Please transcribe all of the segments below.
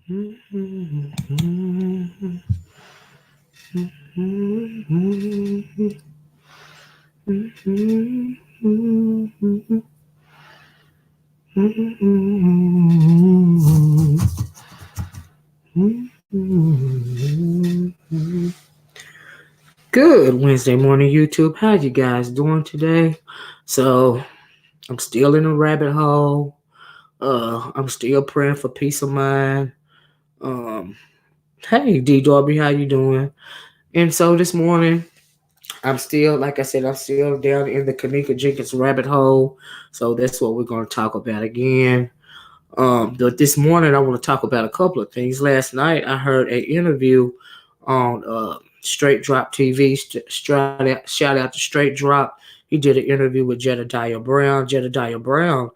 Good Wednesday morning, YouTube. How you guys doing today? So I'm still in a rabbit hole. I'm still praying for peace of mind. Um, hey D Darby, how you doing? And so this morning, I'm still, like I said, I'm still down in the Kanika Jenkins rabbit hole. So that's what we're going to talk about again. But this morning I want to talk about a couple of things. Last night I heard an interview on Straight Drop TV. Shout out to Straight Drop. He did an interview with Jedidiah Brown. Jedidiah Brown,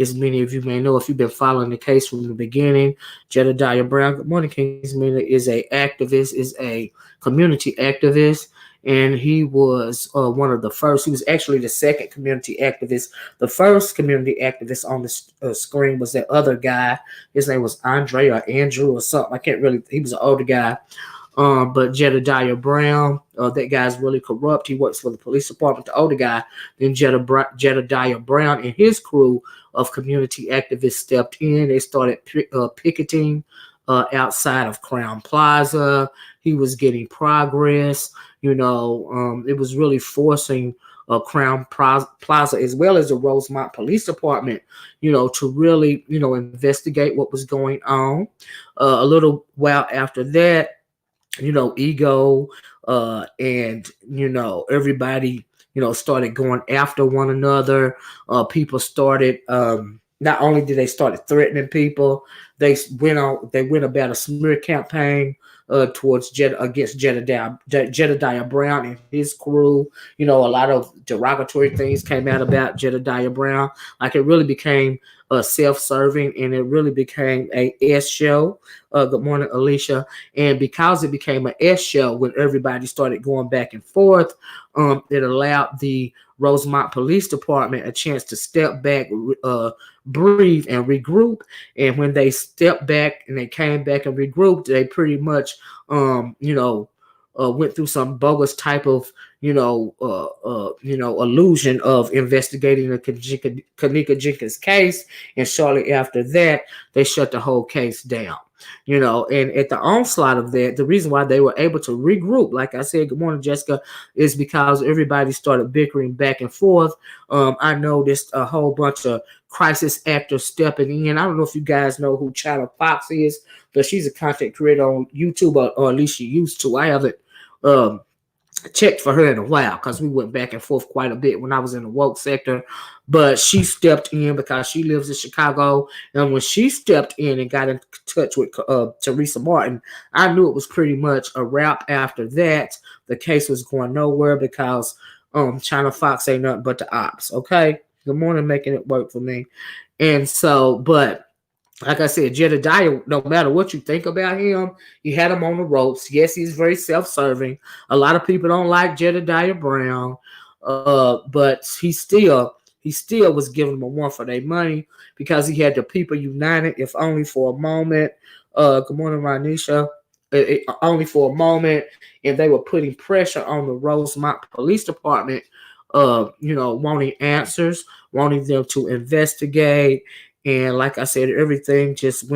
as many of you may know, if you've been following the case from the beginning, Jedidiah Brown, good morning, Kingsman, is a activist, is a community activist, and he was one of the first. He was actually the second community activist. The first community activist on the screen was that other guy. His name was Andre or Andrew or something. I can't really. He was an older guy. But Jedidiah Brown, that guy's really corrupt. He works for the police department. The older guy, then Jedidiah Brown and his crew of community activists stepped in. They started picketing outside of Crown Plaza. He was getting progress. It was really forcing Crown Plaza as well as the Rosemont Police Department, to really, investigate what was going on. A little while after that, ego and everybody started going after one another. People started not only did they started threatening people, they went about a smear campaign towards against Jedidiah Brown and his crew. A lot of derogatory things came out about Jedidiah Brown. Like, it really became self-serving, and it really became a S show. Good morning, Alicia. And because it became an S show, when everybody started going back and forth, it allowed the Rosemont Police Department a chance to step back, breathe, and regroup. And when they stepped back and they came back and regrouped, they pretty much, went through some bogus type of, illusion of investigating the Kanika Jenkins case. And shortly after that, they shut the whole case down. And at the onslaught of that, the reason why they were able to regroup, like I said, good morning, Jessica, is because everybody started bickering back and forth. I noticed a whole bunch of crisis actors stepping in. I don't know if you guys know who China Fox is, but she's a content creator on YouTube, or at least she used to. I haven't checked for her in a while because we went back and forth quite a bit when I was in the woke sector. But she stepped in because she lives in Chicago, and when she stepped in and got in touch with Teresa Martin, I knew it was pretty much a wrap. After that, the case was going nowhere because China Fox ain't nothing but the ops. Okay, good morning, making it work for me. And so, but like I said, Jedidiah, no matter what you think about him, you had him on the ropes. Yes, he's very self-serving. A lot of people don't like Jedidiah Brown, but he still was giving them a run for their money because he had the people united, if only for a moment. Good morning, Ranisha. Only for a moment, and they were putting pressure on the Rosemont Police Department, wanting answers, wanting them to investigate. And like I said, everything just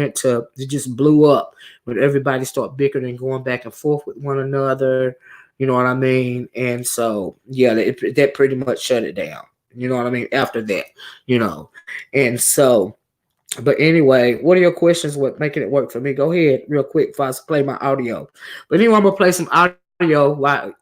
blew up when everybody started bickering and going back and forth with one another. You know what I mean? And so, yeah, that pretty much shut it down. You know what I mean? After that, And so, but anyway, what are your questions? What making it work for me? Go ahead real quick before I play my audio. But anyway, I'm going to play some audio while...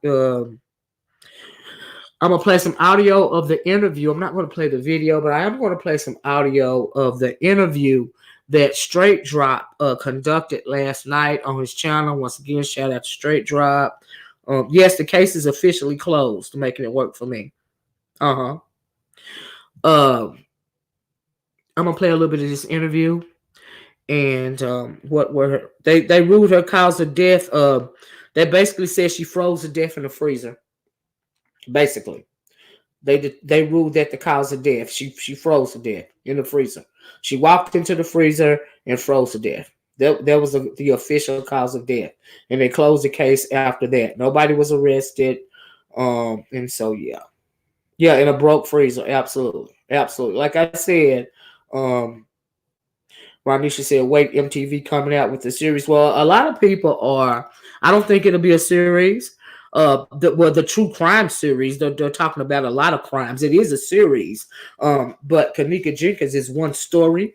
I'm going to play some audio of the interview. I'm not going to play the video, but I am going to play some audio of the interview that Straight Drop conducted last night on his channel. Once again, shout out to Straight Drop. Yes, the case is officially closed, making it work for me. I'm going to play a little bit of this interview. And what were they ruled her cause of death. They basically said she froze to death in the freezer. Basically, they ruled that the cause of death. She froze to death in the freezer. She walked into the freezer and froze to death. That was the official cause of death, and they closed the case after that. Nobody was arrested, and so yeah, yeah, in a broke freezer, absolutely, absolutely. Like I said, um, Ronisha said, "Wait, MTV coming out with the series." Well, a lot of people are. I don't think it'll be a series. The true crime series. They're talking about a lot of crimes. It is a series. But Kanika Jenkins is one story.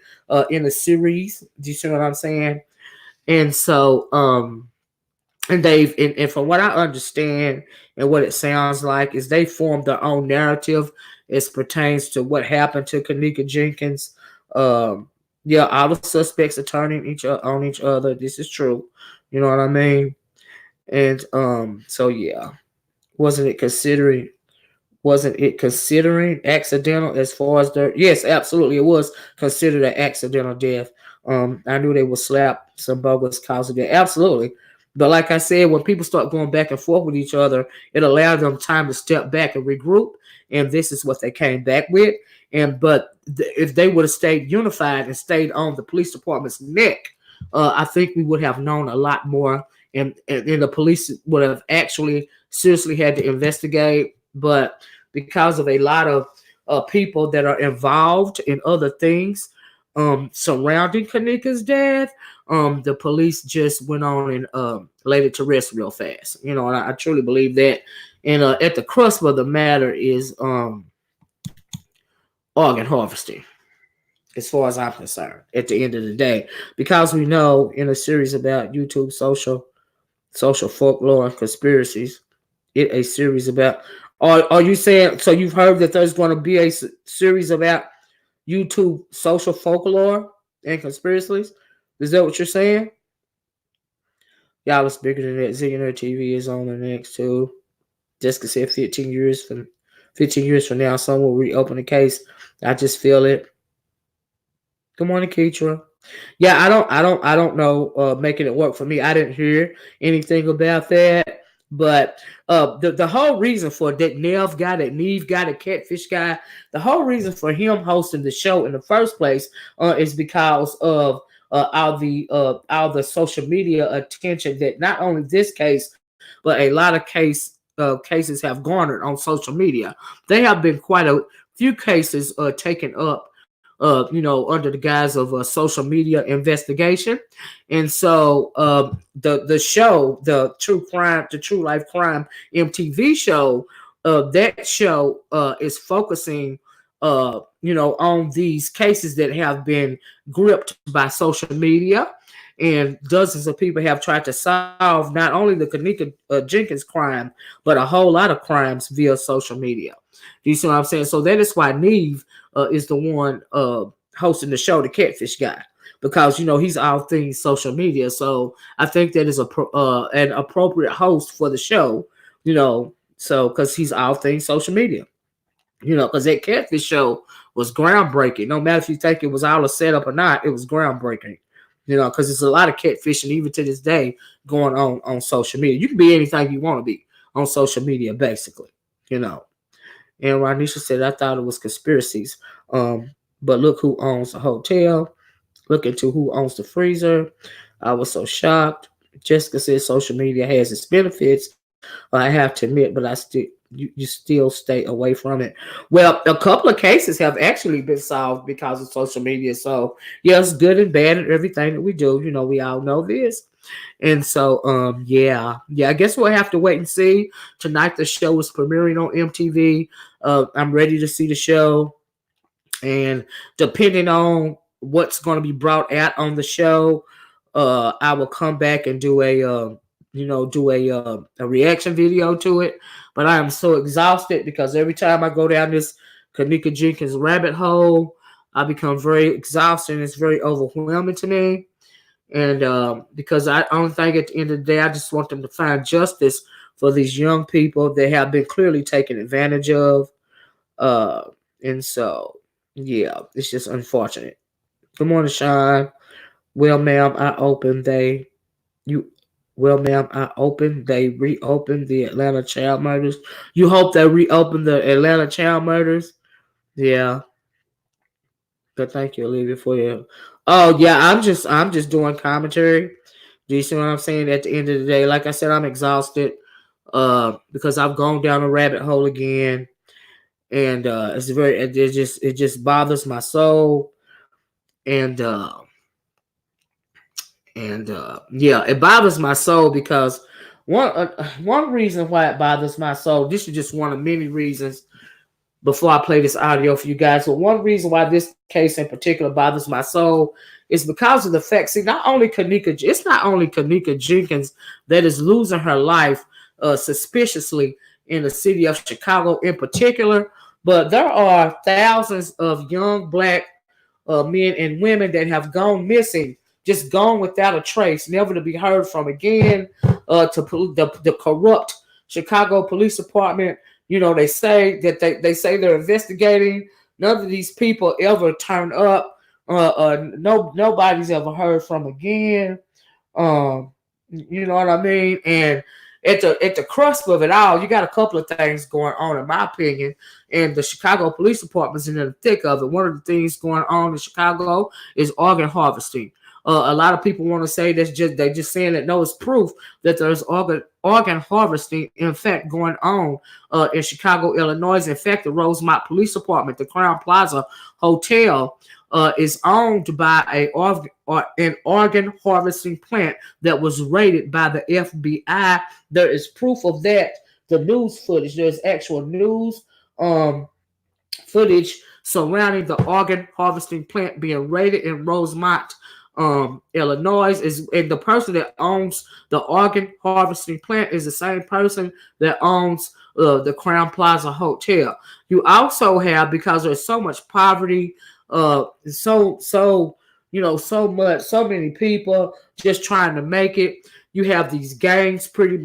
In a series. Do you see what I'm saying? And so, and and from what I understand and what it sounds like is they formed their own narrative as pertains to what happened to Kanika Jenkins. Um, yeah, all the suspects are turning on each other. This is true. You know what I mean? And so yeah, wasn't it considering accidental as far as their yes, absolutely it was considered an accidental death. I knew they would slap some bogus cause of death. Absolutely. But like I said, when people start going back and forth with each other, it allowed them time to step back and regroup. And this is what they came back with. And but if they would have stayed unified and stayed on the police department's neck, I think we would have known a lot more. And the police would have actually seriously had to investigate. But because of a lot of people that are involved in other things surrounding Kanika's death, the police just went on and laid it to rest real fast. You know, and I truly believe that. And at the crust of the matter is organ harvesting, as far as I'm concerned, at the end of the day. Because we know in a series about YouTube social folklore and conspiracies, a series about. Are you saying so? You've heard that there's going to be a series about YouTube social folklore and conspiracies? Is that what you're saying? Y'all is bigger than that. Zillionaire TV is on the next too. Jessica said 15 years from now, someone will reopen the case. I just feel it. Good morning, Keitra. Yeah, I don't know. Making it work for me. I didn't hear anything about that. But the whole reason for that Neve guy, the catfish guy, the whole reason for him hosting the show in the first place is because of all the social media attention that not only this case, but a lot of cases have garnered on social media. They have been quite a few cases taken up under the guise of a social media investigation. And so the show, the True Life Crime MTV show, that show is focusing, on these cases that have been gripped by social media. And dozens of people have tried to solve not only the Kanika Jenkins crime, but a whole lot of crimes via social media. Do you see what I'm saying? So that is why Neve is the one hosting the show, the Catfish Guy, because he's all things social media. So I think that is an appropriate host for the show. So because he's all things social media. Because that Catfish show was groundbreaking. No matter if you think it was all a setup or not, it was groundbreaking. Because there's a lot of catfishing even to this day going on social media. You can be anything you want to be on social media, basically. And Ronisha said, I thought it was conspiracies. But look who owns the hotel. Look into who owns the freezer. I was so shocked. Jessica said social media has its benefits. I have to admit, but you still stay away from it. Well, a couple of cases have actually been solved because of social media. So yes, good and bad and everything that we do. We all know this. And so, I guess we'll have to wait and see. Tonight, the show is premiering on MTV. I'm ready to see the show, and depending on what's going to be brought out on the show, I will come back and do a reaction video to it. But I am so exhausted because every time I go down this Kanika Jenkins rabbit hole, I become very exhausted and it's very overwhelming to me. And because I don't think at the end of the day, I just want them to find justice for these young people that have been clearly taken advantage of. Uh, and so, yeah, it's just unfortunate. Good morning, Sean. Well, ma'am, I opened they you. Well, ma'am, they reopened the Atlanta child murders. You hope they reopen the Atlanta child murders? Yeah. But thank you, Olivia, for your. Oh yeah, I'm just doing commentary. Do you see what I'm saying? At the end of the day, like I said, I'm exhausted. Because I've gone down a rabbit hole again, and it just bothers my soul, and yeah, it bothers my soul because one reason why it bothers my soul. This is just one of many reasons. Before I play this audio for you guys, but one reason why this case in particular bothers my soul is because of the fact. See, it's not only Kanika Jenkins that is losing her life suspiciously in the city of Chicago in particular, but there are thousands of young black men and women that have gone missing, just gone without a trace, never to be heard from again. To the corrupt Chicago Police Department, they say that they say they're investigating. None of these people ever turn up. Nobody's ever heard from again. You know what I mean? And at the crust of it all, you got a couple of things going on, in my opinion, and the Chicago Police Department's in the thick of it. One of the things going on in Chicago is organ harvesting. A lot of people want to say they're just saying that no, it's proof that there's organ harvesting, in fact, going on in Chicago, Illinois. In fact, the Rosemont Police Department, the Crown Plaza Hotel, is owned by an organ harvesting plant that was raided by the FBI. There is proof of that. The news footage. There's actual news footage surrounding the organ harvesting plant being raided in Rosemont, Illinois. And the person that owns the organ harvesting plant is the same person that owns the Crown Plaza Hotel. You also have, because there's so much poverty, so many people just trying to make it. You have these gangs pretty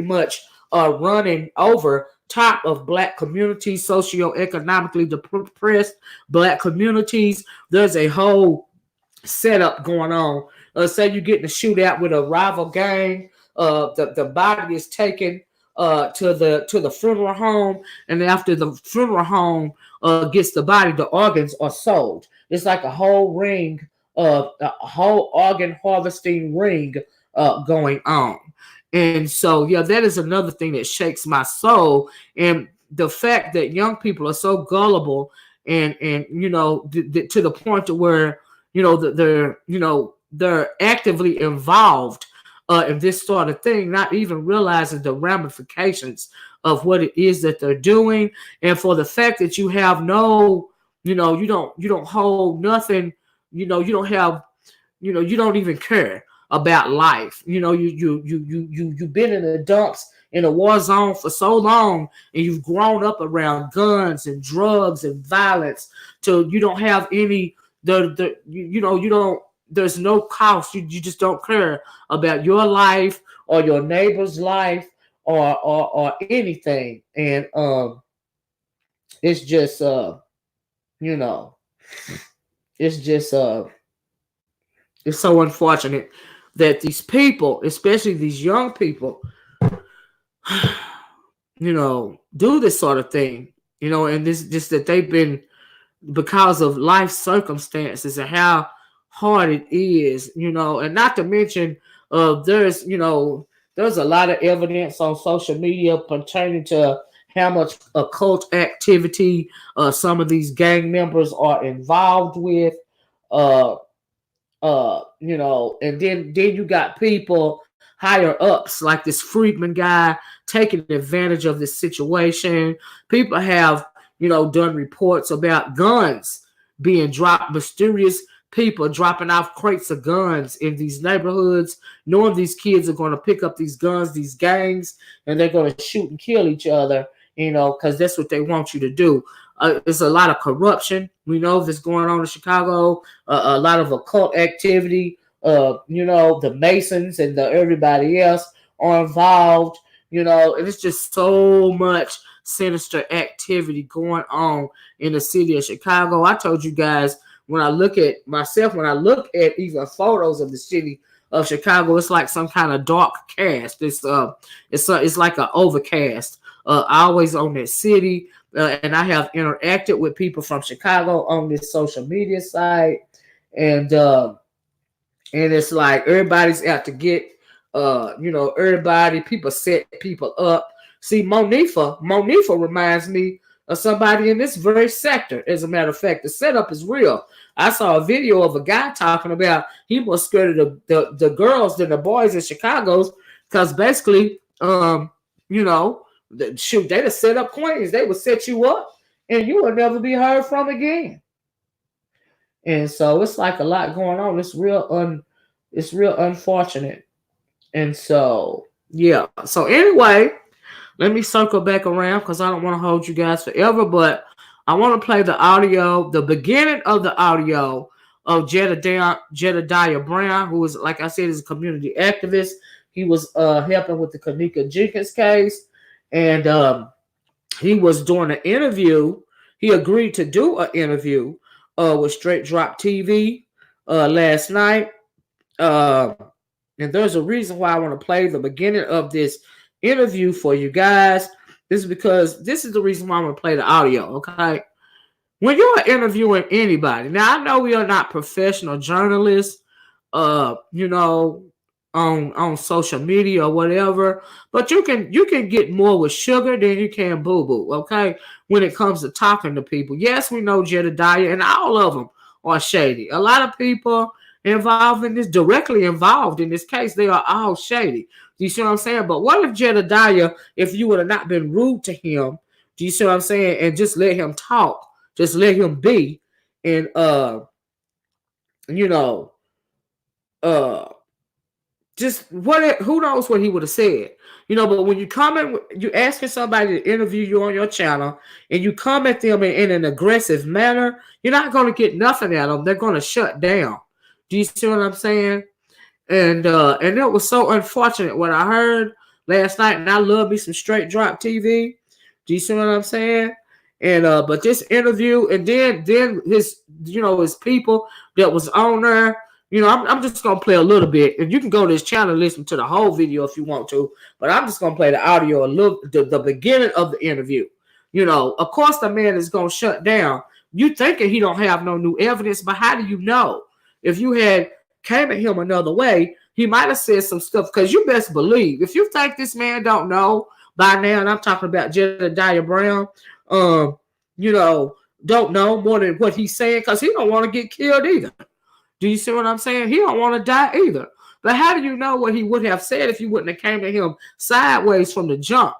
much running over top of black communities, socioeconomically depressed black communities. There's a whole setup going on. Say you get in a shootout with a rival gang, the body is taken to the funeral home, and after the funeral home gets the body, the organs are sold. It's like a whole organ harvesting ring going on. And so, yeah, that is another thing that shakes my soul. And the fact that young people are so gullible and to the point to where they're actively involved in this sort of thing, not even realizing the ramifications of what it is that they're doing. And for the fact that you have you don't hold nothing, you don't have, you don't even care about life. You've been in the dumps, in a war zone for so long, and you've grown up around guns and drugs and violence, till you don't have any there's no cost. You just don't care about your life or your neighbor's life or anything. And it's just it's just it's so unfortunate that these people, especially these young people, do this sort of thing, and this just that they've been, because of life circumstances and how hard it is, and not to mention there's a lot of evidence on social media pertaining to how much occult activity some of these gang members are involved with. And then you got people higher ups like this Friedman guy taking advantage of this situation. People have, done reports about guns being dropped, mysterious people dropping off crates of guns in these neighborhoods, knowing these kids are going to pick up these guns, these gangs, and they're going to shoot and kill each other, because that's what they want you to do. There's a lot of corruption, we know, that's going on in Chicago, a lot of occult activity. The Masons and everybody else are involved, and it's just so much sinister activity going on in the city of Chicago. I told you guys, when I look at even photos of the city of Chicago, it's like some kind of dark cast. It's like an overcast always on that city. and I have interacted with people from Chicago on this social media site, and it's like everybody's out to get, everybody. People set people up. See, Monifa reminds me of somebody in this very sector. As a matter of fact, the setup is real. I saw a video of a guy talking about he more scared of the girls than the boys in Chicago's, because basically, shoot, they just set up queens. They would set you up, and you will never be heard from again. And so it's like a lot going on. It's real unfortunate. And so yeah. So anyway, let me circle back around because I don't want to hold you guys forever, but I want to play the audio, the beginning of the audio of Jedidiah Brown, who is, like I said, is a community activist. He was helping with the Kanika Jenkins case, and he was doing an interview. He agreed to do an interview with Straight Drop TV last night. And there's a reason why I want to play the beginning of this interview for you guys. This is because this is the reason why I'm going to play the audio, okay? When you are interviewing anybody, now I know we are not professional journalists, on social media or whatever, but you can get more with sugar than you can boo-boo, okay? When it comes to talking to people. Yes, we know Jedidiah, and all of them are shady. A lot of people directly involved in this case, they are all shady. Do you see what I'm saying? But what if Jedidiah, if you would have not been rude to him, do you see what I'm saying? And just let him talk, just let him be, and just who knows what he would have said, but when you comment, you asking somebody to interview you on your channel, and you come at them in an aggressive manner, you're not going to get nothing out of them. They're going to shut down. Do you see what I'm saying? And it was so unfortunate what I heard last night, and I love me some Straight Drop TV. Do you see what I'm saying? And but this interview, and then his his people that was on there. I'm just gonna play a little bit, and you can go to his channel and listen to the whole video if you want to. But I'm just gonna play the audio a little, the beginning of the interview. Of course, the man is gonna shut down. You thinking he don't have no new evidence, but how do you know? If you had came at him another way, he might have said some stuff. Because you best believe, if you think this man don't know by now, and I'm talking about Jedidiah Brown, don't know more than what he's saying, because he don't want to get killed either. Do you see what I'm saying? He don't want to die either. But how do you know what he would have said if you wouldn't have came to him sideways from the jump?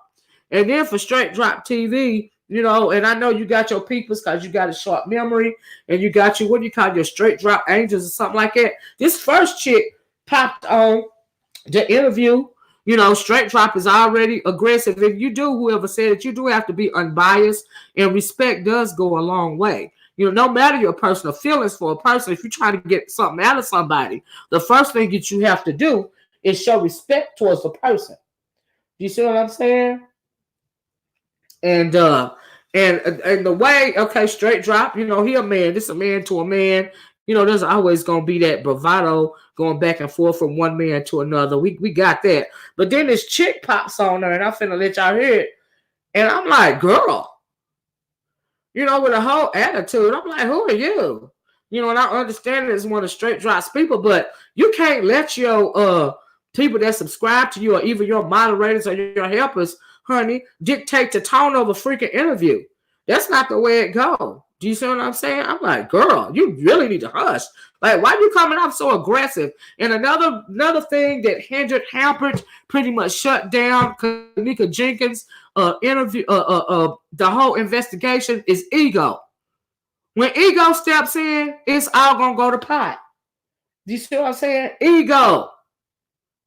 And then for Straight Drop TV, and I know you got your peoples because you got a sharp memory, and you got your, what do you call your Straight Drop Angels or something like that. This first chick popped on the interview. Straight Drop is already aggressive. If you do, whoever said it, you do have to be unbiased, and respect does go a long way. No matter your personal feelings for a person, if you're trying to get something out of somebody, the first thing that you have to do is show respect towards the person. Do you see what I'm saying? And the way, okay, Straight Drop, he a man. This a man to a man. There's always gonna be that bravado going back and forth from one man to another. We got that. But then this chick pops on there, and I'm finna let y'all hear it. And I'm like, girl. With a whole attitude. I'm like, who are you? And I understand it as one of Straight Drop's people, but you can't let your people that subscribe to you, or even your moderators or your helpers, honey, dictate the tone of a freaking interview. That's not the way it goes. Do you see what I'm saying? I'm like, girl, you really need to hush. Like, why are you coming off so aggressive? And another thing that hampered, pretty much shut down Kanika Jenkins' interview, the whole investigation is ego. When ego steps in, it's all gonna go to pot. Do you see what I'm saying? Ego.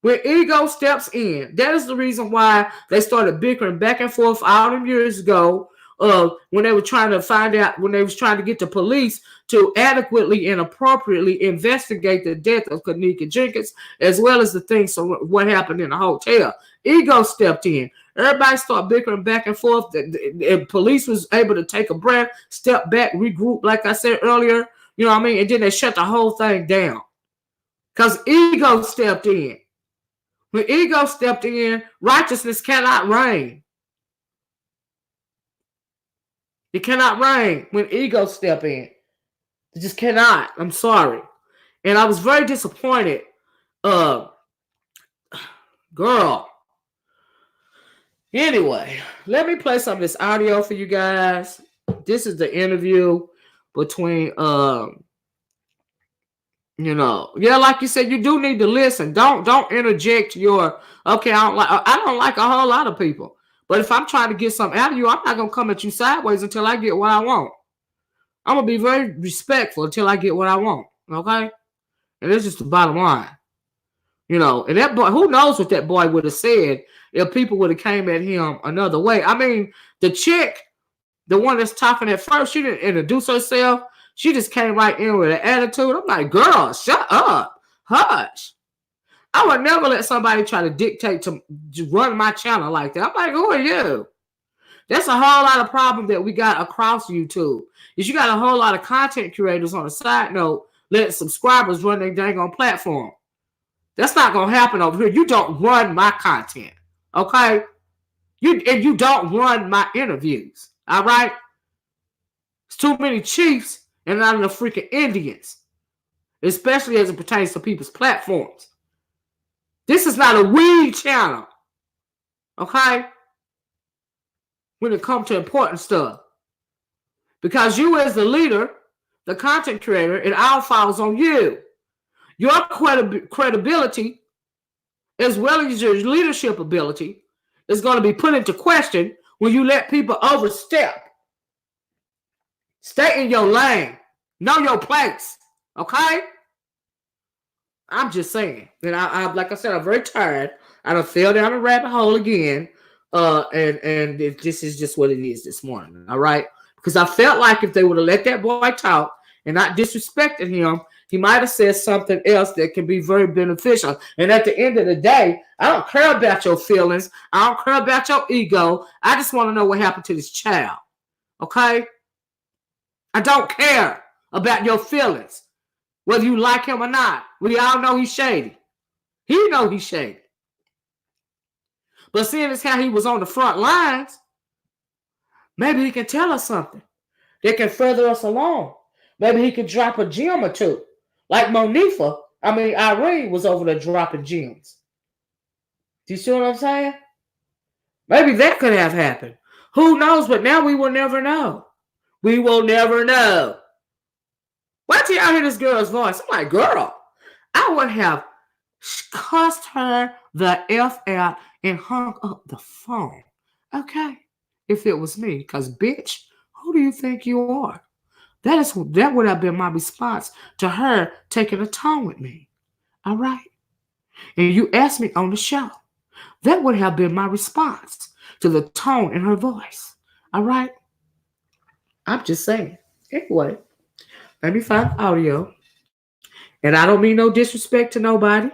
When ego steps in, that is the reason why they started bickering back and forth all them years ago. When they were trying to find out, when they was trying to get the police to adequately and appropriately investigate the death of Kanika Jenkins, as well as the things, so what happened in the hotel. Ego stepped in. Everybody started bickering back and forth. The police was able to take a breath, step back, regroup, like I said earlier. You know what I mean? And then they shut the whole thing down. Because ego stepped in. When ego stepped in, righteousness cannot reign. It cannot reign when ego step in. It just cannot. I'm sorry. And I was very disappointed. Girl. Anyway, let me play some of this audio for you guys. This is the interview between like you said, you do need to listen. Don't interject your okay, I don't like a whole lot of people. But if I'm trying to get something out of you, I'm not gonna come at you sideways until I get what I want. I'm gonna be very respectful until I get what I want. Okay? And it's just the bottom line. And that boy, who knows what that boy would have said if people would have came at him another way. I mean, the chick, the one that's talking at first, she didn't introduce herself. She just came right in with an attitude. I'm like, girl, shut up. Hush. I would never let somebody try to dictate to run my channel like that. I'm like, who are you? That's a whole lot of problem that we got across YouTube. Is you got a whole lot of content creators on a side note letting subscribers run their dang on platform. That's not going to happen over here. You don't run my content, okay? You don't run my interviews, all right? It's too many chiefs and not enough freaking Indians, especially as it pertains to people's platforms. This is not a weed channel, okay? When it comes to important stuff. Because you as the leader, the content creator, it all falls on you. Your credibility, as well as your leadership ability, is going to be put into question when you let people overstep. Stay in your lane. Know your place. Okay? I'm just saying. And I like I said, I'm very tired. I done fell down a rabbit hole again. And this is just what it is this morning. All right? Because I felt like if they would have let that boy talk and not disrespected him, he might have said something else that can be very beneficial. And at the end of the day, I don't care about your feelings. I don't care about your ego. I just want to know what happened to this child. Okay? I don't care about your feelings, whether you like him or not. We all know he's shady. He know he's shady. But seeing as how he was on the front lines, maybe he can tell us something that can further us along. Maybe he could drop a gem or two. Like Irene was over there dropping gems. Do you see what I'm saying? Maybe that could have happened. Who knows? But now we will never know. We will never know. Wait till y'all hear this girl's voice. I'm like, girl, I would have cussed her the F out and hung up the phone. Okay? If it was me. Because, bitch, who do you think you are? That would have been my response to her taking a tone with me. All right? And you asked me on the show. That would have been my response to the tone in her voice. All right? I'm just saying. Anyway, let me find audio. And I don't mean no disrespect to nobody.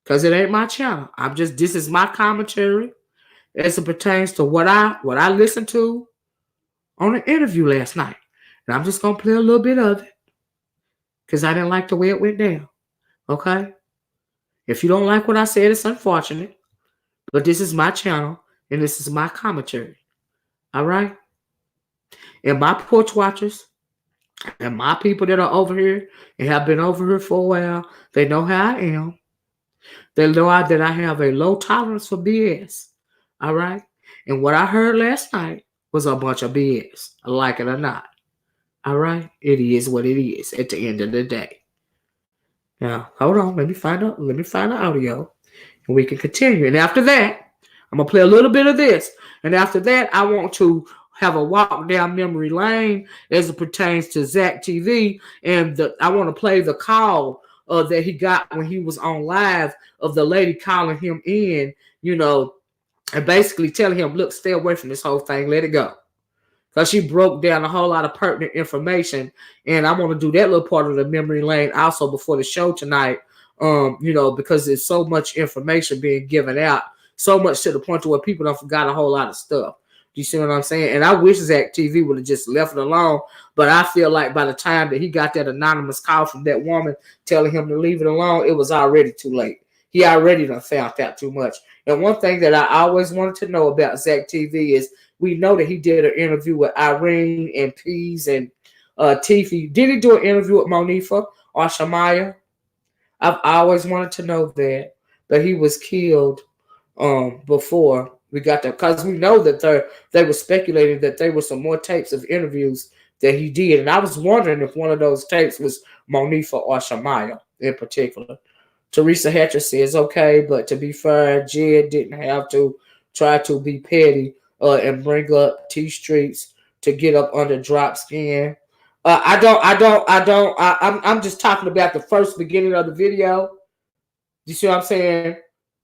Because it ain't my channel. This is my commentary as it pertains to what I listened to on the interview last night. And I'm just going to play a little bit of it. Because I didn't like the way it went down. Okay? If you don't like what I said, it's unfortunate. But this is my channel. And this is my commentary. All right? And my porch watchers and my people that are over here and have been over here for a while, they know how I am. They know that I have a low tolerance for BS. All right? And what I heard last night was a bunch of BS. Like it or not. All right? It is what it is at the end of the day. Now, hold on. Let me find the audio. And we can continue. And after that, I'm going to play a little bit of this. And after that, I want to have a walk down memory lane as it pertains to ZackTV. And I want to play the call that he got when he was on live of the lady calling him in, and basically telling him, look, stay away from this whole thing. Let it go. Because she broke down a whole lot of pertinent information. And I want to do that little part of the memory lane also before the show tonight, because there's so much information being given out, so much to the point to where people don't forgot a whole lot of stuff. Do you see what I'm saying? And I wish ZackTV would have just left it alone. But I feel like by the time that he got that anonymous call from that woman telling him to leave it alone, it was already too late. he already done found out too much. And one thing that I always wanted to know about ZackTV is we know that he did an interview with Irene and Peas and Tiffy. Did he do an interview with Monifa or Shamaya? I've always wanted to know that. But he was killed before we got there, because we know that they were speculating that there were some more tapes of interviews that he did, and I was wondering if one of those tapes was Monifa or Shamaya in particular. Teresa Hatcher says, okay, but to be fair, Jed didn't have to try to be petty and bring up T Streets to get up under drop skin. I'm just talking about the first beginning of the video. You see what I'm saying?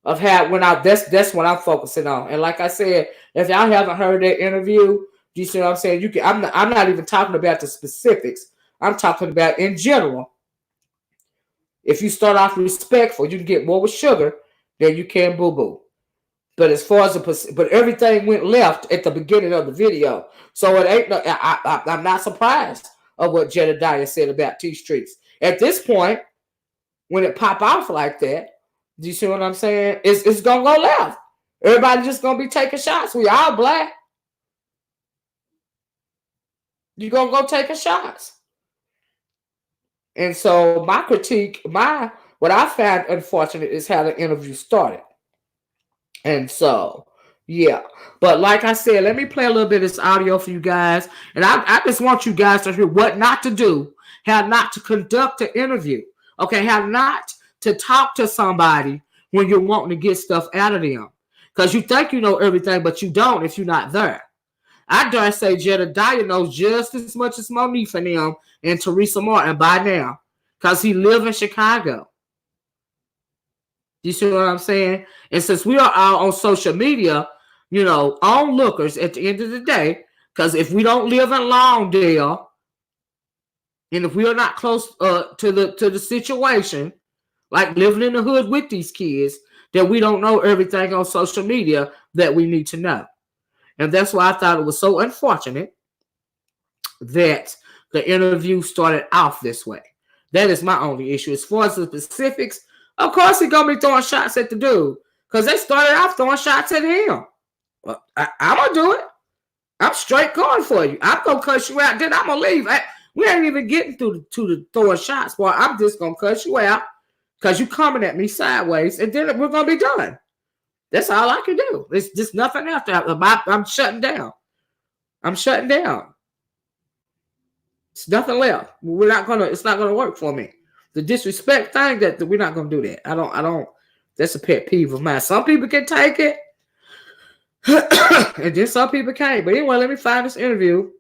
Of how when that's what I'm focusing on. And like I said, if y'all haven't heard that interview, you see what I'm saying? You can. I'm not even talking about the specifics. I'm talking about in general. If you start off respectful, you can get more with sugar than you can boo boo. But as far as but everything went left at the beginning of the video, so it ain't. I'm not surprised of what Jedidiah said about T Streets at this point. When it pop off like that, do you see what I'm saying? It's gonna go left. Everybody just gonna be taking shots. We all black. You're gonna go taking shots. And so my critique, what I found unfortunate is how the interview started. And so, yeah. But like I said, let me play a little bit of this audio for you guys. And I just want you guys to hear what not to do, how not to conduct an interview. Okay, how not to talk to somebody when you're wanting to get stuff out of them. Because you think you know everything, but you don't if you're not there. I dare say Jedidiah knows just as much as Monifa and them and Teresa Martin by now. Because he lives in Chicago. You see what I'm saying? And since we are all on social media, you know, onlookers at the end of the day, because if we don't live in Lawndale, and if we are not close to the situation, like living in the hood with these kids, then we don't know everything on social media that we need to know. And that's why I thought it was so unfortunate that the interview started off this way. That is my only issue. As far as the specifics, of course he's going to be throwing shots at the dude, because they started off throwing shots at him. Well, I'm going to do it. I'm straight going for you. I'm going to cuss you out. Then I'm going to leave. We ain't even getting to the throwing shots, boy. I'm just going to cuss you out because you coming at me sideways, and then we're going to be done. That's all I can do. It's just nothing after. I'm shutting down. I'm shutting down. It's nothing left. It's not gonna work for me. The disrespect thing, that we're not gonna do that. I don't. That's a pet peeve of mine. Some people can take it, and then some people can't. But anyway, let me find this interview,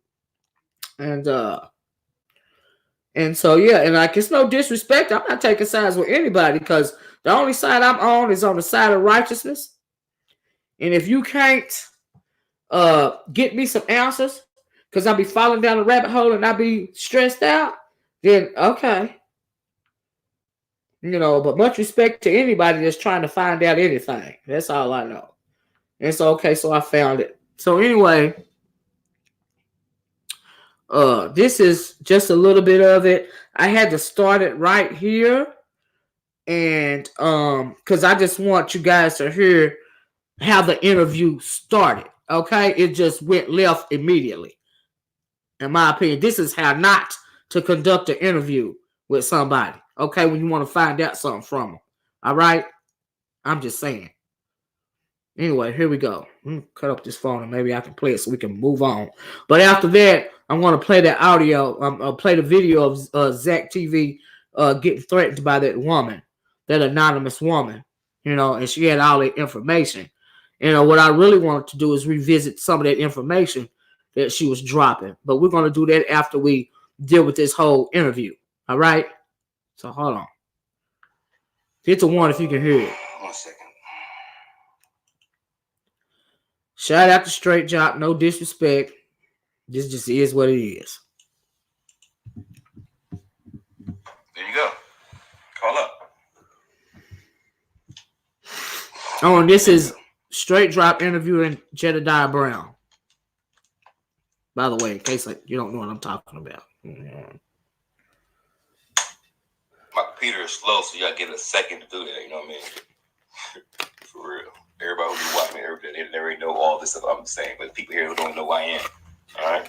and so yeah, and like it's no disrespect. I'm not taking sides with anybody, because the only side I'm on is on the side of righteousness. And if you can't get me some answers, because I'll be falling down a rabbit hole and I'll be stressed out, then okay. You know, but much respect to anybody that's trying to find out anything. That's all I know. And so, okay, so I found it. So anyway, this is just a little bit of it. I had to start it right here. And because I just want you guys to hear how the interview started. Okay, it just went left immediately. In my opinion, this is how not to conduct an interview with somebody. Okay, when you want to find out something from them. All right, I'm just saying. Anyway, here we go. Cut up this phone and maybe I can play it so we can move on. But after that, I'm going to play the audio. I'll play the video of ZackTV getting threatened by that woman, that anonymous woman. You know, and she had all that information. You know, what I really wanted to do is revisit some of that information that she was dropping. But we're going to do that after we deal with this whole interview. All right? So, hold on. Hit the one if you can hear it. 1 second. Shout out to Straight Drop. No disrespect. This just is what it is. There you go. Call up. Oh, and this is Straight Drop interviewing Jedidiah Brown. By the way, in case you don't know what I'm talking about. My computer is slow, so y'all get a second to do that. You know what I mean? For real. Everybody who be watching me, they already know all this stuff I'm saying, but people here who don't know who I am. All right.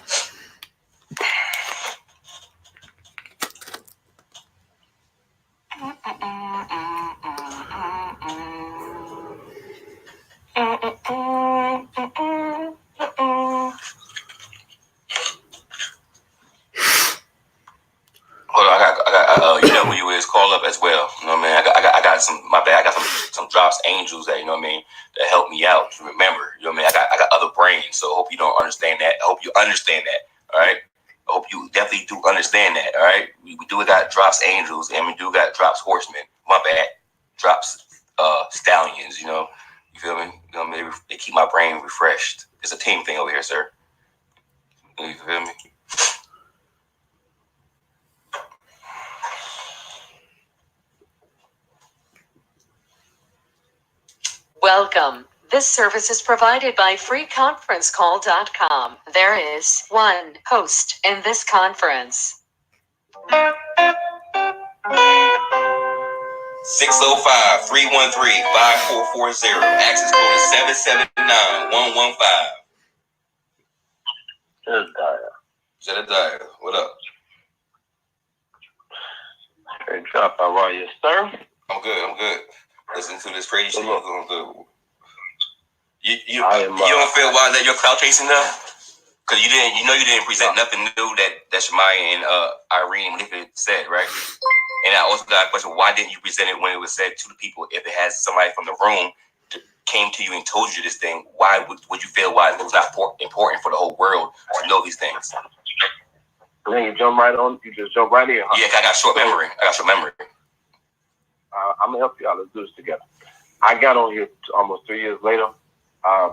Hold on, I got, you know who you is, call up as well. You know what I mean? I got some, my bad, I got some drops angels that, you know what I mean, that help me out. Remember, you know what I mean? I got other brains, so I hope you don't understand that. I hope you understand that, all right? I hope you definitely do understand that, all right? We do got drops angels, and we do got drops horsemen. My bad. Drops stallions, you know? You feel me? You know what I mean? They keep my brain refreshed. It's a team thing over here, sir. You feel me? Welcome. This service is provided by freeconferencecall.com. There is one host in this conference. 605-313-5440. Access code is 779-115. Jedidiah, what up? Hey, Drop, how are you, sir? I'm good. Listen to this crazy shit. I'm good. You don't feel why that you're clout chasing though? Because you didn't present nothing new that Shemaya and Irene Olivia said, right? And I also got a question: why didn't you present it when it was said to the people? If it has somebody from the room came to you and told you this thing, why would you feel why it was not important for the whole world to know these things? Then you jump right on. You just jump right in. Huh? Yeah, I got short memory. I'm gonna help you out. Let's do this together. I got on here almost 3 years later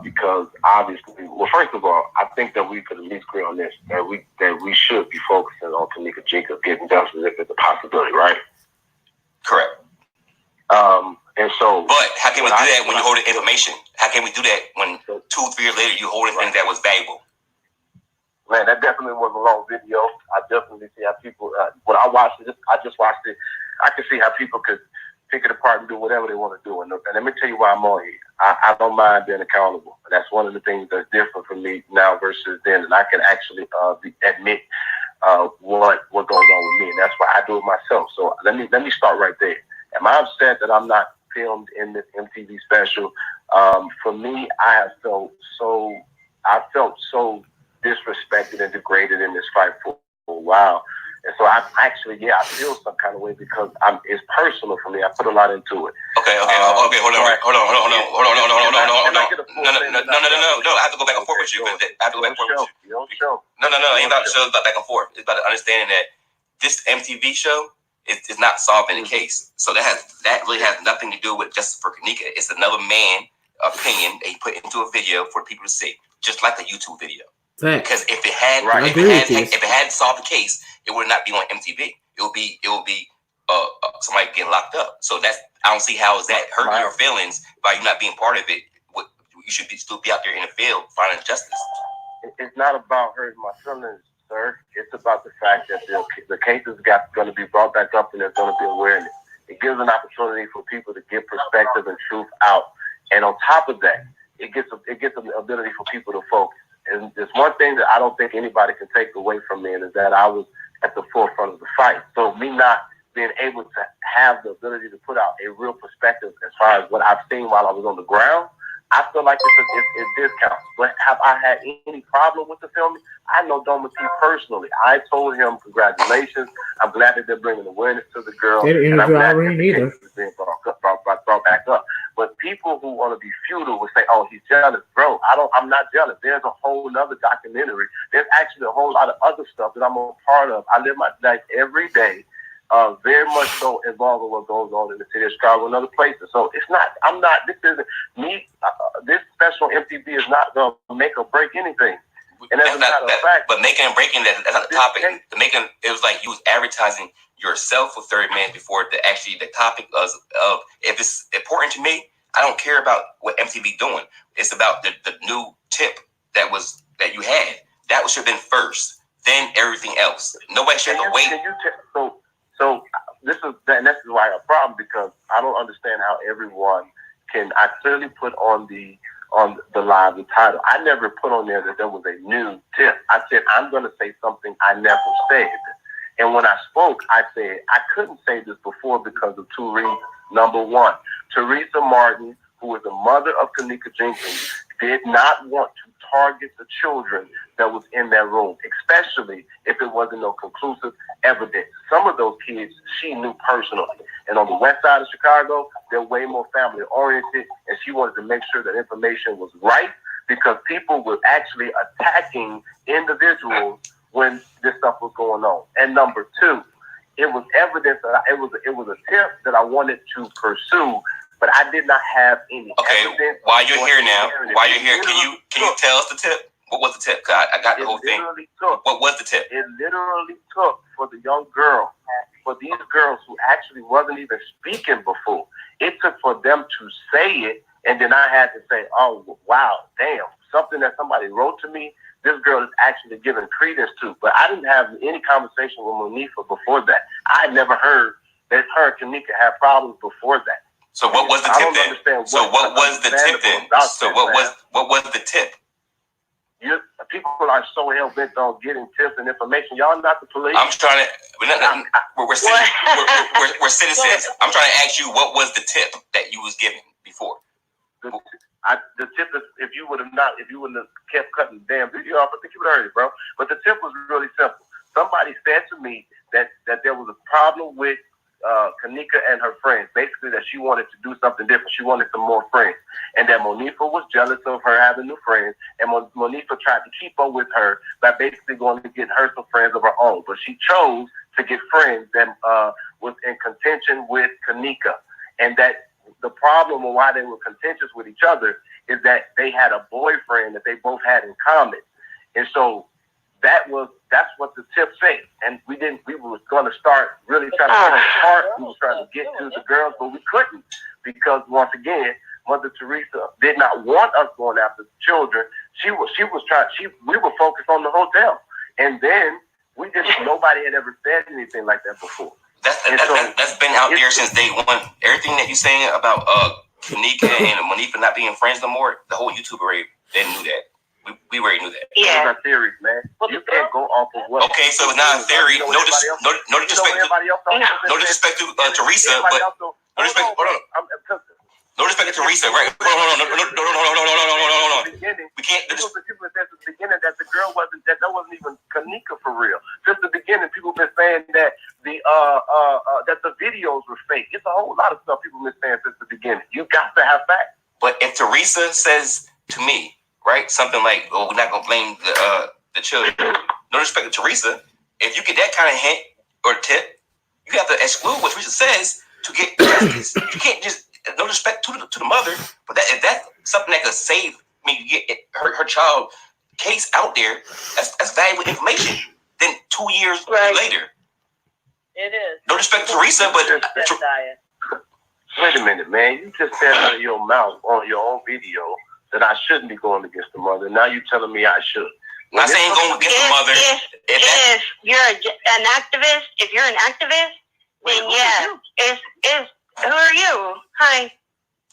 because obviously, well, first of all, I think that we could at least agree on this that we should be focusing on Tanika Jacob getting justice if it's a possibility, right? Correct. And so, but how can we do that when you hold the information? How can we do that when 2-3 years later you holding things that was valuable? Man, that definitely was a long video. I definitely see how people. When I watched it, I just watched it. I can see how people could pick it apart and do whatever they want to do. And let me tell you why I'm on here. I don't mind being accountable. That's one of the things that's different for me now versus then. And I can actually admit what goes on with me, and that's why I do it myself. So let me start right there. Am I upset that I'm not filmed in this MTV special? For me, I felt so disrespected and degraded in this fight for a while. And so I feel some kind of way because it's personal for me. I put a lot into it. Okay. Hold on. No. I have to go back and forth with you. You don't show. No. It ain't about the show. It's about back and forth. It's about understanding that this MTV show is not solving the case. So that really has nothing to do with Justice for Kanika. It's another man's opinion that he put into a video for people to see, just like a YouTube video. Because if it had solved the case, it would not be on MTV. It would be somebody getting locked up. So I don't see how is that hurting your feelings by you not being part of it. You should still be out there in the field finding justice. It's not about hurting my feelings, sir. It's about the fact that the case is going to be brought back up and there's going to be awareness. It gives an opportunity for people to get perspective and truth out. And on top of that, it gets an ability for people to focus. And there's one thing that I don't think anybody can take away from me, and is that I was at the forefront of the fight. So me not being able to have the ability to put out a real perspective as far as what I've seen while I was on the ground, I feel like it discounts. But have I had any problem with the filming? I know Doma T personally. I told him, congratulations. I'm glad that they're bringing awareness to the girl. And I'm glad that the case is being brought back up. But people who want to be feudal will say, oh, he's jealous. Bro, I'm not jealous. There's a whole other documentary. There's actually a whole lot of other stuff that I'm a part of. I live my life every day. Very much so involved in what goes on in the city of Chicago and other places. So this isn't me. This special MTV is not going to make or break anything. And as a matter of fact, but making and breaking, that's not the topic. It was like you was advertising yourself for 30 minutes before the topic of if it's important to me, I don't care about what MTV doing. It's about the new tip that you had. That should have been first, then everything else. Nobody should have to wait. So this is why I have a problem, because I don't understand how everyone I clearly put on the live the title. I never put on there that there was a new tip. I said I'm going to say something I never said. And when I spoke, I said I couldn't say this before because of two reasons. Number one, Teresa Martin, who is the mother of Kanika Jenkins, did not want to target the children that was in that room, especially if it wasn't no conclusive evidence. Some of those kids she knew personally. And on the west side of Chicago, they're way more family oriented, and she wanted to make sure that information was right because people were actually attacking individuals when this stuff was going on. And number two, it was evidence that it was a tip that I wanted to pursue, but I did not have any evidence. While you're here now, can you tell us the tip? What was the tip? I got the whole thing. What was the tip? It literally took for the young girl, for these girls who actually wasn't even speaking before, it took for them to say it, and then I had to say, oh, wow, damn, something that somebody wrote to me, this girl is actually giving credence to. But I didn't have any conversation with Monifa before that. I had never heard that her and Kanika had problems before that. So what was the tip then? So what was the tip then? So what was the tip? People are so hell bent on getting tips and information. Y'all not the police. I'm trying to. We're citizens. I'm trying to ask you what was the tip that you was given before. The tip is if you wouldn't have kept cutting the damn video off, I think you would have heard it, bro. But the tip was really simple. Somebody said to me that there was a problem with Kanika and her friends, basically that she wanted to do something different. She wanted some more friends, and that Monifa was jealous of her having new friends, and Monifa tried to keep up with her by basically going to get her some friends of her own. But she chose to get friends that was in contention with Kanika, and that the problem and why they were contentious with each other is that they had a boyfriend that they both had in common, and so that's what the tip said. And we were going to start really trying to get apart. We were trying to get to the girls, but we couldn't because once again, Mother Teresa did not want us going after the children. We were focused on the hotel, and then nobody had ever said anything like that before. That's been out there since day one. Everything that you're saying about Kanika and Monifa not being friends no more, the whole YouTube already knew that. We already knew that. Yeah. Those are theories, man. You can't go off of what. Okay, so it's not a theory. No disrespect to Teresa, but no respect. Hold on. No respect to Teresa, right? No. We can't. People said at the beginning that the girl wasn't even Kanika for real. Since the beginning, people been saying that that the videos were fake. It's a whole lot of stuff people been saying since the beginning. You got to have facts. But if Teresa says to me, right, something like, "Oh, we're not gonna blame the children." No respect to Teresa. If you get that kind of hint or tip, you have to exclude what Teresa says to get justice. You can't just no respect to the mother, but if that's something that could save me, get her child case out there. That's valuable information. Then 2 years later, it is. No respect to Teresa, but wait a minute, man. You just said out of your mouth on your own video that I shouldn't be going against the mother. Now you're telling me I should. I'm not saying going against the mother. If you're an activist, then yeah. Who are you? Hi.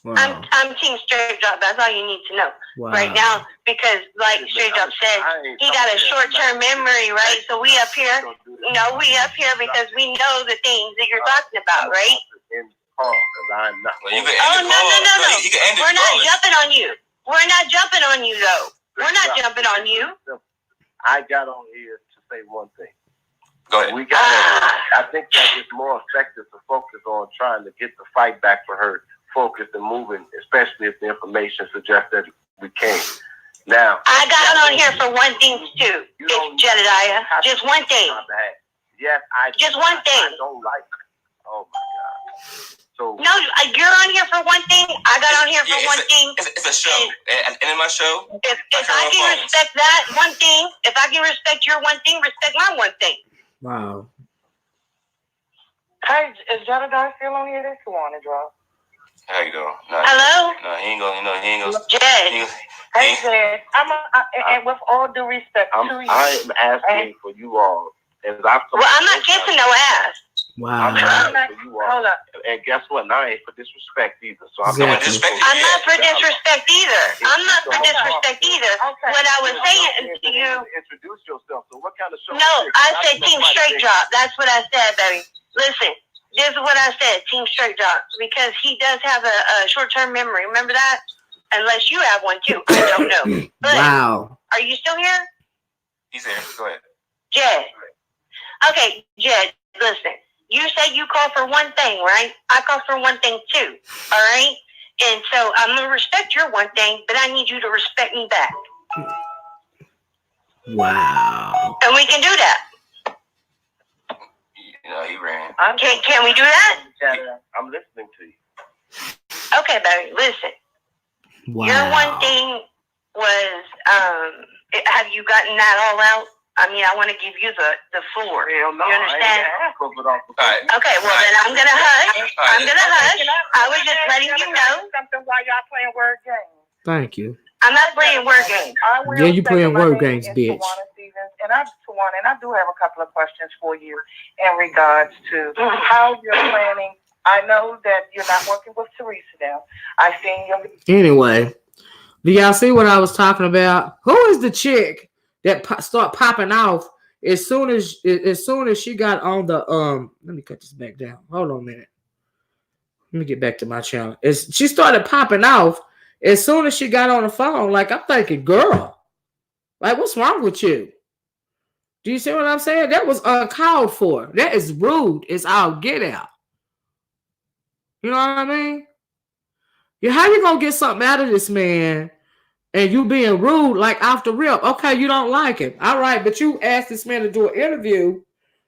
Wow. I'm Team Straight Drop. That's all you need to know right now, because like Straight Drop said, he got a short-term memory, right? So we up here because we know the things that you're talking about, right? I'm not. No. We're not jumping on you. We're not jumping on you, though. We're not jumping on you. I got on here to say one thing. Go ahead. I think that it's more effective to focus on trying to get the fight back for her focused and moving, especially if the information suggests that we can. Now, I got on here for one thing too. It's Jedidiah. Just one thing. Yes, just one thing. I don't like it. Oh my God. So no, you're on here for one thing. I got on here for one thing. It's a show. And in my show, if I can respect that one thing, if I can respect your one thing, respect my one thing. Wow. Hey, is Jedidiah still on here? That's who on it, Drop. How you doing? Hello? No, he ain't gonna. Jed. Hey, Jed. And with all due respect to you. I am asking for you all. Well, I'm not kissing no ass. Wow. Hold up. And guess what? Now I ain't for disrespect either. So I'm Exactly. I'm not for disrespect either. I'm not for disrespect either. Okay. What I was saying to you. Introduce yourself. So what kind of show? No, I said Team Straight Drop. That's what I said, baby. Listen, this is what I said, Team Straight Drop, because he does have a short-term memory. Remember that? Unless you have one too, I don't know. But Wow. are you still here? He's here. Go ahead. Jed. Okay, Jed, listen. You say you call for one thing, right? I call for one thing too, all right? And so I'm going to respect your one thing, but I need you to respect me back. Wow. And we can do that. You know, he ran. Can we do that? I'm listening to you. Okay, baby, listen. Wow. Your one thing was, have you gotten that all out? I mean, I want to give you the floor. Hell no, You understand? All right. Okay, well then I'm gonna hush. I'm gonna hush. I was just letting you know. Something while y'all playing word games. Thank you. I'm not playing word games. I will Yeah, you say playing my word name games, is bitch. Tawana Stevens, and I do have a couple of questions for you in regards to how you're planning. I know that you're not working with Teresa now. I've seen your. Anyway, do y'all see what I was talking about? Who is the chick that start popping off as soon as she got on the Let me cut this back down. Hold on a minute. Let me get back to my channel. She started popping off as soon as she got on the phone. Like, I'm thinking, girl, like, what's wrong with you? Do you see what I'm saying? That was uncalled for. That is rude. It's all get out. You know what I mean? How you gonna get something out of this man and you being rude, like off the rip? Okay, you don't like him. All right, but you asked this man to do an interview.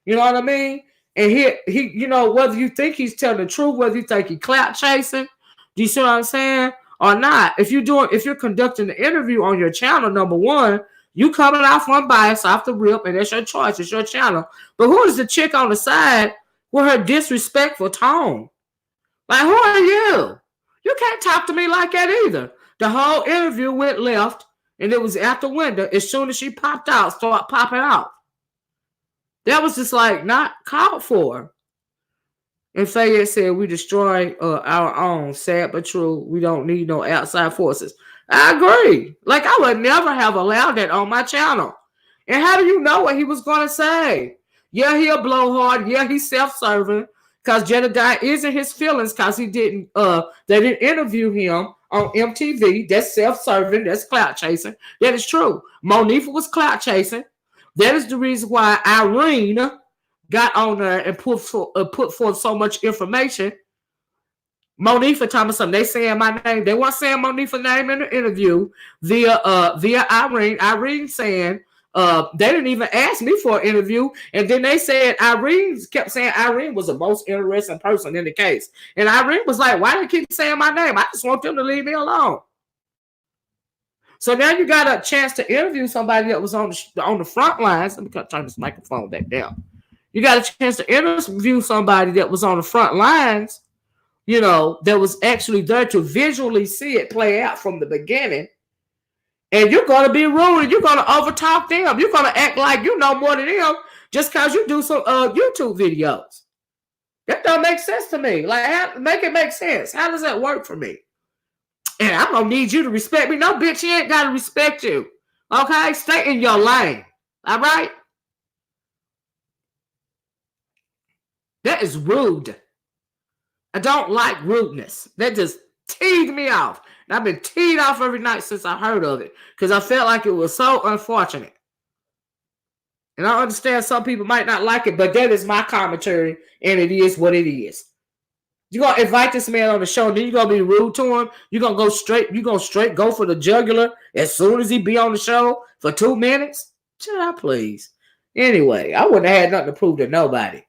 You know what I mean? And he, you know, whether you think he's telling the truth, whether you think he's clout chasing, do you see what I'm saying? Or not. If you're conducting the interview on your channel, number one, you coming off unbiased off the rip, and that's your choice. It's your channel. But who is the chick on the side with her disrespectful tone? Like, who are you? You can't talk to me like that either. The whole interview went left, and it was out the window. As soon as she popped out, started popping out. That was just like not called for. And Fayette said, we destroy our own. Sad but true. We don't need no outside forces. I agree. Like, I would never have allowed that on my channel. And how do you know what he was going to say? Yeah, he'll blow hard. Yeah, he's self-serving. Because Jedidiah is in his feelings because they didn't interview him on MTV. That's self-serving. That's clout chasing. That is true. Monifa was clout chasing. That is the reason why Irene got on there and put forth so much information. Monifa told me something. They saying my name. They weren't saying Monifa's name in the interview via Irene. Irene saying they didn't even ask me for an interview. And then they said Irene kept saying Irene was the most interesting person in the case. And Irene was like, why do they keep saying my name? I just want them to leave me alone. So now you got a chance to interview somebody that was on the front lines. Let me turn this microphone back down. You got a chance to interview somebody that was on the front lines, you know, that was actually there to visually see it play out from the beginning. And you're going to be rude and you're going to overtalk them. You're going to act like you know more than them just because you do some YouTube videos. That don't make sense to me. Like, make it make sense. How does that work for me? And I'm going to need you to respect me. No, bitch, you ain't got to respect you. Okay? Stay in your lane. All right? That is rude. I don't like rudeness. That just teed me off. And I've been teed off every night since I heard of it because I felt like it was so unfortunate. And I understand some people might not like it, but that is my commentary, and it is what it is. You're going to invite this man on the show, and then you're going to be rude to him. You're going to go straight. You're going to straight go for the jugular as soon as he be on the show for 2 minutes? Shut up, please. Anyway, I wouldn't have had nothing to prove to nobody.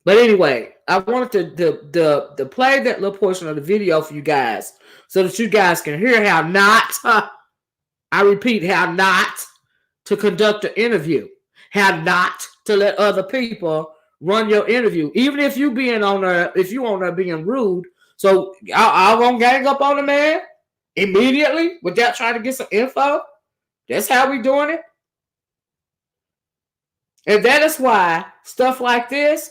But anyway, I wanted to play that little portion of the video for you guys so that you guys can hear how not, I repeat, how not to conduct an interview, how not to let other people run your interview, even if you being on there, if you on there being rude. So I'll gonna gang up on the man immediately without trying to get some info. That's how we doing it. And that is why stuff like this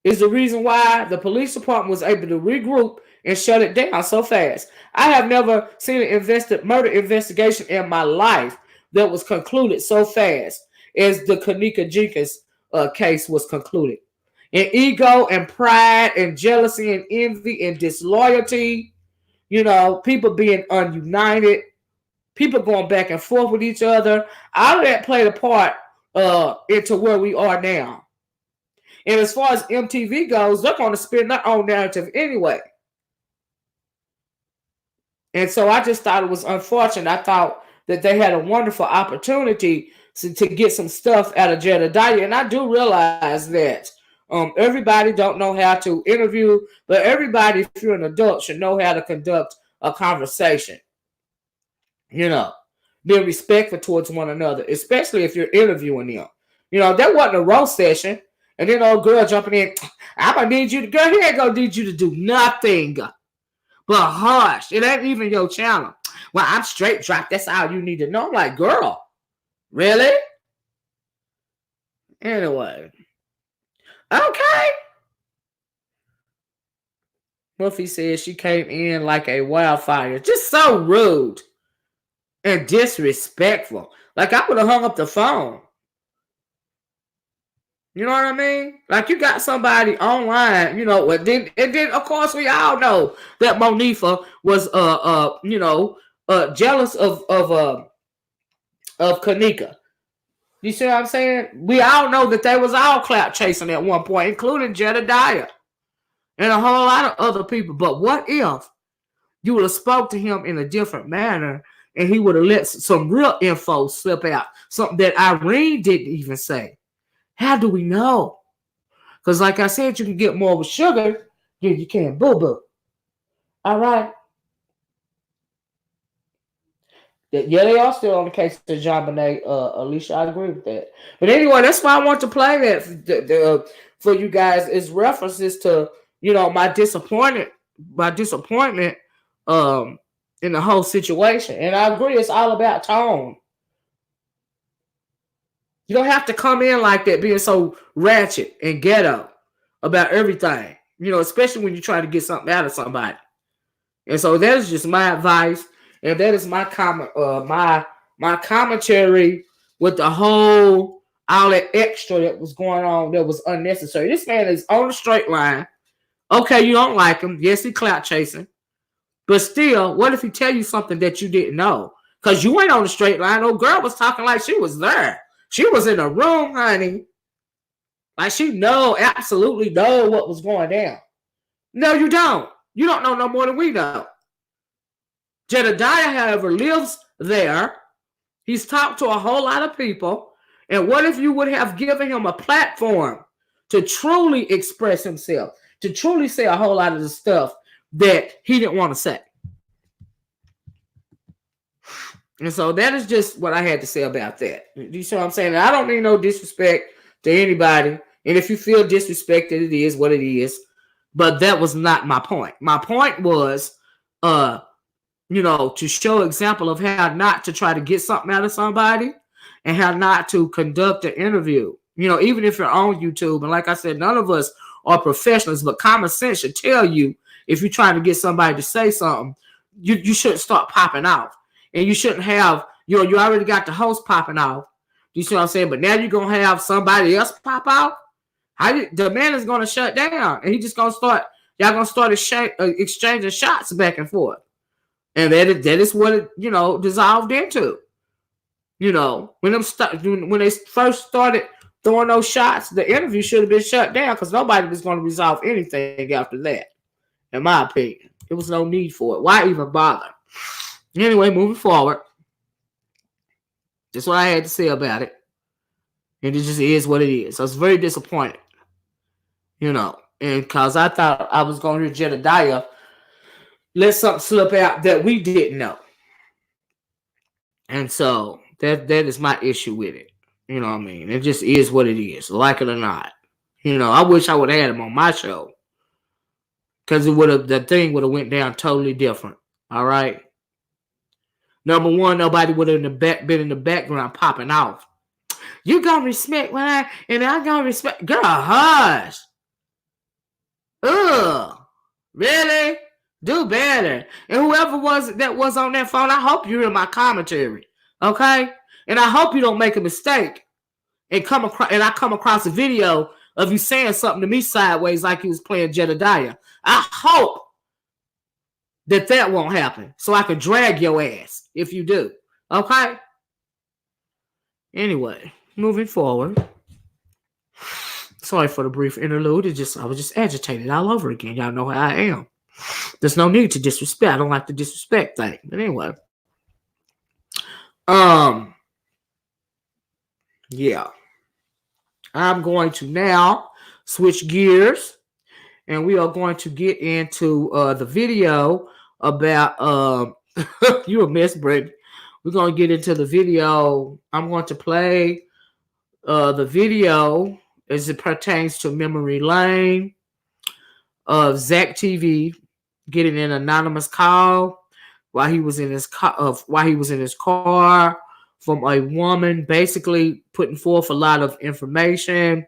is the reason why the police department was able to regroup and shut it down so fast. I have never seen an murder investigation in my life that was concluded so fast as the Kanika Jenkins case was concluded. And ego and pride and jealousy and envy and disloyalty, people being ununited, people going back and forth with each other, all of that played a part into where we are now. And as far as MTV goes, they're going to spin their own narrative anyway. And so I just thought it was unfortunate. I thought that they had a wonderful opportunity to get some stuff out of Jedidiah. And I do realize that everybody don't know how to interview, but everybody, if you're an adult, should know how to conduct a conversation. Being respectful towards one another, especially if you're interviewing them. That wasn't a roast session. And then old girl jumping in, I'm going to need you to, girl, he ain't going to need you to do nothing but hush. It ain't even your channel. Well, I'm straight drop. That's all you need to know. I'm like, girl, really? Anyway. Okay. Muffy says she came in like a wildfire. Just so rude and disrespectful. Like I would have hung up the phone. You know what I mean? Like you got somebody online, and then of course we all know that Monifa was jealous of Kanika. You see what I'm saying? We all know that they was all clout chasing at one point, including Jedidiah and a whole lot of other people. But what if you would have spoke to him in a different manner and he would have let some real info slip out, something that Irene didn't even say? How do we know? Because like I said, you can get more with sugar than you can boo-boo. All right. Yeah, they are still on the case of John Bonet. Alicia, I agree with that. But anyway, that's why I want to play that for you guys is references to, my disappointment in the whole situation. And I agree, it's all about tone. You don't have to come in like that, being so ratchet and ghetto about everything, especially when you're trying to get something out of somebody. And so that is just my advice, and that is my comment, my commentary with the all that extra that was going on that was unnecessary. This man is on the straight line. Okay, you don't like him. Yes, he clout chasing. But still, what if he tell you something that you didn't know? Because you ain't on the straight line. Old girl was talking like she was there. She was in the room, honey. Like she absolutely know what was going down. No, you don't. You don't know no more than we know. Jedidiah, however, lives there. He's talked to a whole lot of people. And what if you would have given him a platform to truly express himself, to truly say a whole lot of the stuff that he didn't want to say? And so that is just what I had to say about that. You see what I'm saying? I don't need no disrespect to anybody. And if you feel disrespected, it is what it is. But that was not my point. My point was, to show example of how not to try to get something out of somebody and how not to conduct an interview. Even if you're on YouTube. And like I said, none of us are professionals, but common sense should tell you if you're trying to get somebody to say something, you shouldn't start popping off. And you shouldn't have, you already got the host popping off. You see what I'm saying? But now you're going to have somebody else pop out? The man is going to shut down. And he just going to start, y'all going to start exchanging shots back and forth. And that is what it, dissolved into. When they first started throwing those shots, the interview should have been shut down because nobody was going to resolve anything after that. In my opinion. There was no need for it. Why even bother? Anyway, moving forward. That's what I had to say about it. And it just is what it is. I was very disappointed. And because I thought I was going to hear Jedidiah let something slip out that we didn't know. And so that is my issue with it. You know what I mean? It just is what it is, like it or not. I wish I would have had him on my show. Because the thing would have went down totally different. All right. Number one, nobody would have been in the background popping off. You gonna respect when and I gonna respect. Girl, hush. Ugh. Really? Do better. And whoever was on that phone, I hope you hear my commentary. Okay? And I hope you don't make a mistake and come across a video of you saying something to me sideways like you was playing Jedidiah. I hope that won't happen. So I can drag your ass if you do. Okay? Anyway, moving forward. Sorry for the brief interlude. I was just agitated all over again. Y'all know how I am. There's no need to disrespect. I don't like the disrespect thing. But anyway. Yeah. I'm going to now switch gears. And we are going to get into the video about you a mess, Brent. We're going to get into the video. I'm going to play the video as it pertains to Memory Lane of ZackTV getting an anonymous call while he was in his car from a woman, basically putting forth a lot of information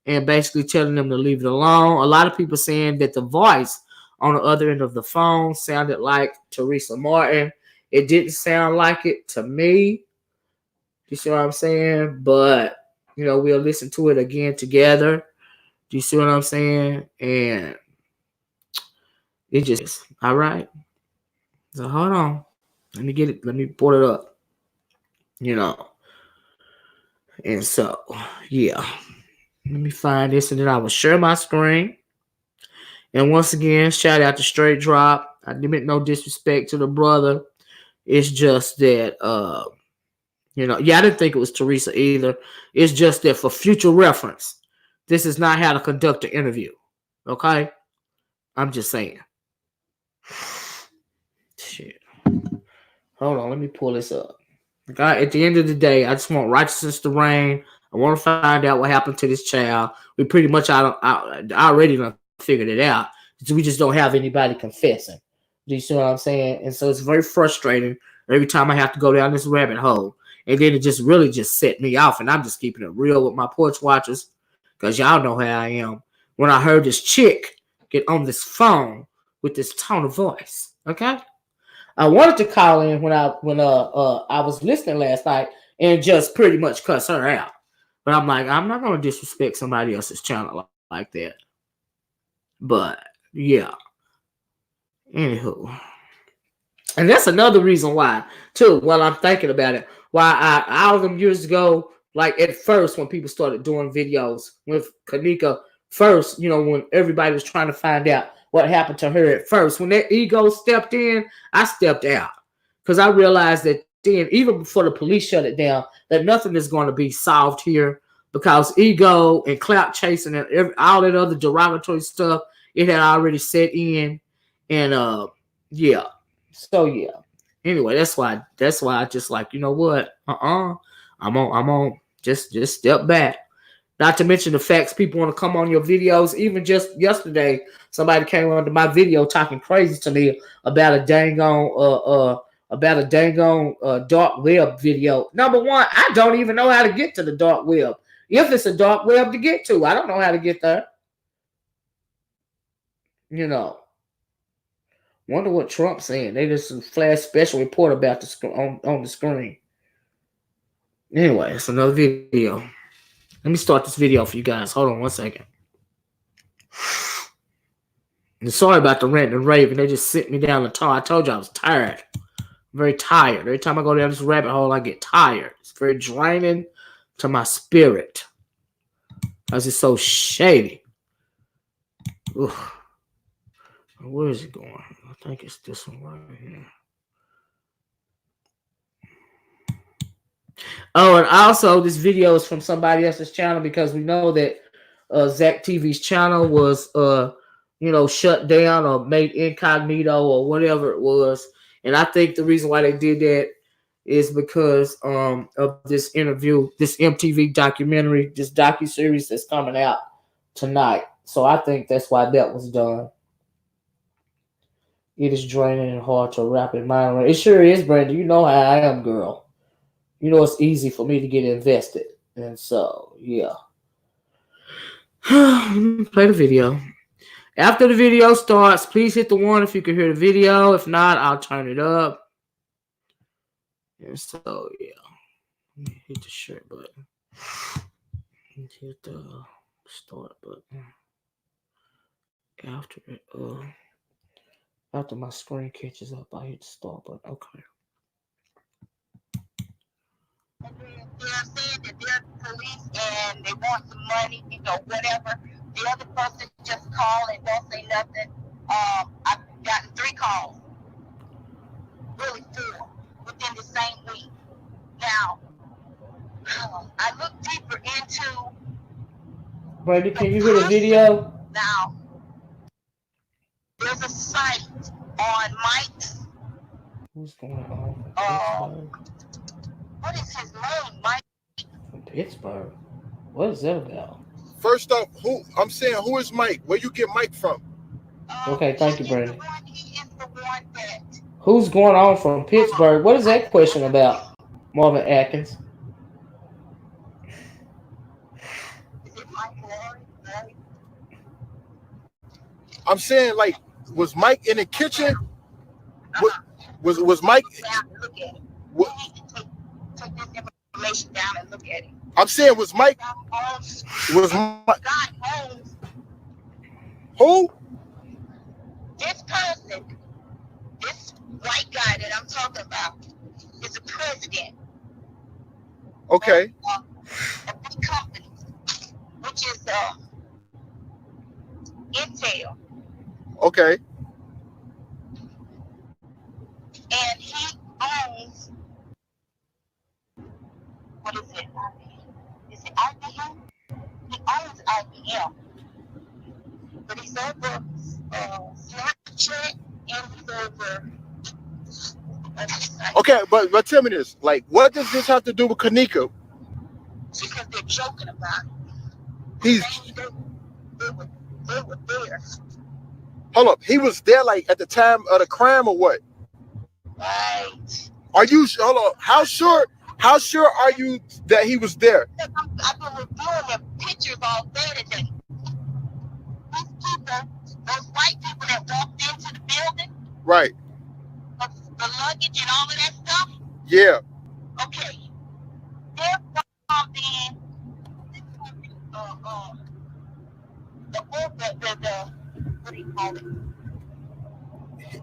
and basically telling them to leave it alone. A lot of people saying that the voice on the other end of the phone sounded like Teresa Martin. It didn't sound like it to me. You see what I'm saying? But, we'll listen to it again together. Do you see what I'm saying? And it just is. All right. So hold on. Let me get it. Let me pull it up. And so, yeah. Let me find this and then I will share my screen. And once again, shout out to STR8DROP. I meant no disrespect to the brother. It's just that, I didn't think it was Teresa either. It's just that for future reference, this is not how to conduct an interview. Okay? I'm just saying. Shit. Hold on, let me pull this up. God, at the end of the day, I just want righteousness to reign. I want to find out what happened to this child. We pretty much I already figured it out. We just don't have anybody confessing. Do you see what I'm saying? And so it's very frustrating every time I have to go down this rabbit hole. And then it just really just set me off. And I'm just keeping it real with my porch watchers. Because y'all know how I am. When I heard this chick get on this phone with this tone of voice. Okay? I wanted to call in when I was listening last night and just pretty much cuss her out. But I'm like, I'm not going to disrespect somebody else's channel like that. But, yeah. Anywho. And that's another reason why, too, while I'm thinking about it, why all of them years ago, like at first when people started doing videos with Kanika first, when everybody was trying to find out what happened to her at first. When that ego stepped in, I stepped out. Because I realized that then, even before the police shut it down, that nothing is going to be solved here. Because ego and clout chasing and all that other derogatory stuff, it had already set in. And, yeah. So, yeah. Anyway, that's why I just like, you know what? I'm on just step back. Not to mention the facts people want to come on your videos. Even just yesterday, somebody came onto my video talking crazy to me about a dang on dark web video. Number one, I don't even know how to get to the dark web. If it's a dark web to get to, I don't know how to get there. Wonder what Trump's saying. They just flash special report about on the screen. Anyway, it's another video. Let me start this video for you guys. Hold on one second. And sorry about the rant and raving. They just sit me down the tongue. I told you I was tired. I'm very tired. Every time I go down this rabbit hole, I get tired. It's very draining to my spirit. Because it's so shady. Oof. Where is it going? I think it's this one right here. Oh, and also this video is from somebody else's channel because we know that ZackTV's channel was shut down or made incognito or whatever it was. And I think the reason why they did that is because of this interview, this MTV documentary, this docuseries that's coming out tonight. So I think that's why that was done. It is draining and hard to wrap in mind. It sure is, Brandon. You know how I am, girl. You know it's easy for me to get invested. And so, yeah. Let me play the video. After the video starts, please hit the 1 if you can hear the video. If not, I'll turn it up. And so, yeah. Let me hit the share button. Hit the start button. After my screen catches up, I hit the start button. Okay. They're saying that they're police and they want some money, you know, whatever. The other person just call and don't say nothing. I've gotten 3 calls, really 4, within the same week. Now, I look deeper into. Brady, can you hear the video? Now, there's a site on Mike's. What's going on? What is his name, Mike? From Pittsburgh. What is that about? First up, who is Mike? Where you get Mike from? Okay, thank you, Brandon. He is the one that. Who's going on from Pittsburgh? What is that question about, Marvin Atkins? Is it Mike Laurie? I'm saying, like, was Mike in the kitchen? Was Mike? Look at it. What? You need to take this information down and look at it. I'm saying, was Mike? Was Mike? God owns Who? this person, this white guy that I'm talking about, is a president. Okay. Of a big company, which is Intel. Okay. And he owns, what is it? Is it IBM? He owns IBM. But he's over Snapchat and he's over. Okay, but tell me this. Like, what does this have to do with Kanika? Because they're joking about it. They were there. Hold up. He was there, like, at the time of the crime or what? Right. Are you, hold up. How sure are you that he was there? I've been reviewing their pictures all day today. These people, those white people that walked into the building. Right. The luggage and all of that stuff. Yeah. Okay. They're from the what do you call it?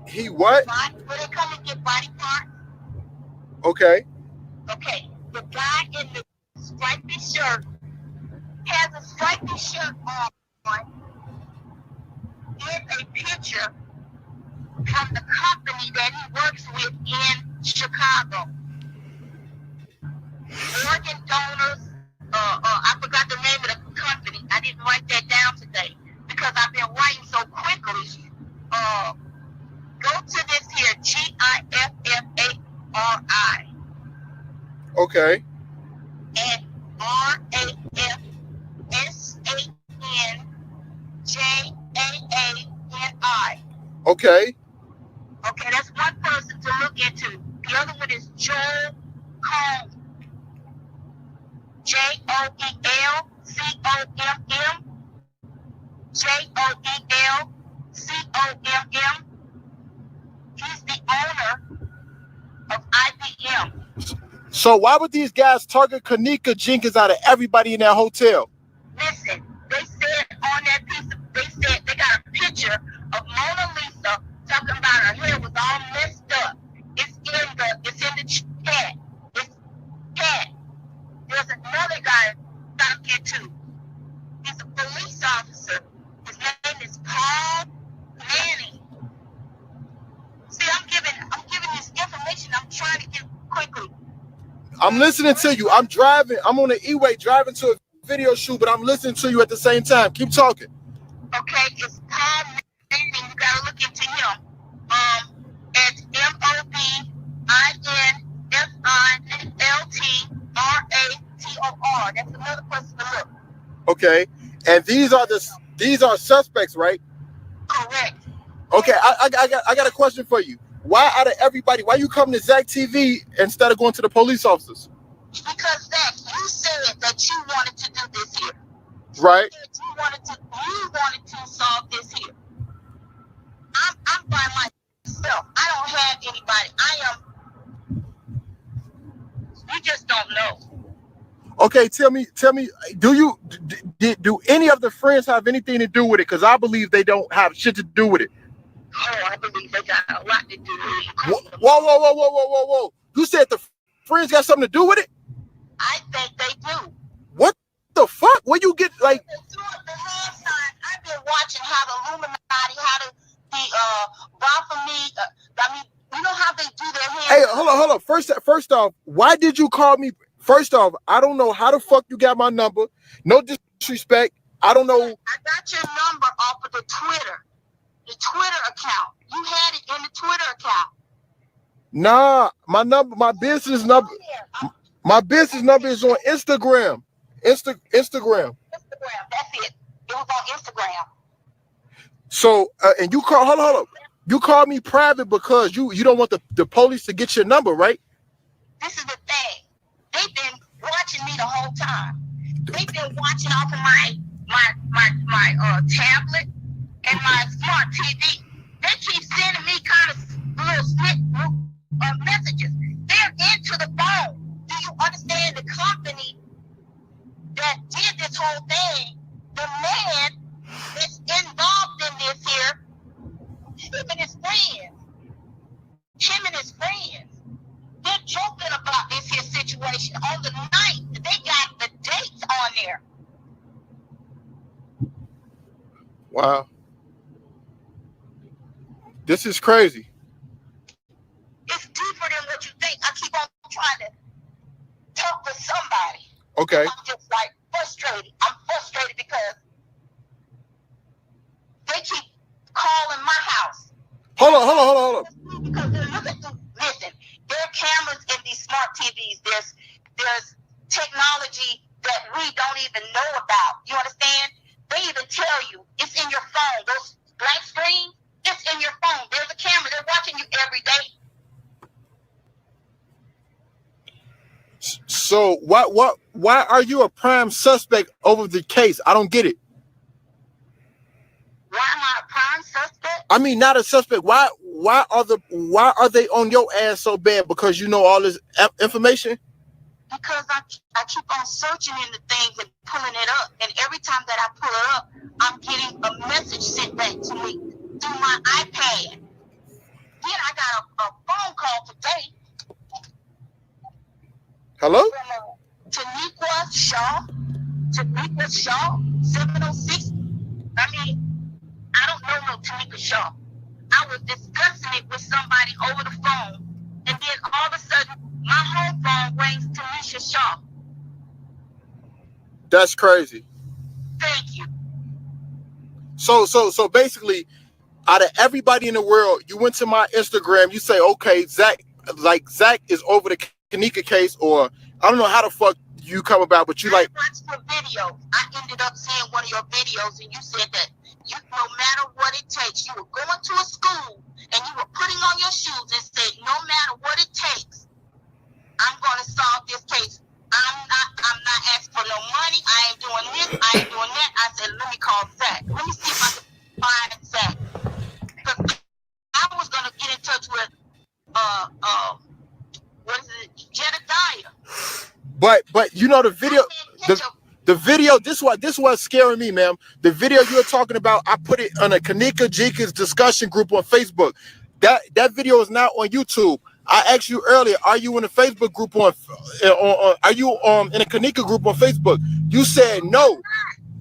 He what? Where they come and get body parts. Okay. Okay. The guy in the stripy shirt has a stripy shirt on. Here's a picture from the company that he works with in Chicago. Organ donors. I forgot the name of the company. I didn't write that down today because I've been writing so quickly. Go to this here, GIFFARI. Okay. And RAFSANJAANI. Okay. Okay, that's one person to look into. The other one is Joel Combs. JOELCOMM. JOELCOMM. He's the owner of IBM. So why would these guys target Kanika Jenkins out of everybody in that hotel? Listen, they said on that they said they got a picture of Mona Lisa talking about her hair was all messed up. It's in the chat. It's chat. There's another guy I'm here too. He's a police officer. His name is Paul Manning. See, I'm giving this information. I'm trying to give quickly. I'm listening to you. I'm driving. I'm on the E-way driving to a video shoot, but I'm listening to you at the same time. Keep talking. Okay, it's Paul Manning. You gotta look into him. It's MOBINSILTRATOR. That's another person to look. Okay, and these are suspects, right? Correct. Okay, I got a question for you. Why out of everybody, why you come to ZackTV instead of going to the police officers? Because Zach, you said that you wanted to do this here. Right. You wanted to solve this here. I'm by myself. I don't have anybody. You just don't know. Okay, tell me, do any of the friends have anything to do with it? Because I believe they don't have shit to do with it. Oh, I believe they got a lot to do with it. Whoa. You said the friends got something to do with it? I think they do. What the fuck? Where you get like? I've been watching how the Illuminati, how the Baphomet. I mean, you know how they do their hands. Hey, hold on. First off, why did you call me? First off, I don't know how the fuck you got my number. No disrespect. I don't know. I got your number off of the Twitter account. You had it in the Twitter account. Nah, my business number is on Instagram. Instagram. That's it. It was on Instagram. So, and you hold up. You called me private because you don't want the police to get your number, right? This is the thing. They've been watching me the whole time. They've been watching off of my tablet and my smart TV. They keep sending me kind of little messages. They're into the phone. Do you understand the company that did this whole thing? The man that's involved in this here, him and his friends. They're joking about this here situation. On the night, they got the dates on there. Wow. This is crazy. It's deeper than what you think. I keep on trying to talk to somebody. Okay. I'm just like frustrated. I'm frustrated because they keep calling my house. Hold on. Because they're looking through, listen, there are cameras in these smart TVs. There's technology that we don't even know about. You understand? They even tell you it's in your phone. Those black screens, it's in your phone. There's a camera. They're watching you every day. So why are you a prime suspect over the case? I don't get it. Why am I a prime suspect? I mean, not a suspect. Why are they on your ass so bad? Because you know all this information? Because I keep on searching in the things and pulling it up, and every time that I pull it up, I'm getting a message sent back to me through my iPad. Then I got a phone call today. Hello? From Taniqua Shaw, 706. I mean, I don't know no Taniqua Shaw. I was discussing it with somebody over the phone, and then all of a sudden, my home phone rings Tanisha Shaw. That's crazy. Thank you. So basically, out of everybody in the world, you went to my Instagram, you say, okay, Zach is over the Kanika case, or I don't know how the fuck you come about, but you I like watched your video. I ended up seeing one of your videos, and you said that no matter what it takes, you were going to a school and you were putting on your shoes and said, no matter what it takes, I'm going to solve this case. I'm not asking for no money. I ain't doing this. I ain't doing that. I said, let me call Zach. Let me see if I can find Zach. Because I was going to get in touch with what is it, Jedidiah. But you know the video this what's scaring me, ma'am. The video you're talking about, I put it on a Kanika Jenkins discussion group on Facebook. That video is not on YouTube. I asked you earlier, are you in a Facebook group are you in a Kanika group on Facebook? You said no.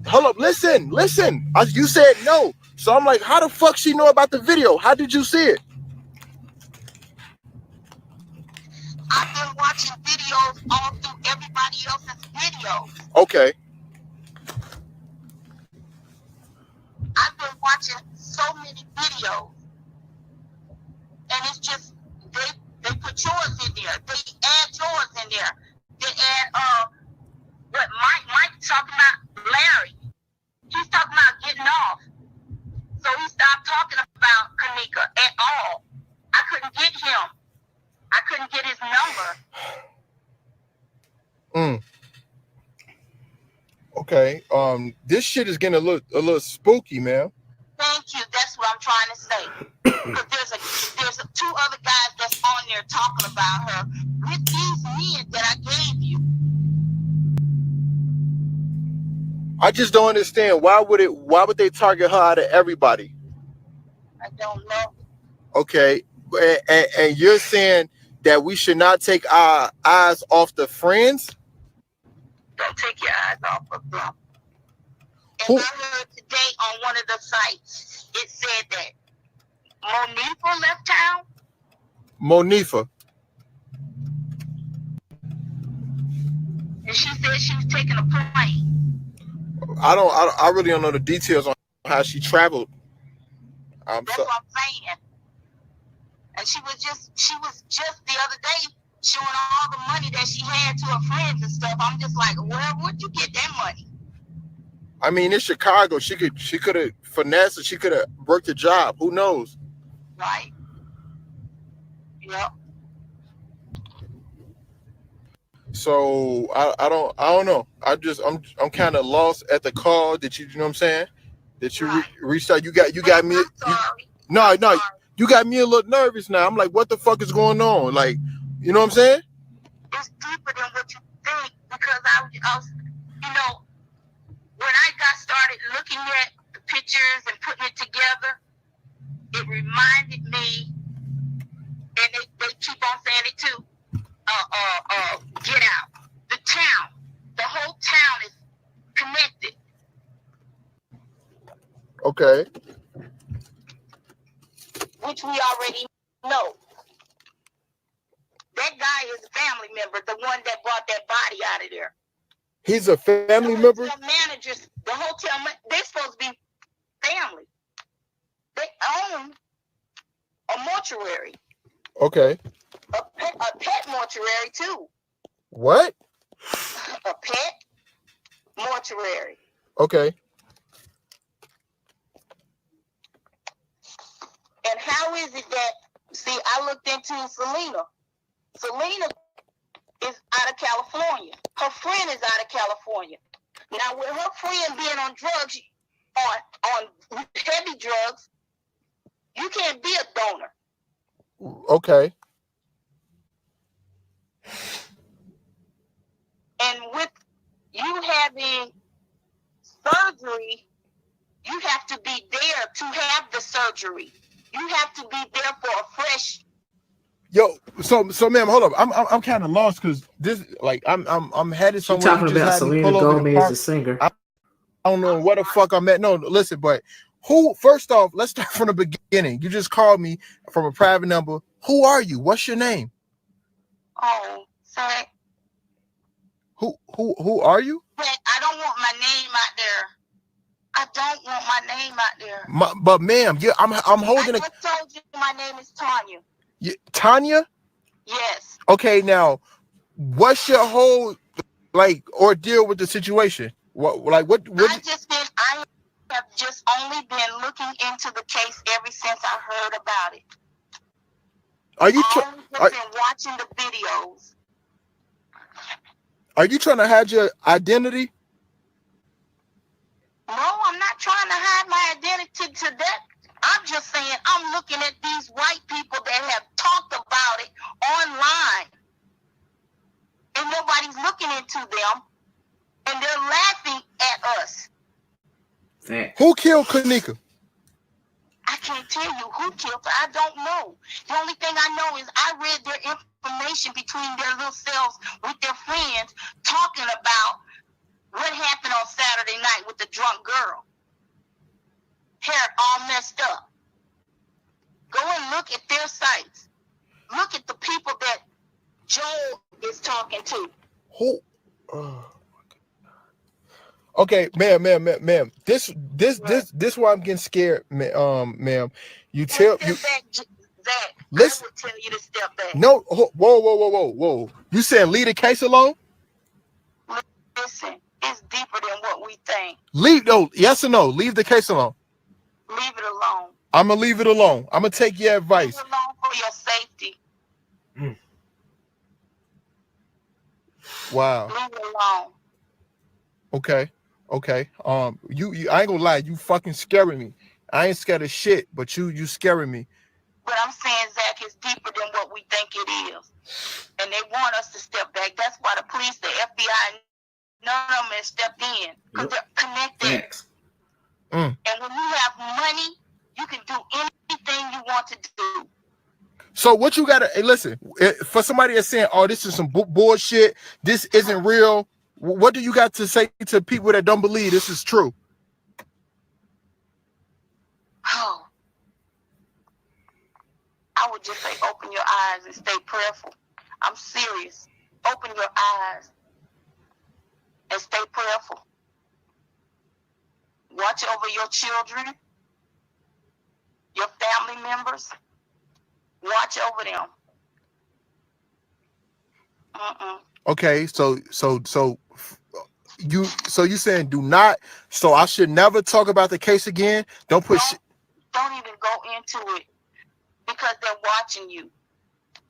Hold up, listen. You said no. So I'm like, how the fuck she know about the video? How did you see it? I've been watching videos all through everybody else's videos. Okay. I've been watching so many videos. And it's just, they put yours in there. They add yours in there. They add, what Mike talking about, Larry. He's talking about getting off. So he stopped talking about Kanika at all. I couldn't get him. I couldn't get his number. Okay. This shit is getting a little spooky, man. Thank you. That's what I'm trying to say. Because there's two other guys that's on there talking about her with these men that I gave you. I just don't understand why would they target her out of everybody? I don't know. Okay. And you're saying that we should not take our eyes off the friends? Don't take your eyes off of them. Who? And I heard today on one of the sites, it said that Monifa left town. Monifa. And she said she was taking a plane. I really don't know the details on how she traveled. That's what I'm saying. And she was just the other day showing all the money that she had to her friends and stuff. I'm just like, well, where'd you get that money? I mean, in Chicago, she could have finessed it. She could have worked a job. Who knows? Right. Yep. So I don't know. I'm kind of lost at the call that you know what I'm saying, that you reached out. You got me. No, you got me a little nervous now. I'm like, what the fuck is going on? Like, you know what I'm saying? It's deeper than what you think, because I was, you know, when I got started looking at the pictures and putting it together, it reminded me, and they keep on saying it too, Get Out. The town. The whole town is connected. Okay. Which we already know. That guy is a family member, the one that brought that body out of there. He's a family member? The managers, the hotel, they're supposed to be family. They own a mortuary. Okay. A pet mortuary too. What? A pet mortuary. Okay. And how is it that, see, I looked into Selena. Selena is out of California. Her friend is out of California. Now, with her friend being on drugs, on heavy drugs, you can't be a donor. Okay. And with you having surgery, you have to be there to have the surgery. You have to be there for a fresh. Yo, so ma'am, hold up. I'm kind of lost because this, like, I'm headed somewhere. You're talking about Selena Gomez, the singer. I don't know what the fuck I'm at. No, listen, but who? First off, let's start from the beginning. You just called me from a private number. Who are you? What's your name? Oh, sorry. Who are you? I don't want my name out there. I don't want my name out there. But ma'am, I'm holding. I just told you my name is Tanya. Tanya? Yes. Okay, now, what's your whole ordeal with the situation? What? I have just only been looking into the case ever since I heard about it. Are you been watching the videos? Are you trying to hide your identity? No, I'm not trying to hide my identity to that. I'm just saying I'm looking at these white people that have talked about it online. And nobody's looking into them. And they're laughing at us. Who killed Kanika? I can't tell you who killed her. I don't know. The only thing I know is I read their information between their little selves with their friends talking about what happened on Saturday night with the drunk girl. Hair all messed up. Go and look at their sites. Look at the people that Joel is talking to. Who? Oh. Okay, ma'am. This why I'm getting scared, ma'am. You tell you. Zach, listen, I would tell you to step back. No, whoa. You said leave the case alone? Listen, it's deeper than what we think. Yes or no? Leave the case alone. Leave it alone. I'm gonna leave it alone. I'm gonna take your advice. Leave it alone for your safety. Wow. Leave it alone. Okay. Okay. You I ain't gonna lie, you fucking scaring me. I ain't scared of shit, but you scaring me. But I'm saying, Zach, is deeper than what we think it is. And they want us to step back. That's why the police, the FBI, none of them has stepped in. Because they're connected. Thanks. And when you have money, you can do anything you want to do. So what you gotta, hey, listen, for somebody that's saying, oh, this is some bullshit, this isn't real, what do you got to say to people that don't believe this is true? Oh, I would just say open your eyes and stay prayerful. I'm serious. Open your eyes and stay prayerful. Watch over your children, your family members. Watch over them. Okay, so you saying do not, so I should never talk about the case again? Don't Don't even go into it because they're watching you.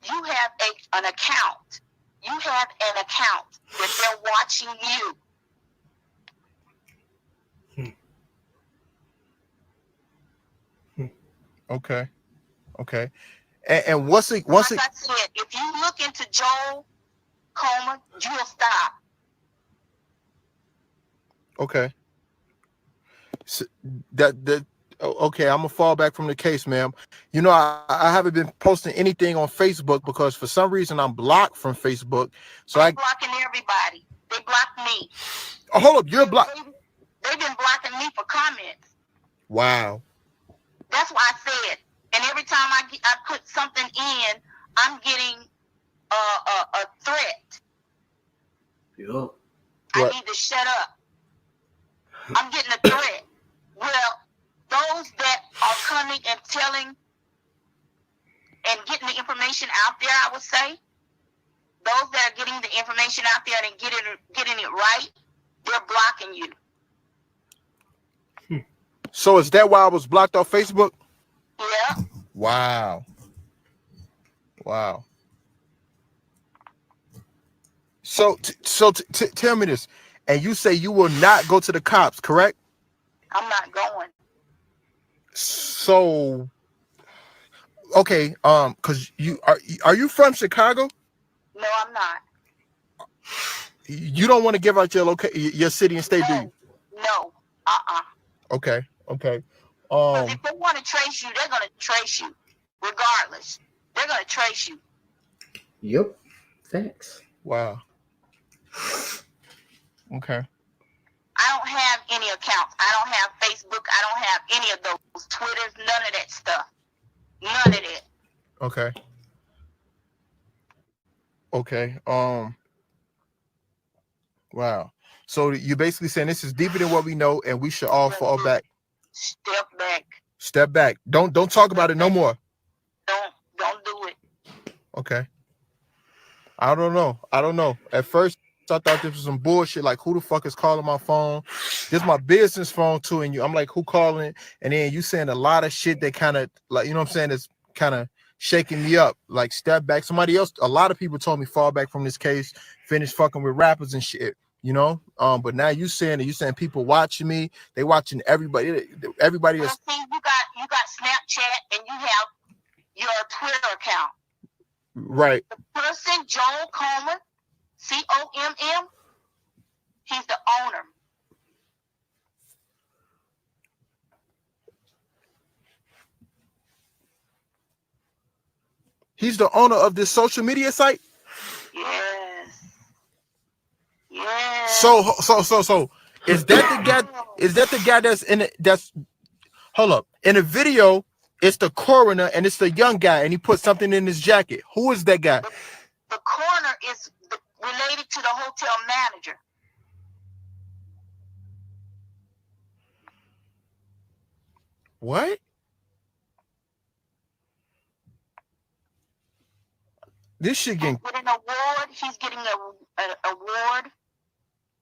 You have an account. You have an account that they're watching you. Okay. And once like I said, if you look into Joel Comer, you'll stop. Okay. So okay, I'm gonna fall back from the case, ma'am. You know, I haven't been posting anything on Facebook because for some reason I'm blocked from Facebook. So I'm blocking everybody. They blocked me. Oh, hold up, you're blocked. They've been blocking me for comments. Wow. That's why I said. And every time I put something in, I'm getting a threat. Yep. I need to shut up. I'm getting a threat. Well, those that are coming and telling and getting the information out there, I would say, those that are getting the information out there and getting it right, they're blocking you. So is that why I was blocked off Facebook? Yeah. Wow. So tell me this, and you say you will not go to the cops, correct? I'm not going. So, okay, because are you from Chicago? No, I'm not. You don't want to give out your city and state, do you? No. Okay. Because if they want to trace you, they're going to trace you, regardless. They're going to trace you. Yep. Thanks. Wow. Okay. I don't have any accounts. I don't have Facebook. I don't have any of those Twitters. None of that stuff. None of it. Okay. Wow. So you're basically saying this is deeper than what we know, and we should all fall back. Step back. Don't talk about it no more. Don't do it. Okay. I don't know. At first, I thought this was some bullshit. Like, who the fuck is calling my phone? This is my business phone too, and I'm like, who calling? And then you saying a lot of shit that kind of, like, you know what I'm saying, is kind of shaking me up. Like, step back. Somebody else, a lot of people told me fall back from this case, finish fucking with rappers and shit. You know, but now you saying people watching me, they watching everybody is. See, you got Snapchat and you have your Twitter account. Right. The person, Joel Comer, COMM, he's the owner. He's the owner of this social media site? Yes. So is that the guy that's in it? Hold up. In the video, it's the coroner and it's the young guy, and he put something in his jacket. Who is that guy? The coroner is related to the hotel manager. What? This shit getting an award. He's getting an award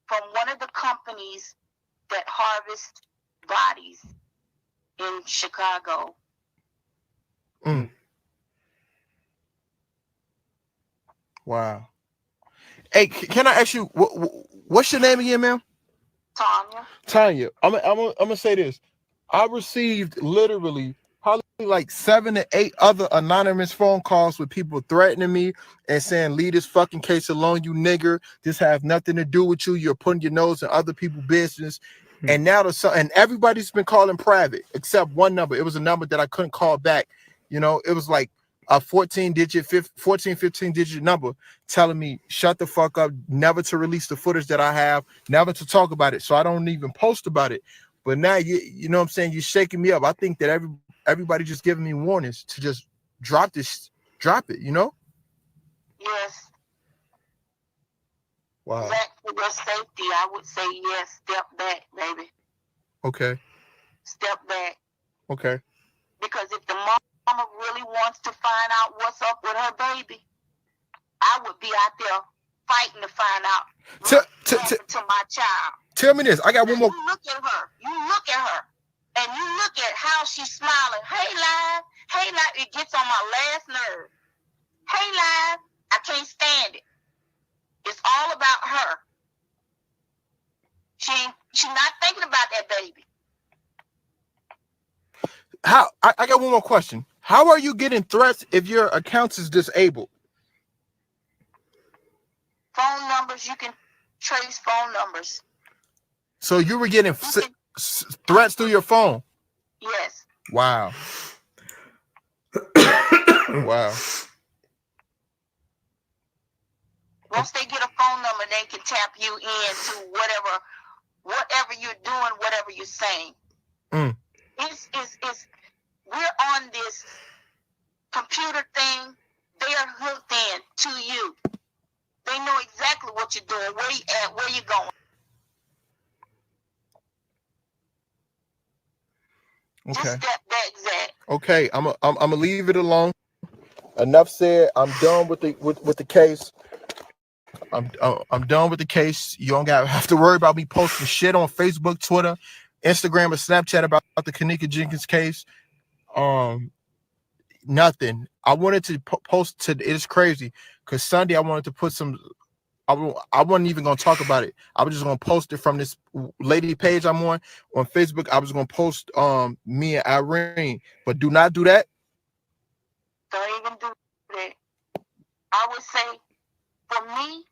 from one of the companies that harvest bodies in Chicago. Wow. Hey, can I ask you what's your name again, ma'am? Tanya, I'm gonna say this. I received literally probably like 7 to 8 other anonymous phone calls with people threatening me and saying, leave this fucking case alone, you nigger. This have nothing to do with you. You're putting your nose in other people's business. And now and everybody's been calling private except one number. It was a number that I couldn't call back. You know, it was like a 15 digit number telling me, shut the fuck up, never to release the footage that I have, never to talk about it. So I don't even post about it. But now you know what I'm saying, you're shaking me up. I think that everybody just giving me warnings to just drop it, you know? Yes. Wow. Zach, for your safety, I would say yes, step back, baby. Okay. Step back. Okay. Because if the mama really wants to find out what's up with her baby, I would be out there fighting to find out what happened to my child. Tell me this. I got one more. You look at her, and you look at how she's smiling. Hey, Live, it gets on my last nerve. Hey, Live, I can't stand it. It's all about her. She's not thinking about that baby. How? I got one more question. How are you getting threats if your account is disabled? Phone numbers, you can trace phone numbers. So you were getting threats through your phone? Yes. Wow. Wow. Once they get a phone number, they can tap you into whatever you're doing, whatever you're saying. It's we're on this computer thing. They're hooked in to you. They know exactly what you're doing, where you at, where you're going. Okay. Just step back, Zach. Okay, I'm gonna leave it alone. Enough said. I'm done with the case. I'm done with the case. You don't have to worry about me posting shit on Facebook, Twitter, Instagram, or Snapchat about the Kanika Jenkins case. Nothing. I wanted to post to. It's crazy because Sunday I wanted to put some. I wasn't even gonna talk about it. I was just gonna post it from this lady page I'm on Facebook. I was gonna post me and Irene, but do not do that. Don't even do that. I would say, for me,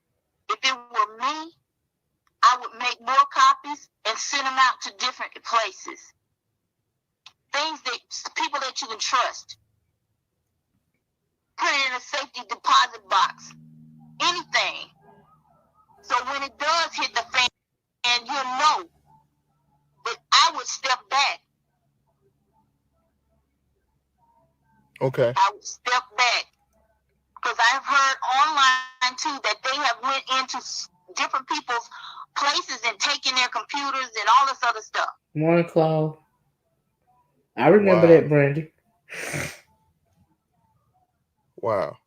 if it were me, I would make more copies and send them out to different places. Things that people that you can trust. Put it in a safety deposit box. Anything. So when it does hit the fan, and you'll know. But I would step back. Okay. I would step back. Because I've heard online too that they have went into different people's places and taken their computers and all this other stuff. Morning, Claude. I remember that, Brandy. Wow.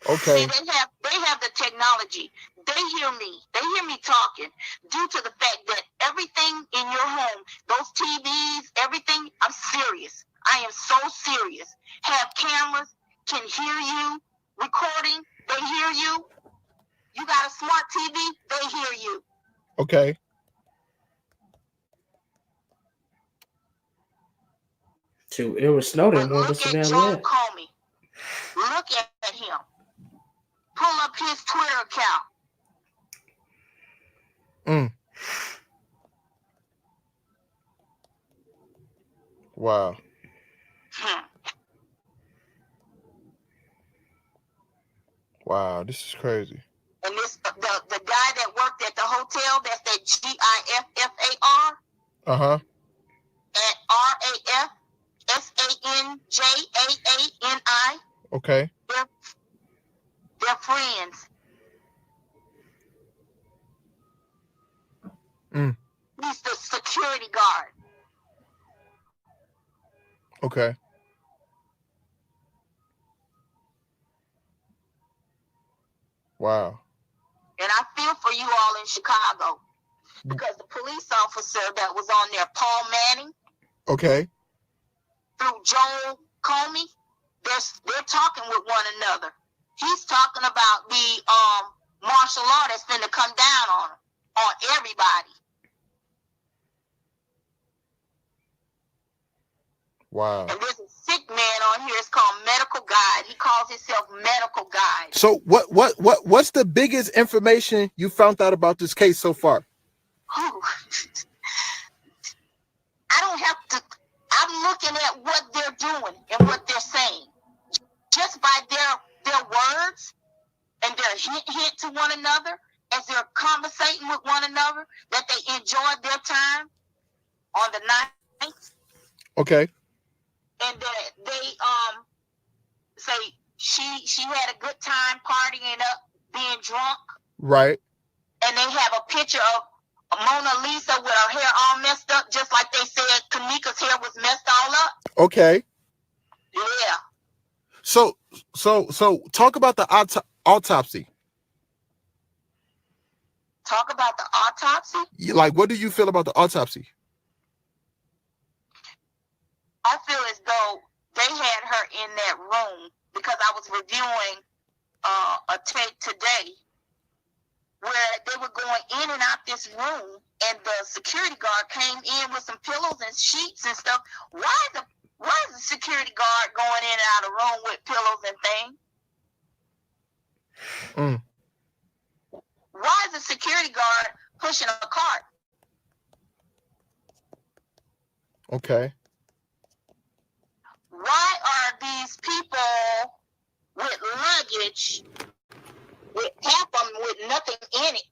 Okay. See, they have the technology. They hear me. They hear me talking due to the fact that everything in your home, those TVs, everything, I'm serious. I am so serious. Have cameras, can hear you, recording, they hear you. You got a smart TV, they hear you. Okay. So it was Snowden. But look at Joe Comey. Look at him. Pull up his Twitter account. Wow. Wow, this is crazy. And this the guy that worked at the hotel, that's that GIFFAR. Uh-huh. At RAFSANJAANI. Okay. They're friends. He's the security guard. Okay. Wow. And I feel for you all in Chicago because the police officer that was on there, Paul Manning. Okay. Through Joel Comey, they're talking with one another. He's talking about the martial law that's going to come down on him. on everybody. Wow. And there's a sick man on here. It's called Medical Guide. He calls himself Medical Guide. So what's the biggest information you found out about this case so far? Oh. I don't have to. I'm looking at what they're doing and what they're saying. Just by their words and their hint to one another as they're conversating with one another, that they enjoyed their time on the night. Okay. And that they say she had a good time partying up, being drunk. Right. And they have a picture of Mona Lisa with her hair all messed up, just like they said Kanika's hair was messed all up. Okay. Yeah. So talk about the autopsy. Talk about the autopsy? Like, what do you feel about the autopsy? I feel as though they had her in that room because I was reviewing a tape today where they were going in and out this room, and the security guard came in with some pillows and sheets and stuff. Why is the security guard going in and out of the room with pillows and things? Why is the security guard pushing a cart? Okay. Why are these people with luggage, with half of them with nothing in it?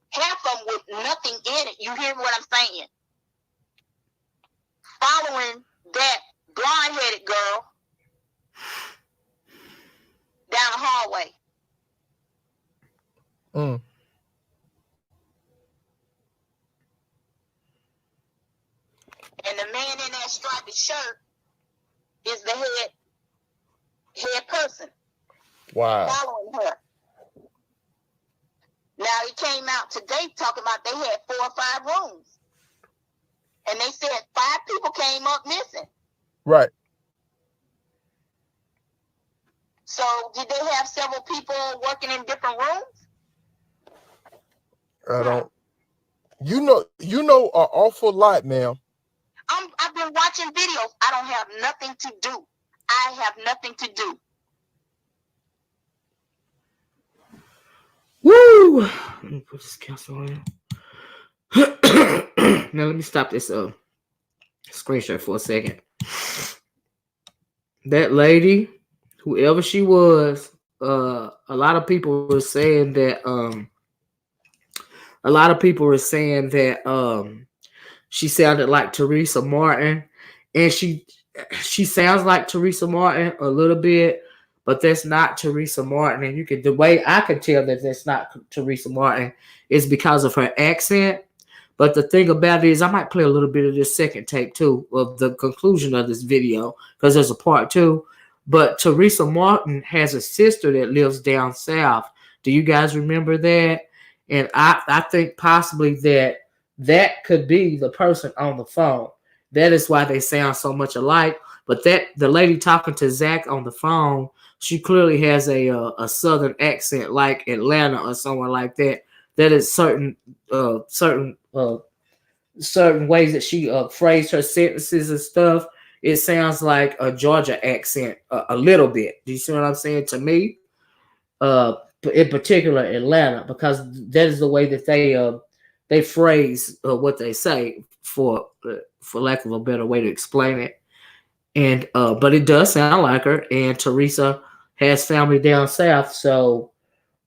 Half of them with nothing in it. You hear what I'm saying? Following that blonde-headed girl down the hallway. And the man in that striped shirt is the head person. Wow. Following her. Now, he came out today talking about they had 4 or 5 rooms. And they said 5 people came up missing. Right. So, did they have several people working in different rooms? I don't. You know an awful lot, ma'am. I've been watching videos. I don't have nothing to do. I have nothing to do. Woo! Let me put this cancel on. Now let me stop this screenshot for a second. That lady, whoever she was, a lot of people were saying that she sounded like Teresa Martin, and she sounds like Teresa Martin a little bit, but that's not Teresa Martin. And the way I could tell that that's not Teresa Martin is because of her accent. But the thing about it is, I might play a little bit of this second tape too of the conclusion of this video because there's a part 2. But Teresa Martin has a sister that lives down south. Do you guys remember that? And I think possibly that could be the person on the phone. That is why they sound so much alike. But the lady talking to Zach on the phone, she clearly has a southern accent like Atlanta or somewhere like that. That is certain ways that she phrased her sentences and stuff. It sounds like a Georgia accent a little bit. Do you see what I'm saying? To me, in particular Atlanta, because that is the way that they phrase what they say, for lack of a better way to explain it. And but it does sound like her. And Teresa has family down south, so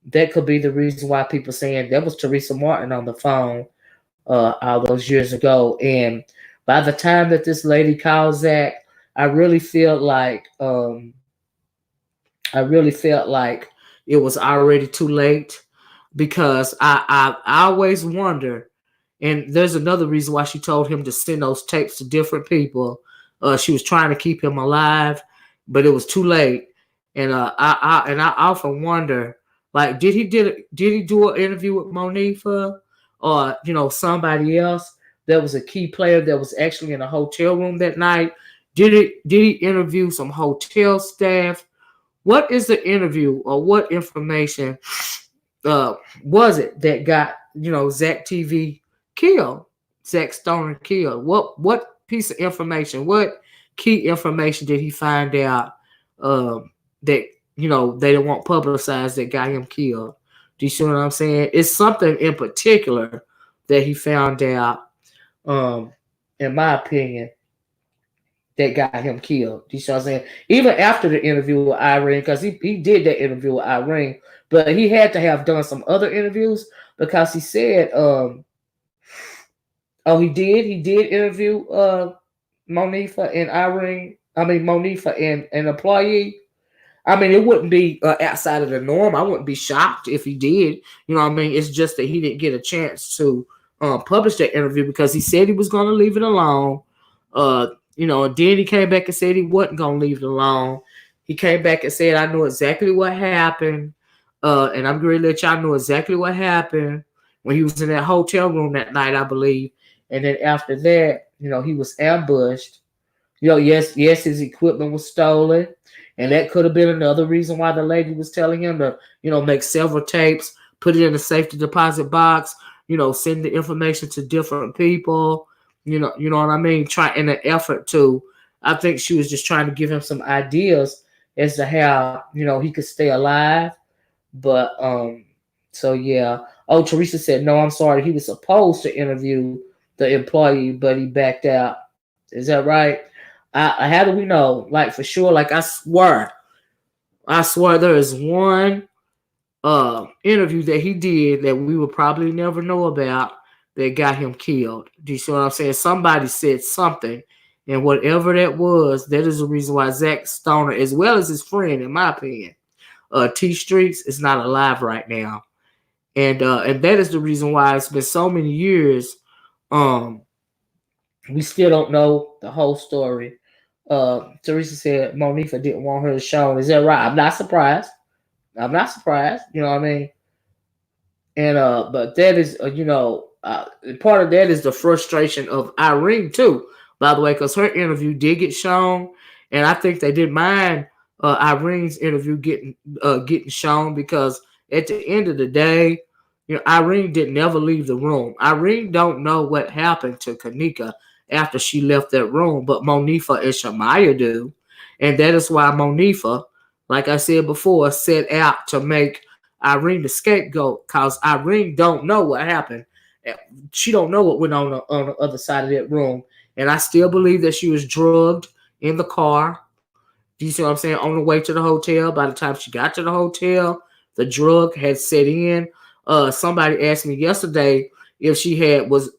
that could be the reason why people saying that was Teresa Martin on the phone all those years ago. And by the time that this lady called Zach, I really felt like it was already too late, because I always wonder, and there's another reason why she told him to send those tapes to different people. She was trying to keep him alive, but it was too late. And I often wonder, like, did he do an interview with Monifa, or somebody else that was a key player that was actually in a hotel room that night? Did he interview some hotel staff? What is the interview, or what information was it that got, ZackTV killed, Zack Stoner killed? What piece of information, what key information did he find out that they don't want publicized that got him killed? Do you see what I'm saying? It's something in particular that he found out, in my opinion, that got him killed. Do you see what I'm saying? Even after the interview with Irene, because he did that interview with Irene, but he had to have done some other interviews because he said, he did interview Monifa and Irene. I mean, Monifa and an employee. I mean, it wouldn't be outside of the norm. I wouldn't be shocked if he did. You know what I mean? It's just that he didn't get a chance to publish that interview because he said he was going to leave it alone. And then he came back and said he wasn't going to leave it alone. He came back and said, I know exactly what happened. And I'm going to let y'all know exactly what happened when he was in that hotel room that night, I believe. And then after that, he was ambushed. Yes, his equipment was stolen. And that could have been another reason why the lady was telling him to, make several tapes, put it in a safety deposit box, send the information to different people. You know what I mean? Try in an effort to, I think she was just trying to give him some ideas as to how, he could stay alive. But, so yeah. Oh, Teresa said, no, I'm sorry. He was supposed to interview the employee, but he backed out. Is that right? How do we know? Like, for sure, like, I swear there is one interview that he did that we will probably never know about that got him killed. Do you see what I'm saying? Somebody said something, and whatever that was, that is the reason why Zack Stoner, as well as his friend, in my opinion, T Streaks, is not alive right now. And that is the reason why it's been so many years. We still don't know the whole story. Teresa said Monifa didn't want her shown. Is that right? I'm not surprised. You know what I mean? And but that is part of that is the frustration of Irene too, by the way, because her interview did get shown, and I think they didn't mind Irene's interview getting shown because at the end of the day, Irene didn't never leave the room. Irene don't know what happened to Kanika after she left that room, but Monifa and Shamaya do. And that is why Monifa, like I said before, set out to make Irene the scapegoat, because Irene don't know what happened. She don't know what went on the other side of that room. And I still believe that she was drugged in the car. Do you see what I'm saying? On the way to the hotel. By the time she got to the hotel, the drug had set in. Somebody asked me yesterday if she was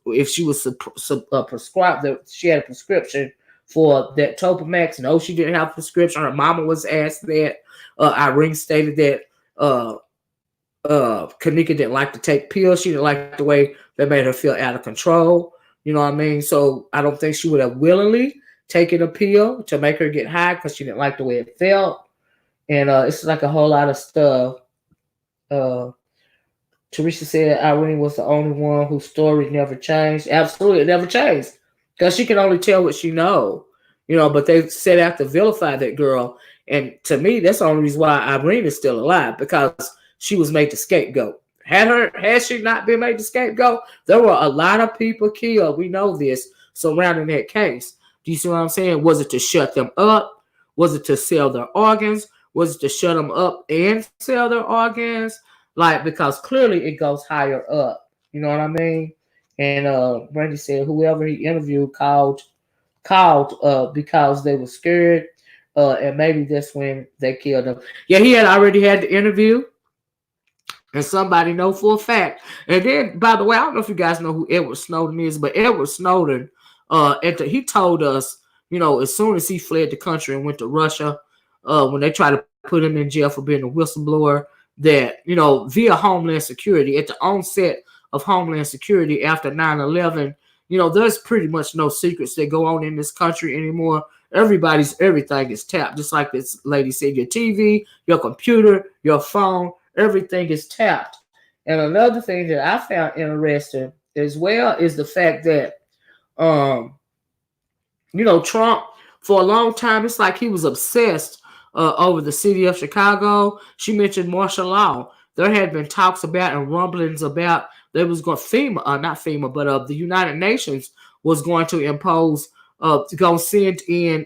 prescribed, that she had a prescription for that Topamax. No, she didn't have a prescription. Her mama was asked that. Irene stated that Kanika didn't like to take pills. She didn't like the way they made her feel out of control. You know what I mean? So I don't think she would have willingly taken a pill to make her get high because she didn't like the way it felt. And it's like a whole lot of stuff. Teresa said Irene was the only one whose story never changed. Absolutely, it never changed. Because she can only tell what she knows. But they set out to vilify that girl. And to me, that's the only reason why Irene is still alive, because she was made the scapegoat. Had she not been made the scapegoat, there were a lot of people killed. We know this surrounding that case. Do you see what I'm saying? Was it to shut them up? Was it to sell their organs? Was it to shut them up and sell their organs? Like, because clearly it goes higher up. You know what I mean? And Brandy said whoever he interviewed called because they were scared. And maybe that's when they killed him. Yeah, he had already had the interview. And somebody know for a fact. And then, by the way, I don't know if you guys know who Edward Snowden is, but Edward Snowden, he told us, as soon as he fled the country and went to Russia, when they tried to put him in jail for being a whistleblower, that, via Homeland Security, at the onset of Homeland Security after 9/11, there's pretty much no secrets that go on in this country anymore. Everything is tapped. Just like this lady said, your TV, your computer, your phone, everything is tapped. And another thing that I found interesting as well is the fact that, Trump, for a long time, it's like he was obsessed over the city of Chicago. She mentioned martial law. there had been talks about and rumblings about there was going not FEMA, but the United Nations was going to impose, going to send in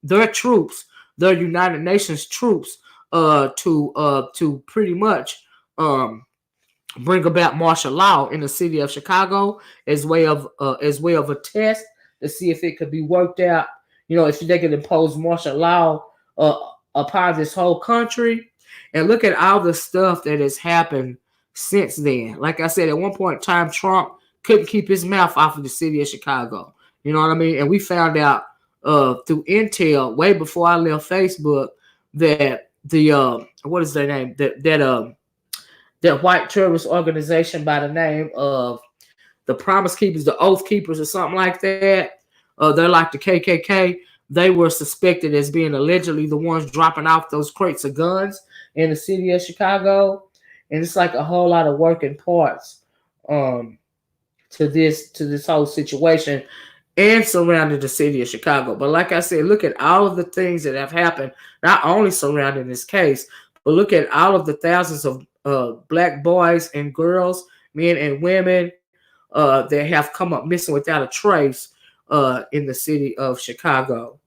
their troops, their United Nations troops, to pretty much bring about martial law in the city of Chicago as way of a test to see if it could be worked out. If they could impose martial law upon this whole country. And look at all the stuff that has happened since then. Like I said, at one point in time, Trump couldn't keep his mouth off of the city of Chicago. You know what I mean? And we found out through intel way before I left Facebook that the what is their name? That white terrorist organization by the name of the Promise Keepers, the Oath Keepers, or something like that. They're like the KKK. They were suspected as being allegedly the ones dropping off those crates of guns in the city of Chicago. And it's like a whole lot of working parts to this whole situation and surrounding the city of Chicago. But like I said, look at all of the things that have happened, not only surrounding this case, but look at all of the thousands of black boys and girls, men and women that have come up missing without a trace in the city of Chicago.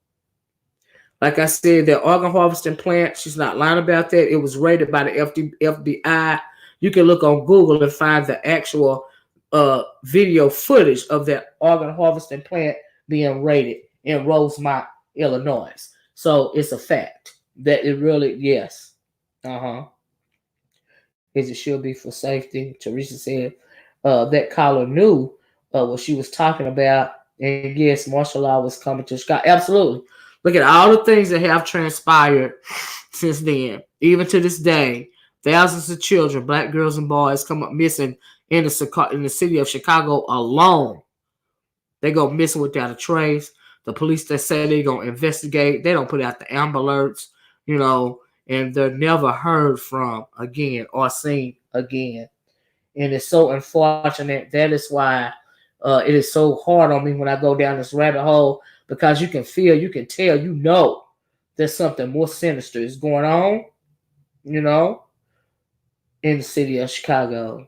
Like I said, the organ harvesting plant, she's not lying about that. It was raided by the FBI. You can look on Google and find the actual video footage of that organ harvesting plant being raided in Rosemont, Illinois. So it's a fact that it really, yes. Is it should be for safety. Teresa said that caller knew what she was talking about. And yes, martial law was coming to Chicago. Absolutely. Look at all the things that have transpired since then. Even to this day, thousands of children, black girls and boys, come up missing in the city of Chicago alone. They go missing without a trace. The police that say they're going to investigate, they don't put out the Amber Alerts, and they're never heard from again or seen again. And it's so unfortunate. That is why it is so hard on me when I go down this rabbit hole, because you can feel, you can tell, there's something more sinister is going on, in the city of Chicago.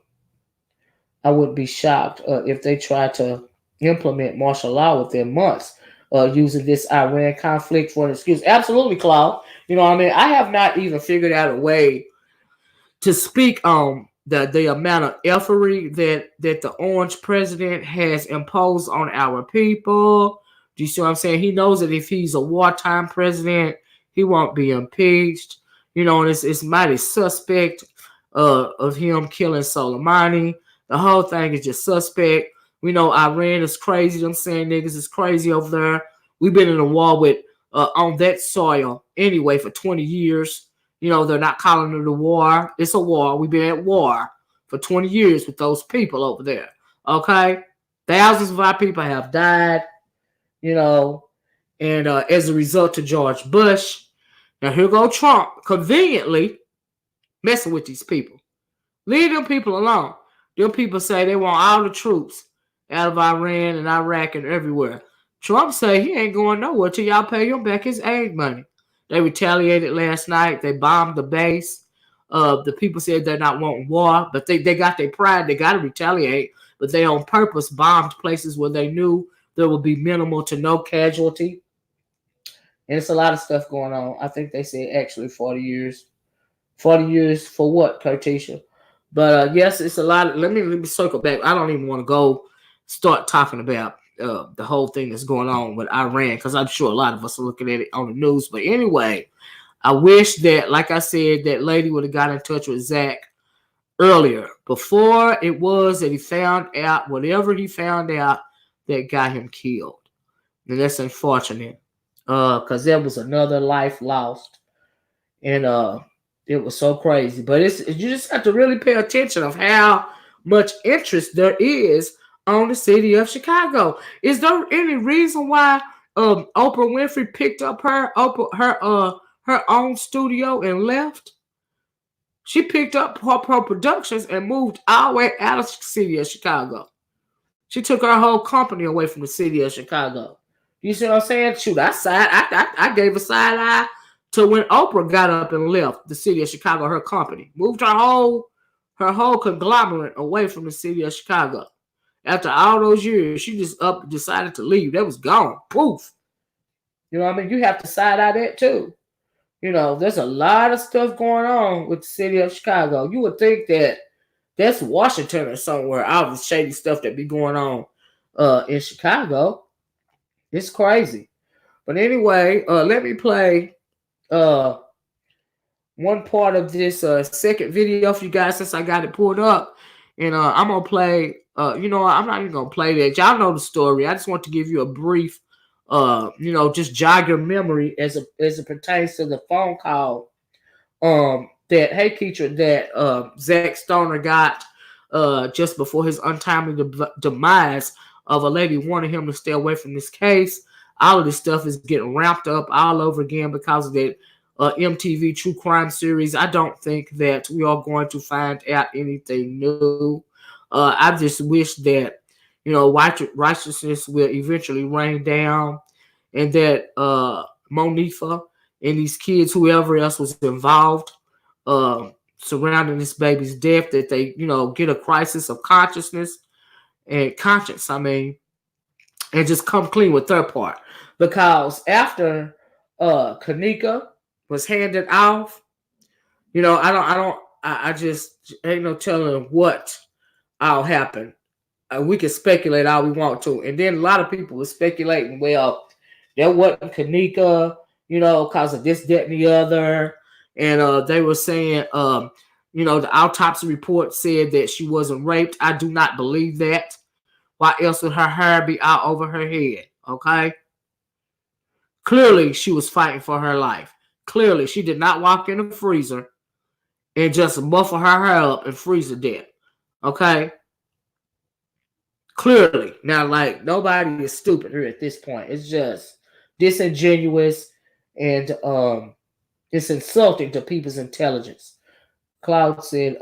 I wouldn't be shocked if they try to implement martial law within months using this Iran conflict for an excuse. Absolutely, Claude. I have not even figured out a way to speak on the amount of effery that the orange president has imposed on our people. Do you see what I'm saying? He knows that if he's a wartime president, he won't be impeached. And it's mighty suspect of him killing Soleimani. The whole thing is just suspect. We know Iran is crazy. Them saying niggas is crazy over there. We've been in a war with on that soil anyway for 20 years. They're not calling it a war. It's a war. We've been at war for 20 years with those people over there. Okay? Thousands of our people have died, and as a result of George Bush. Now here go Trump conveniently messing with these people. Leave them people alone. Them people say they want all the troops out of Iran and Iraq and everywhere. Trump say he ain't going nowhere till y'all pay him back his aid money. They retaliated last night. They bombed the base. The people said they're not wanting war, but they got their pride. They got to retaliate, but they on purpose bombed places where they knew there would be minimal to no casualty. And it's a lot of stuff going on. I think they said actually 40 years. 40 years for what, Curtisha? But yes, it's a lot. Let me circle back. I don't even want to go start talking about the whole thing that's going on with Iran, because I'm sure a lot of us are looking at it on the news. But anyway, I wish that, like I said, that lady would have got in touch with Zach earlier, before it was that he found out whatever he found out that got him killed. And that's unfortunate, because there was another life lost. And it was so crazy. But you just have to really pay attention of how much interest there is on the city of Chicago. Is there any reason why Oprah Winfrey picked up her own studio and left? She picked up her productions and moved all the way out of the city of Chicago. She took her whole company away from the city of Chicago. You see what I'm saying? Shoot, I gave a side eye to when Oprah got up and left the city of Chicago, her company, moved her whole conglomerate away from the city of Chicago. After all those years, she just decided to leave. That was gone. Poof. You know what I mean? You have to side eye that too. You know, there's a lot of stuff going on with the city of Chicago. You would think that that's Washington or somewhere, all the shady stuff that be going on in Chicago. It's crazy. But anyway, let me play one part of this second video for you guys since I got it pulled up. And I'm going to play, you know, I'm not even going to play that. Y'all know the story. I just want to give you a brief, you know, just jog your memory as it pertains to the phone call that, hey, Keisha, that Zach Stoner got just before his untimely demise of a lady wanting him to stay away from this case. All of this stuff is getting ramped up all over again because of that MTV True Crime series. I don't think that we are going to find out anything new. I just wish that, you know, righteousness will eventually rain down and that Monifa and these kids, whoever else was involved surrounding this baby's death, that they, you know, get a crisis of consciousness and conscience, I mean, and just come clean with their part. Because after Kanika was handed off, you know, I just ain't no telling what all happened. We can speculate all we want to. And then a lot of people were speculating, well, there wasn't Kanika, you know, because of this, that, and the other. And they were saying, you know, the autopsy report said that she wasn't raped. I do not believe that. Why else would her hair be out over her head? Okay? Clearly, she was fighting for her life. Clearly, she did not walk in the freezer and just muffle her hair up and freeze to death. Okay? Clearly. Now, like, nobody is stupid here at this point. It's just disingenuous and it's insulting to people's intelligence. Cloud said,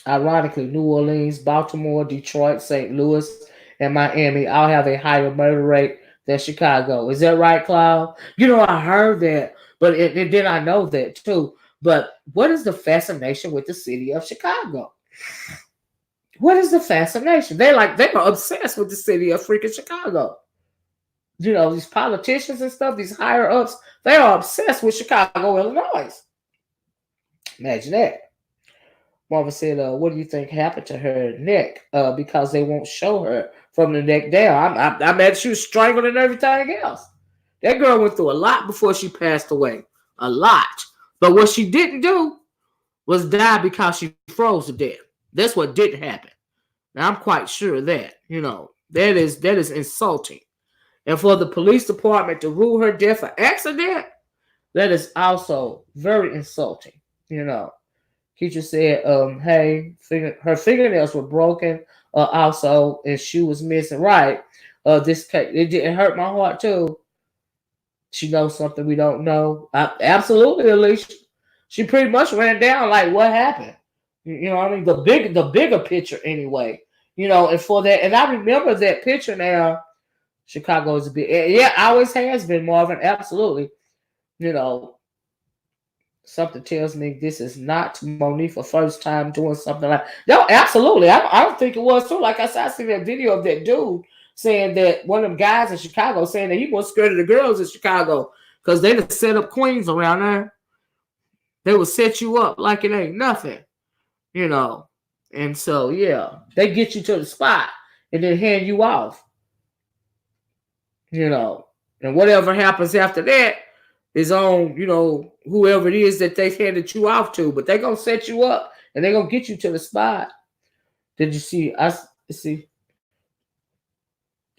ironically, New Orleans, Baltimore, Detroit, St. Louis, and Miami all have a higher murder rate than Chicago. Is that right, Cloud? You know, I heard that, but and then I know that too. But what is the fascination with the city of Chicago? What is the fascination? They are obsessed with the city of freaking Chicago. You know, these politicians and stuff, these higher ups, they are obsessed with Chicago, Illinois. Imagine that. Marvin said, what do you think happened to her neck? Because they won't show her from the neck down. I imagine she was strangled and everything else. That girl went through a lot before she passed away. A lot. But what she didn't do was die because she froze to death. That's what didn't happen. Now, I'm quite sure of that. You know, that is insulting. And for the police department to rule her death an accident, that is also very insulting. You know. Keisha said, hey, her fingernails were broken also, and she was missing. Right. This case, it didn't hurt my heart too. She knows something we don't know. Absolutely, Alicia. She pretty much ran down like what happened. You know what I mean? The bigger picture anyway. You know, and for that, and I remember that picture now. Chicago is a bit, yeah, always has been, Marvin. Absolutely. You know, something tells me this is not Monifa first time doing something like. No, absolutely. I don't think it was too. Like I said, I seen that video of that dude saying that one of them guys in Chicago saying that he was scared of the girls in Chicago because they just set up queens around there. They will set you up like it ain't nothing, you know. And so, yeah, they get you to the spot and then hand you off, you know. And whatever happens after that is on, you know, whoever it is that they handed you off to. But they're going to set you up and they're going to get you to the spot. Did you see? See.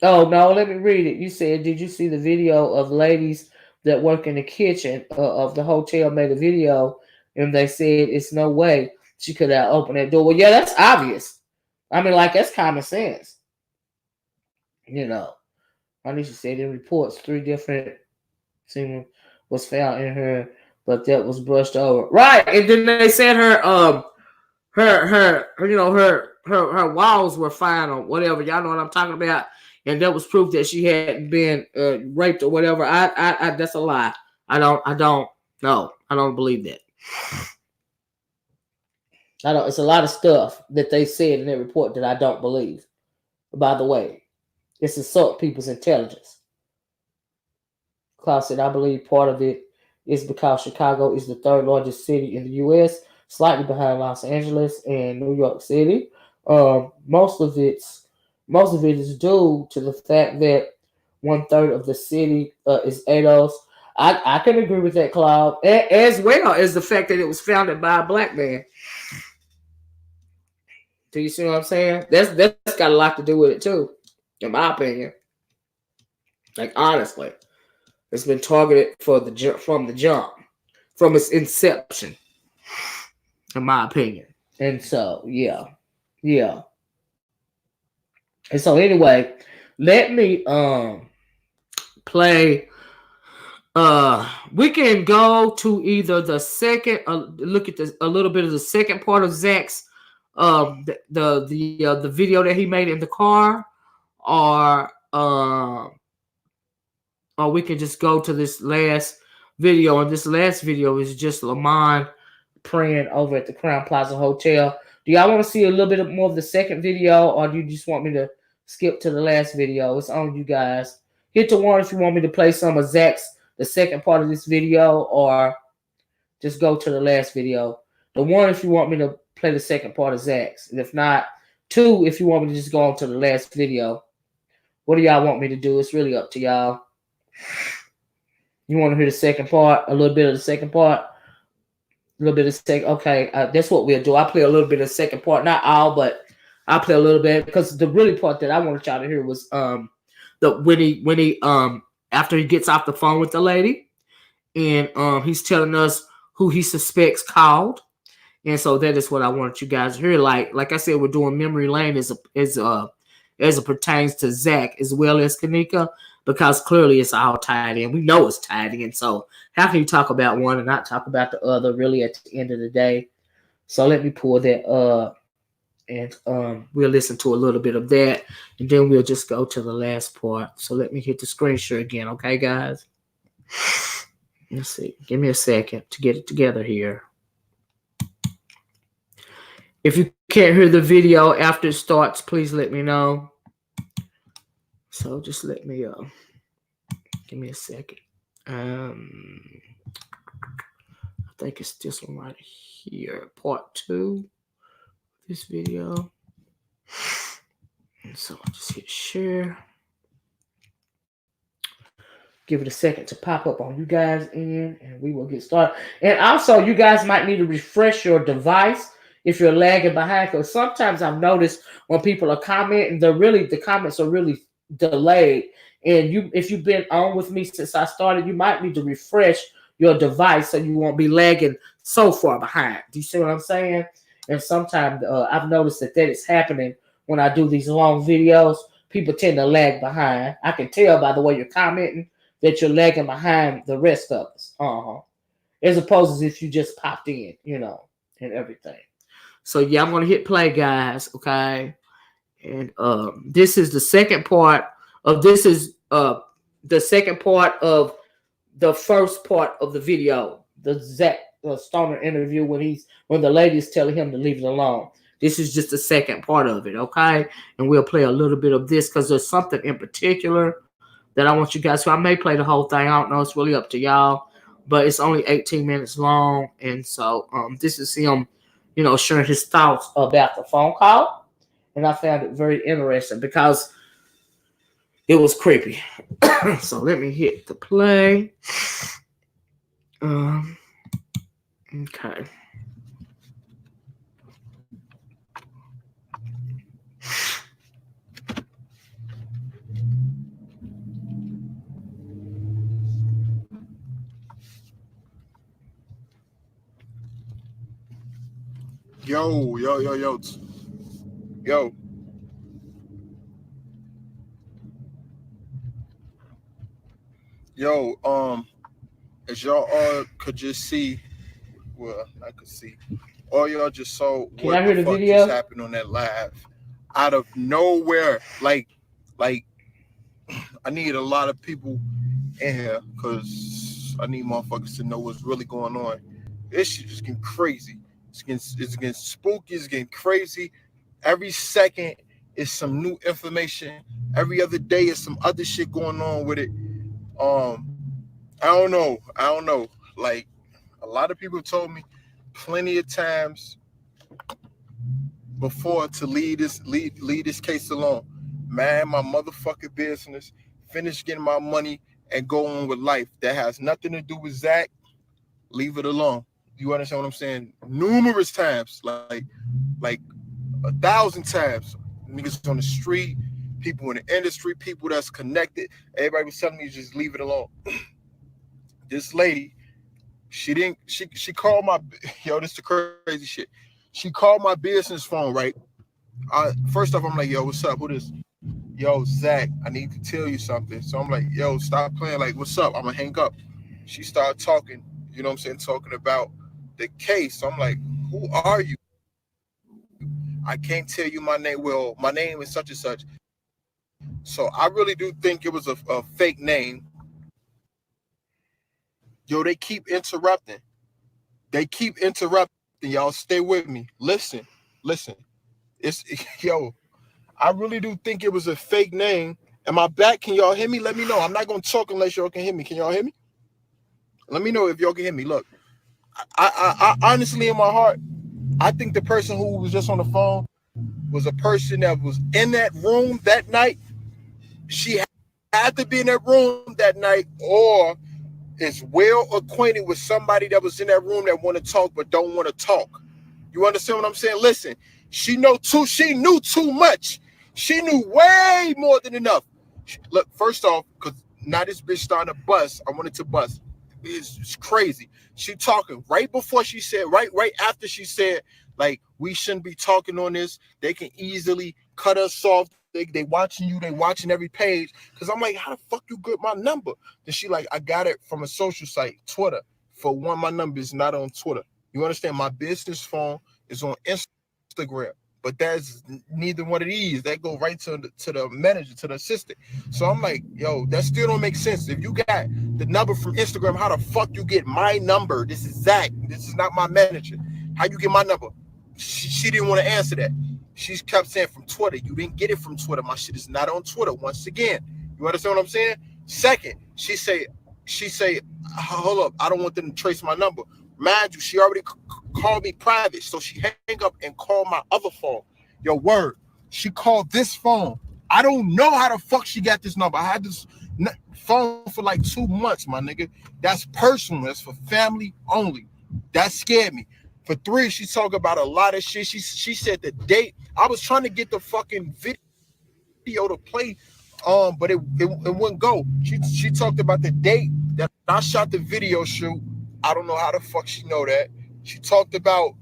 Oh, no, let me read it. You said, did you see the video of ladies that work in the kitchen of the hotel made a video and they said it's no way she could have opened that door? Well, yeah, that's obvious. I mean, like, that's common sense. You know. Anisha said in reports 3 different semen was found in her, but that was brushed over. Right. And then they said her walls were fine or whatever. Y'all know what I'm talking about. and there was proof that she hadn't been raped or whatever, I that's a lie. I don't believe that. It's a lot of stuff that they said in their report that I don't believe. By the way, it's insult people's intelligence. Klaus said, I believe part of it is because Chicago is the third largest city in the U.S., slightly behind Los Angeles and New York City. Most of it is due to the fact that 1/3 of the city is ADOS. I can agree with that, Claude, as well as the fact that it was founded by a black man. Do you see what I'm saying? That's got a lot to do with it too, in my opinion. Like, honestly, it's been targeted from the jump, from its inception, in my opinion. And so, yeah. And so, anyway, let me play. We can go to either the second. Look at a little bit of the second part of Zach's the video that he made in the car, or we can just go to this last video. And this last video is just Lamont praying over at the Crown Plaza Hotel. Do y'all want to see a little bit more of the second video, or do you just want me to skip to the last video? It's on you guys. Hit the one if you want me to play some of Zach's, the second part of this video, or just go to the last video. The one if you want me to play the second part of Zach's. And if not, 2 if you want me to just go on to the last video. What do y'all want me to do? It's really up to y'all. You want to hear the second part? A little bit of the second part? A little bit of the second. Okay, that's what we'll do. I'll play a little bit of the second part. Not all, but I'll play a little bit. Because the really part that I wanted y'all to hear was when he after he gets off the phone with the lady, and he's telling us who he suspects called. And so that is what I wanted you guys to hear. Like I said, we're doing memory lane as it pertains to Zach as well as Kanika, because clearly it's all tied in. We know it's tied in. So how can you talk about one and not talk about the other really at the end of the day? So let me pull that up, and we'll listen to a little bit of that, and then we'll just go to the last part. So let me hit the screen share again, okay, guys? Let's see. Give me a second to get it together here. If you can't hear the video after it starts, please let me know. So just let me give me a second. I think it's this one right here, part 2 of this video. And so I'll just hit share. Give it a second to pop up on you guys in, and we will get started. And also, you guys might need to refresh your device if you're lagging behind, because sometimes I've noticed when people are commenting, the comments are really delayed. And if you've been on with me since I started, you might need to refresh your device so you won't be lagging so far behind. Do you see what I'm saying? And sometimes I've noticed that is happening when I do these long videos. People tend to lag behind. I can tell by the way you're commenting that you're lagging behind the rest of us. As opposed to if you just popped in, and everything. So yeah, I'm gonna hit play, guys. Okay, and this is the second part of the first part of the video, the Zach Stoner interview when the lady is telling him to leave it alone. This is just the second part of it, okay? And we'll play a little bit of this because there's something in particular that I want you guys to. I may play the whole thing. I don't know. It's really up to y'all, but it's only 18 minutes long, and so this is him, sharing his thoughts about the phone call. And I found it very interesting because it was creepy. So let me hit the play. Okay. Yo. As y'all all could just see, well, I could see, all y'all just saw what the fuck just happened on that live. Out of nowhere, like I need a lot of people in here because I need motherfuckers to know what's really going on. This shit is getting crazy. It's getting spooky. It's getting crazy. Every second is some new information. Every other day is some other shit going on with it. I don't know. Like, a lot of people told me plenty of times before to leave this case alone. Man, my motherfucking business, finish getting my money and go on with life. That has nothing to do with Zach. Leave it alone. You understand what I'm saying? Numerous times, like 1,000 times. Niggas on the street, people in the industry, people that's connected. Everybody was telling me just leave it alone. This lady, she called my, this is the crazy shit. She called my business phone, right? First off, I'm like, yo, what's up? Who this? Yo, Zach, I need to tell you something. So I'm like, yo, stop playing. Like, what's up? I'm gonna hang up. She started talking, you know what I'm saying, talking about the case. So I'm like, who are you? I can't tell you my name. Well, my name is such and such. So I really do think it was a fake name. Yo, they keep interrupting. Y'all stay with me. Listen. It's yo, I really do think it was a fake name. Am I back? Can y'all hear me? Let me know. I'm not gonna talk unless y'all can hear me. Can y'all hear me? Let me know if y'all can hear me. Look, I honestly, in my heart, I think the person who was just on the phone was a person that was in that room that night. She had to be in that room that night, or is well acquainted with somebody that was in that room that want to talk but don't want to talk. You understand what I'm saying? Listen, she knew too much. She knew way more than enough. Look, first off, because now this bitch starting to bust. I wanted to bust. It's crazy. She talking right before she said, right after she said, like, we shouldn't be talking on this. They can easily cut us off. They watching you. They watching every page. Because I'm like, how the fuck you get my number? Then she like, I got it from a social site, Twitter. For one, my number is not on Twitter. You understand? My business phone is on Instagram. But that's neither one of these. That go right to the manager, to the assistant. So I'm like, yo, that still don't make sense. If you got the number from Instagram, how the fuck you get my number? This is Zach. This is not my manager. How you get my number? She didn't want to answer that. She kept saying from Twitter. You didn't get it from Twitter. My shit is not on Twitter. Once again, you understand what I'm saying? Second, she say, hold up, I don't want them to trace my number. Mind you, she already called me private, so she hang up and called my other phone. Yo, word, she called this phone. I don't know how the fuck she got this number. I had this phone for like 2 months, my nigga. That's personal. That's for family only. That scared me. For 3, she talked about a lot of shit. She said the date. I was trying to get the fucking video to play, but it wouldn't go. She talked about the date that I shot the video shoot. I don't know how the fuck she know that. She talked about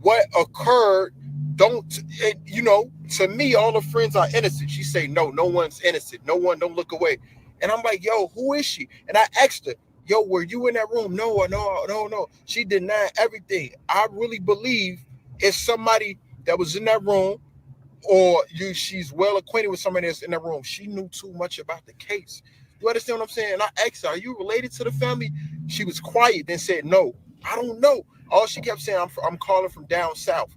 what occurred. To me, all the friends are innocent. She say, no one's innocent. No one, don't look away. And I'm like, yo, who is she? And I asked her, yo, were you in that room? No. She denied everything. I really believe it's somebody that was in that room, or she's well acquainted with somebody that's in that room. She knew too much about the case. You understand what I'm saying? And I asked her, are you related to the family? She was quiet, then said, no, I don't know. All she kept saying, I'm calling from down south.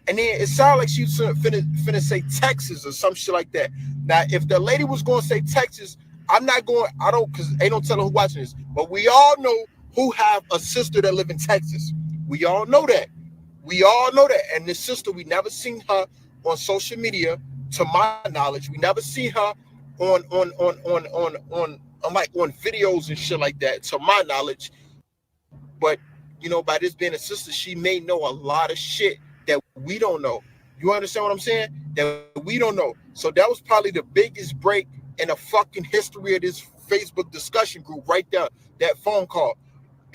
And then it sounded like she was finna say Texas or some shit like that. Now, if the lady was going to say Texas, because ain't no telling who watching this. But we all know who have a sister that live in Texas. We all know that. And this sister, we never seen her on social media, to my knowledge. We never seen her on videos and shit like that, to my knowledge. But by this being a sister, she may know a lot of shit that we don't know. You understand what I'm saying? That we don't know. So that was probably the biggest break in the fucking history of this Facebook discussion group right there, that phone call.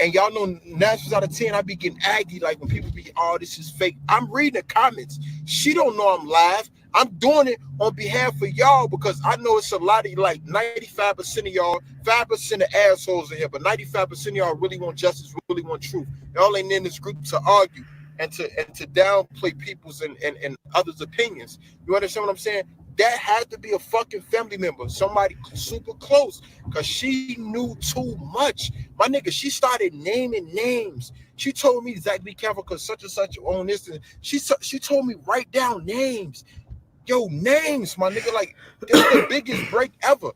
And y'all know 9 times out of 10, I be getting aggy, like when people be, oh, this is fake. I'm reading the comments. She don't know I'm live. I'm doing it on behalf of y'all because I know it's a lot of, like 95% of y'all, 5% of assholes in here, but 95% of y'all really want justice, really want truth. Y'all ain't in this group to argue and to downplay people's and others' opinions. You understand what I'm saying? that had to be a fucking family member, somebody super close, because she knew too much. My nigga, she started naming names. She told me, Zach, be careful because such and such on this. And she told me, write down names. Yo, names, my nigga. Like, this is the biggest break ever.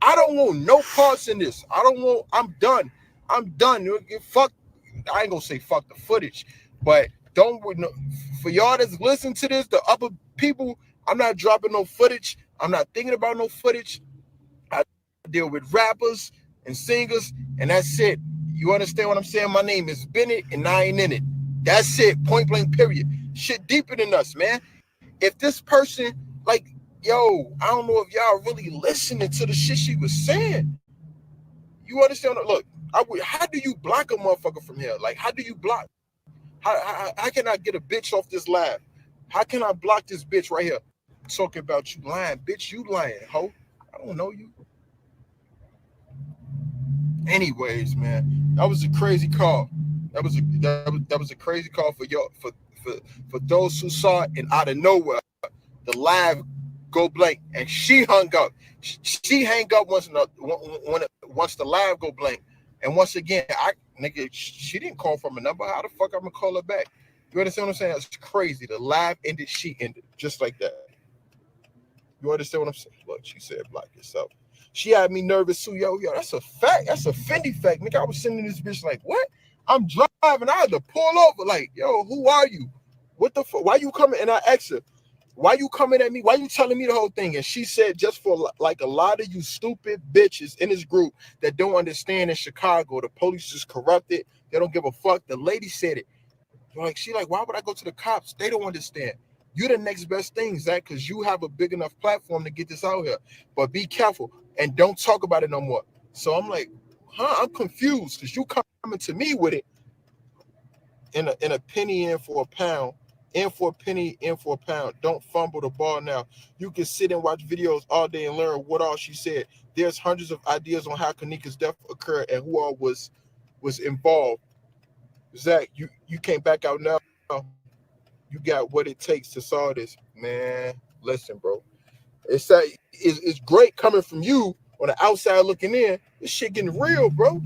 I don't want no parts in this. I'm done. Fuck, I ain't gonna say fuck the footage, but don't, for y'all that's listening to this, the upper people, I'm not dropping no footage. I'm not thinking about no footage. I deal with rappers and singers, and that's it. You understand what I'm saying? My name is Bennett, and I ain't in it. That's it. Point blank, period. Shit deeper than us, man. If this person, like, yo, I don't know if y'all really listening to the shit she was saying. You understand? Look, how do you block a motherfucker from here? Like, how do you block? How can I get a bitch off this live? How can I block this bitch right here? Talking about you lying, bitch, you lying, ho. I don't know you. Anyways, man, that was a crazy call. That was a crazy call for y'all, for those who saw it, and out of nowhere, the live go blank, and she hung up. She hang up once the live go blank, and once again, nigga, she didn't call from a number. How the fuck I'm gonna call her back? You understand what I'm saying? That's crazy. The live ended, she ended, just like that. You understand what I'm saying? Look, she said block yourself. She had me nervous too. Yo, that's a fact. That's a Fendi fact. Nigga, I was sending this bitch like, what? I'm driving. I had to pull over. Like, yo, who are you? What the fuck? Why you coming? And I asked her, why you coming at me? Why you telling me the whole thing? And she said, just for like a lot of you stupid bitches in this group that don't understand in Chicago, the police is corrupted. They don't give a fuck. The lady said it. Like, she like, why would I go to the cops? They don't understand. You're the next best thing, Zach, because you have a big enough platform to get this out here. But be careful and don't talk about it no more. So I'm like, I'm confused because you coming to me with it in a penny in for a pound, in for a penny, in for a pound. Don't fumble the ball now. You can sit and watch videos all day and learn what all she said. There's hundreds of ideas on how Kanika's death occurred and who all was involved. Zach, you came back out now. You got what it takes to solve this, man. Listen, bro. It's great coming from you on the outside looking in. This shit getting real, bro.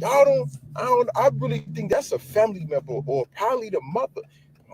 I really think that's a family member or probably the mother.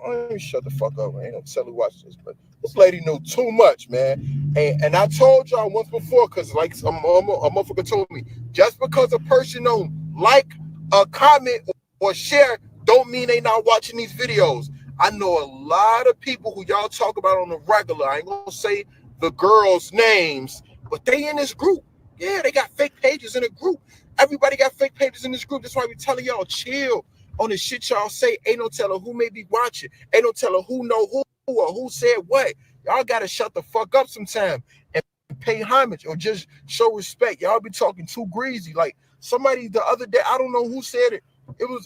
Let me shut the fuck up. I ain't gonna tell her watch this, but this lady knew too much, man. And I told y'all once before, because like a motherfucker told me, just because a person don't like a comment or share, don't mean they not watching these videos. I know a lot of people who y'all talk about on the regular. I ain't gonna say the girls' names, but they in this group. Yeah, they got fake pages in the group. Everybody got fake pages in this group. That's why we telling y'all chill on the shit y'all say. Ain't no telling who may be watching. Ain't no telling who know who or who said what. Y'all gotta shut the fuck up sometime and pay homage or just show respect. Y'all be talking too greasy. Like somebody the other day, I don't know who said it.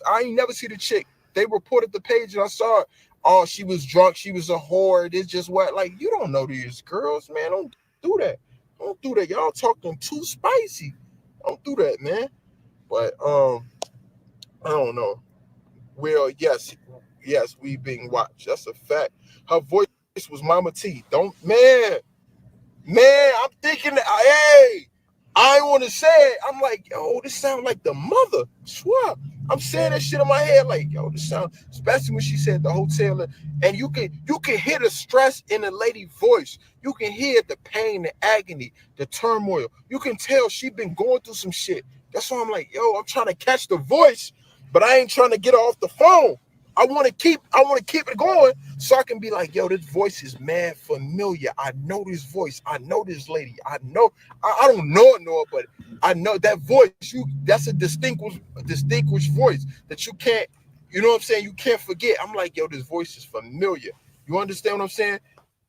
I ain't never see the chick. They reported the page and I saw it. Oh, she was drunk. She was a whore. It's just what? Like, you don't know these girls, man. Don't do that. Don't do that. Y'all talking too spicy. Don't do that, man. But I don't know. Well, yes, we being watched. That's a fact. Her voice was Mama T. Man, I'm thinking that, hey, I want to say it. I'm like, yo, this sound like the mother. Swear. I'm saying that shit in my head, like, yo, this sound, especially when she said the hotel, and you can hear the stress in the lady's voice. You can hear the pain, the agony, the turmoil. You can tell she been going through some shit. That's why I'm like, yo, I'm trying to catch the voice, but I ain't trying to get her off the phone. I want to keep it going so I can be like, yo, this voice is mad familiar. I know this voice. I know this lady. I know, I don't know it, but I know that voice. That's a distinguished voice that you can't, you know what I'm saying? You can't forget. I'm like, yo, this voice is familiar. You understand what I'm saying?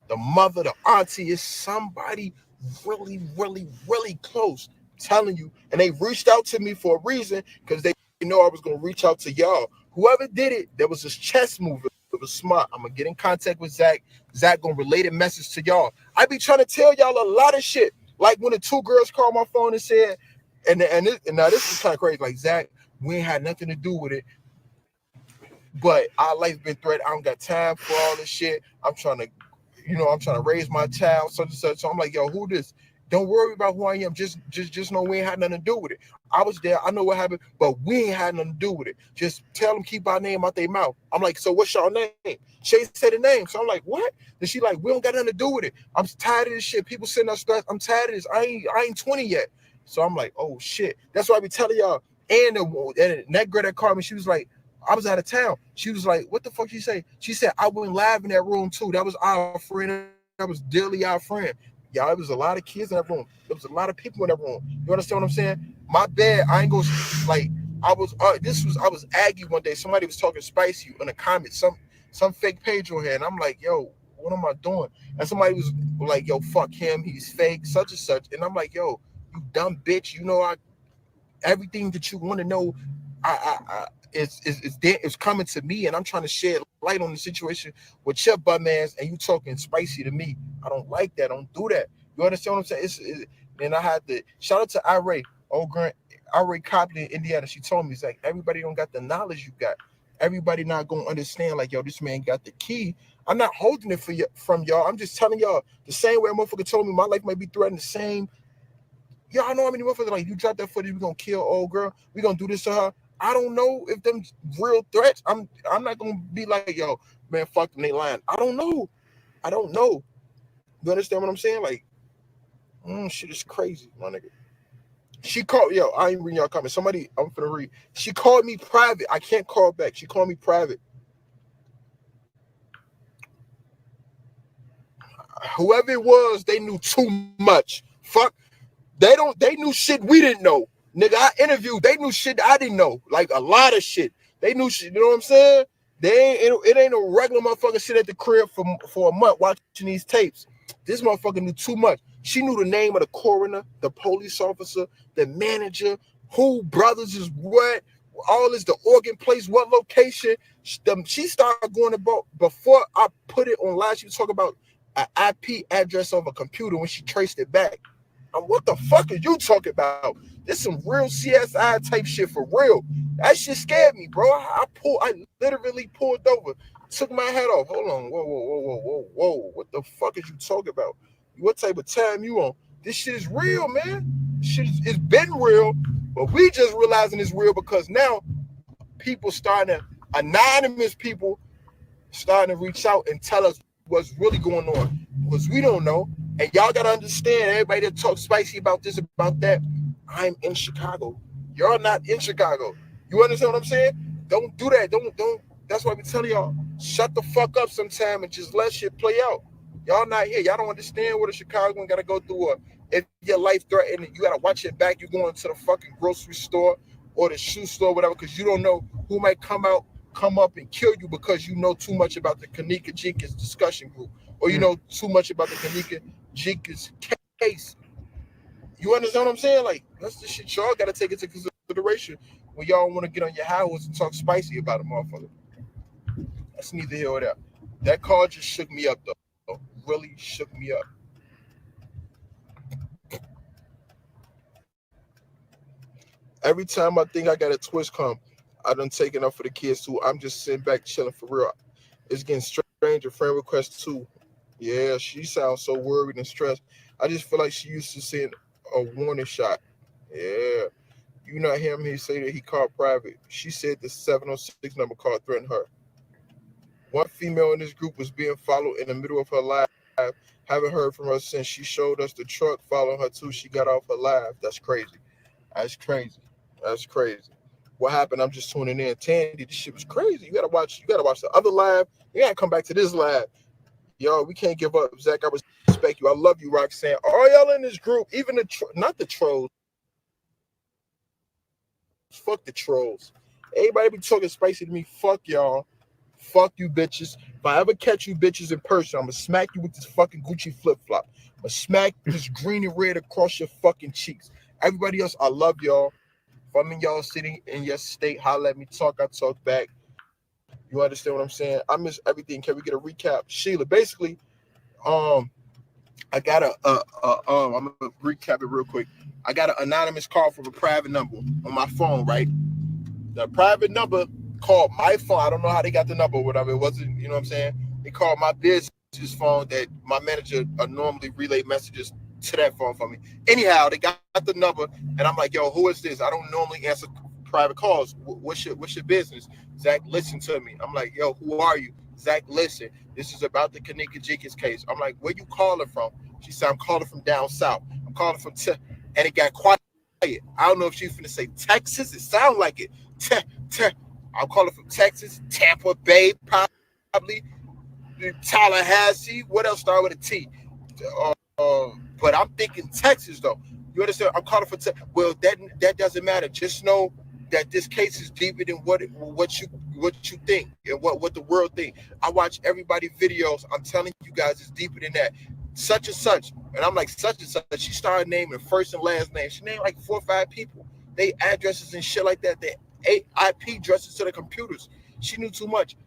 The mother, the auntie is somebody really, really, really close. I'm telling you. And they reached out to me for a reason because they know I was going to reach out to y'all. Whoever did it, there was this chess move. It was smart. I'm going to get in contact with Zach. Zach going to relate a message to y'all. I be trying to tell y'all a lot of shit. Like when the two girls called my phone and said, and now this is kind of crazy. Like, Zach, we ain't had nothing to do with it. But our life been threatened. I don't got time for all this shit. I'm trying to, you know, I'm trying to raise my child, such and such. So I'm like, yo, who this? Don't worry about who I am. Just know we ain't had nothing to do with it. I was there. I know what happened, but we ain't had nothing to do with it. Just tell them keep our name out their mouth. I'm like, so what's your name? Shay said the name. So I'm like, what? Then she like, we don't got nothing to do with it. I'm tired of this shit. People sending us stuff. I'm tired of this. I ain't 20 yet. So I'm like, oh shit. That's why I be telling y'all. And that girl that called me, she was like, I was out of town. She was like, what the fuck she say? She said, I went live in that room too. That was our friend. That was Dilly, our friend. Y'all, it was a lot of kids in that room. There was a lot of people in that room. You understand what I'm saying? My bad. I ain't gonna like. I was Aggie one day. Somebody was talking spicy in the comments. Some fake page on here, and I'm like, yo, what am I doing? And somebody was like, yo, fuck him. He's fake, such and such. And I'm like, yo, you dumb bitch. You know, everything that you want to know, it's coming to me, and I'm trying to shed light on the situation with your bum ass, and you talking spicy to me. I don't like that. Don't do that. You understand what I'm saying? And I had to shout out to Ira, old Grant, Ira Copley in Indiana. She told me, it's like, everybody don't got the knowledge you got. Everybody not gonna understand, like, yo, this man got the key. I'm not holding it from y'all. I'm just telling y'all the same way a motherfucker told me my life might be threatened, the same. Y'all know how many motherfuckers like, you drop that footage, we gonna kill old girl, we gonna do this to her. I don't know if them real threats. I'm not gonna be like, yo, man, fuck them, they lying. I don't know. You understand what I'm saying? Like, shit is crazy, my nigga. She called, yo, I ain't reading y'all comments. Somebody, I'm finna read. She called me private. I can't call back. She called me private. Whoever it was, they knew too much. Fuck. They knew shit we didn't know. Nigga, I interviewed. They knew shit I didn't know. Like a lot of shit. They knew shit. You know what I'm saying? It ain't no regular motherfucker sit at the crib for a month watching these tapes. This motherfucker knew too much. She knew the name of the coroner, the police officer, the manager, who brothers is what, all is the organ place, what location. She started going about, before I put it on live, she was talking about an IP address of a computer when she traced it back. What the fuck are you talking about? This some real CSI type shit for real. That shit scared me, bro. I literally pulled over, took my hat off. Hold on, whoa. What the fuck is you talking about? What type of time you on? This shit is real, man. It's been real, but we just realizing it's real because now anonymous people starting to reach out and tell us what's really going on, because we don't know. And y'all gotta understand, everybody that talks spicy about this, about that, I'm in Chicago. Y'all not in Chicago. You understand what I'm saying? Don't do that. Don't. That's why we tell y'all, shut the fuck up sometime and just let shit play out. Y'all not here. Y'all don't understand what a Chicagoan gotta go through. If your life threatened, you gotta watch it back. You're going to the fucking grocery store or the shoe store, whatever, because you don't know who might come up and kill you because you know too much about the Kanika Jenkins discussion group, or you know too much about the Kanika Jenkins case. You understand what I'm saying? Like, that's the shit y'all gotta take into consideration when y'all want to get on your high horse and talk spicy about a motherfucker. That's neither here or there. That call just shook me up, though. Really shook me up. Every time I think I got a twist come, I done taken up for the kids too. I'm just sitting back chilling for real. It's getting strange. A friend request too. Yeah, she sounds so worried and stressed. I just feel like she used to seeing a warning shot. Yeah. You not hear him? He say that he called private. She said the 706 number call threatened her. One female in this group was being followed in the middle of her live. Haven't heard from her since. She showed us the truck following her too. She got off her live. That's crazy. That's crazy. What happened? I'm just tuning in. Tandy, this shit was crazy. You gotta watch the other live. You gotta come back to this live. Yo, we can't give up. Zach, I respect you. I love you, Roxanne. All y'all in this group, even not the trolls. Fuck the trolls. Everybody be talking spicy to me. Fuck y'all. Fuck you bitches. If I ever catch you bitches in person, I'm gonna smack you with this fucking Gucci flip-flop. I'm gonna smack this green and red across your fucking cheeks. Everybody else, I love y'all. If I'm in y'all city, in your state, holla at me, talk, I talk back. You understand what I'm saying? I miss everything. Can we get a recap? Sheila, basically, I got I'm gonna recap it real quick. I got an anonymous call from a private number on my phone, right? The private number called my phone. I don't know how they got the number or whatever. It wasn't, you know what I'm saying? They called my business phone that my manager normally relay messages to that phone for me. Anyhow, they got the number, and I'm like, yo, who is this? I don't normally answer private calls. What's your business? Zach, listen to me. I'm like, yo, who are you? Zach, listen. This is about the Kanika Jenkins case. I'm like, where you calling from? She said, I'm calling from down south. I'm calling from and it got quiet. I don't know if she's finna say Texas. It sounds like it. I'm calling from Texas, Tampa Bay, probably Tallahassee. What else started with a T? But I'm thinking Texas though. You understand? I'm calling for Texas. Well, that doesn't matter. Just know that this case is deeper than what you think and what the world think. I watch everybody's videos. I'm telling you guys, it's deeper than that. Such and such, and I'm like such and such. She started naming first and last name. She named like 4 or 5 people. They addresses and shit like that. They IP addresses to the computers. She knew too much.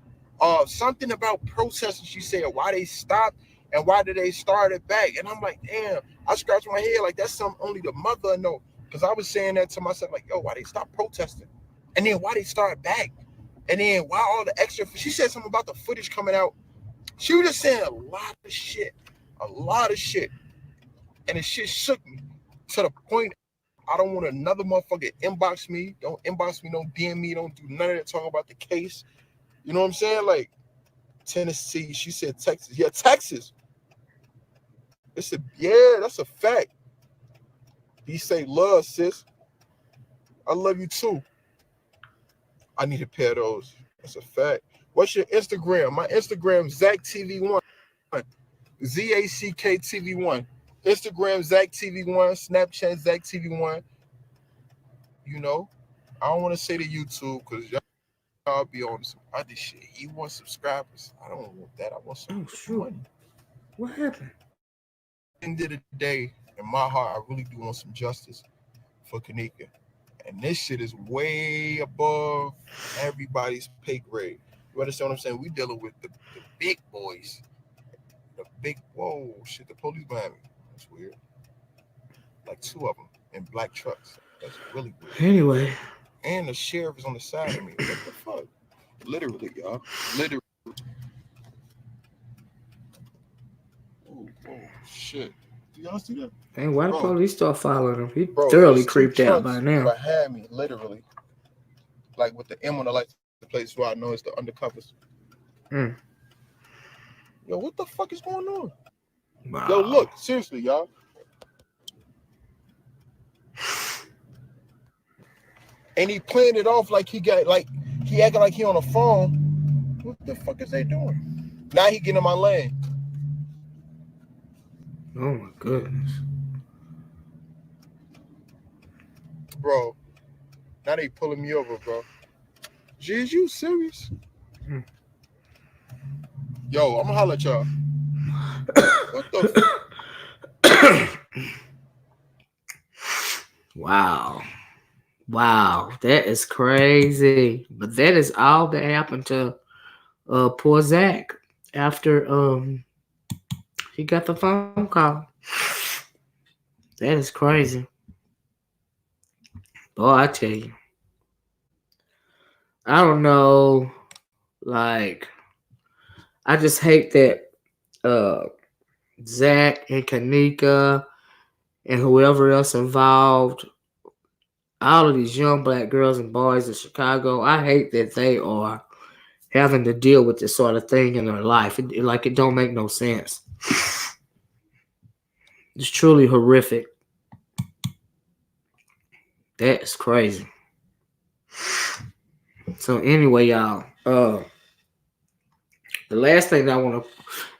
Something about processing. She said why they stopped and why did they start it back. And I'm like, damn. I scratched my head like that's something only the mother know. Because I was saying that to myself like, yo, why they stop protesting? And then why they start back? And then why all the extra? She said something about the footage coming out. She was just saying a lot of shit. And the shit shook me to the point I don't want another motherfucker inbox me. Don't inbox me, don't DM me, don't do none of that talking about the case. You know what I'm saying? Like Tennessee, she said Texas. Yeah, Texas. That's a fact. He say love, sis. I love you too. I need a pair of those. That's a fact. What's your Instagram? My Instagram, ZackTV1. ZackTV1. Instagram, ZackTV1. Snapchat, ZackTV1. You know, I don't want to say to YouTube because y'all be on some other shit. You want subscribers. I don't want that. I want some money. What happened? End of the day, in my heart, I really do want some justice for Kanika. And this shit is way above everybody's pay grade. You understand what I'm saying? We dealing with the big boys. Whoa, shit, the police behind me. That's weird. Like 2 of them in black trucks. That's really weird. Anyway. And the sheriff is on the side of me. What the fuck? Literally, y'all. Literally. Oh, shit. Do y'all see that? Hey, why the police start following him? He thoroughly creeped out by now. Behind me, literally. Like with the M on the lights, the place where I know it's the undercovers. Yo, what the fuck is going on? Wow. Yo, look, seriously, y'all. And he playing it off like he acting like he on a phone. What the fuck is they doing? Now he getting in my lane. Oh my goodness. Bro, now they pulling me over, bro. G, is you serious? Yo, I'm gonna holler at y'all. What the fuck? Wow, that is crazy. But that is all that happened to poor Zach after he got the phone call. That is crazy. Boy, I tell you. I don't know. Like, I just hate that Zach and Kanika and whoever else involved, all of these young black girls and boys in Chicago, I hate that they are having to deal with this sort of thing in their life. It don't make no sense. It's truly horrific. That is crazy. So anyway, y'all, the last thing I want to,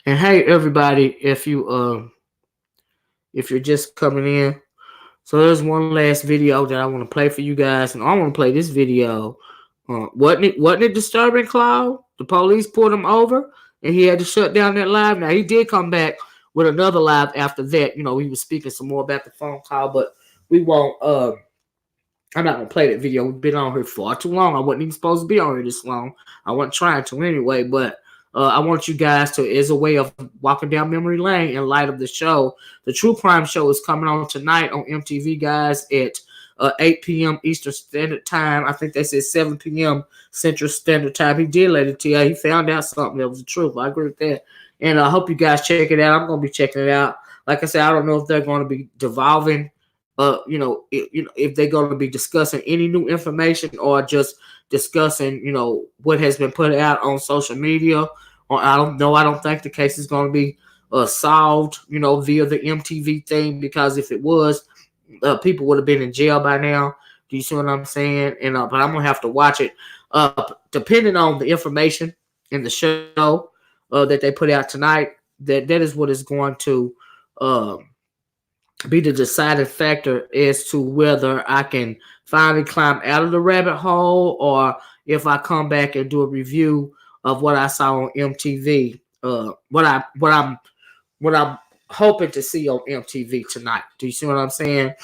and hey everybody, if you're just coming in, so there's one last video that I want to play for you guys, and I want to play this video. Wasn't it disturbing, Cloud? The police pulled him over, and he had to shut down that live. Now he did come back with another live after that. You know, he was speaking some more about the phone call, but we won't. I'm not gonna play that video. We've been on here far too long. I wasn't even supposed to be on here this long. I wasn't trying to anyway, but I want you guys to, as a way of walking down memory lane in light of the show. The True Crime Show is coming on tonight on MTV, guys, at 8 p.m. Eastern Standard Time. I think they said 7 p.m. Central Standard Time. He did let it tell you. He found out something that was the truth. I agree with that. And I hope you guys check it out. I'm going to be checking it out. Like I said, I don't know if they're going to be devolving, if they're going to be discussing any new information or just discussing, what has been put out on social media. Or I don't know. I don't think the case is going to be solved, via the MTV thing, because if it was, people would have been in jail by now. Do you see what I'm saying? And but I'm gonna have to watch it. Depending on the information in the show that they put out tonight, that is what is going to be the deciding factor as to whether I can finally climb out of the rabbit hole, or if I come back and do a review of what I saw on MTV. What I'm hoping to see on MTV tonight. Do you see what I'm saying?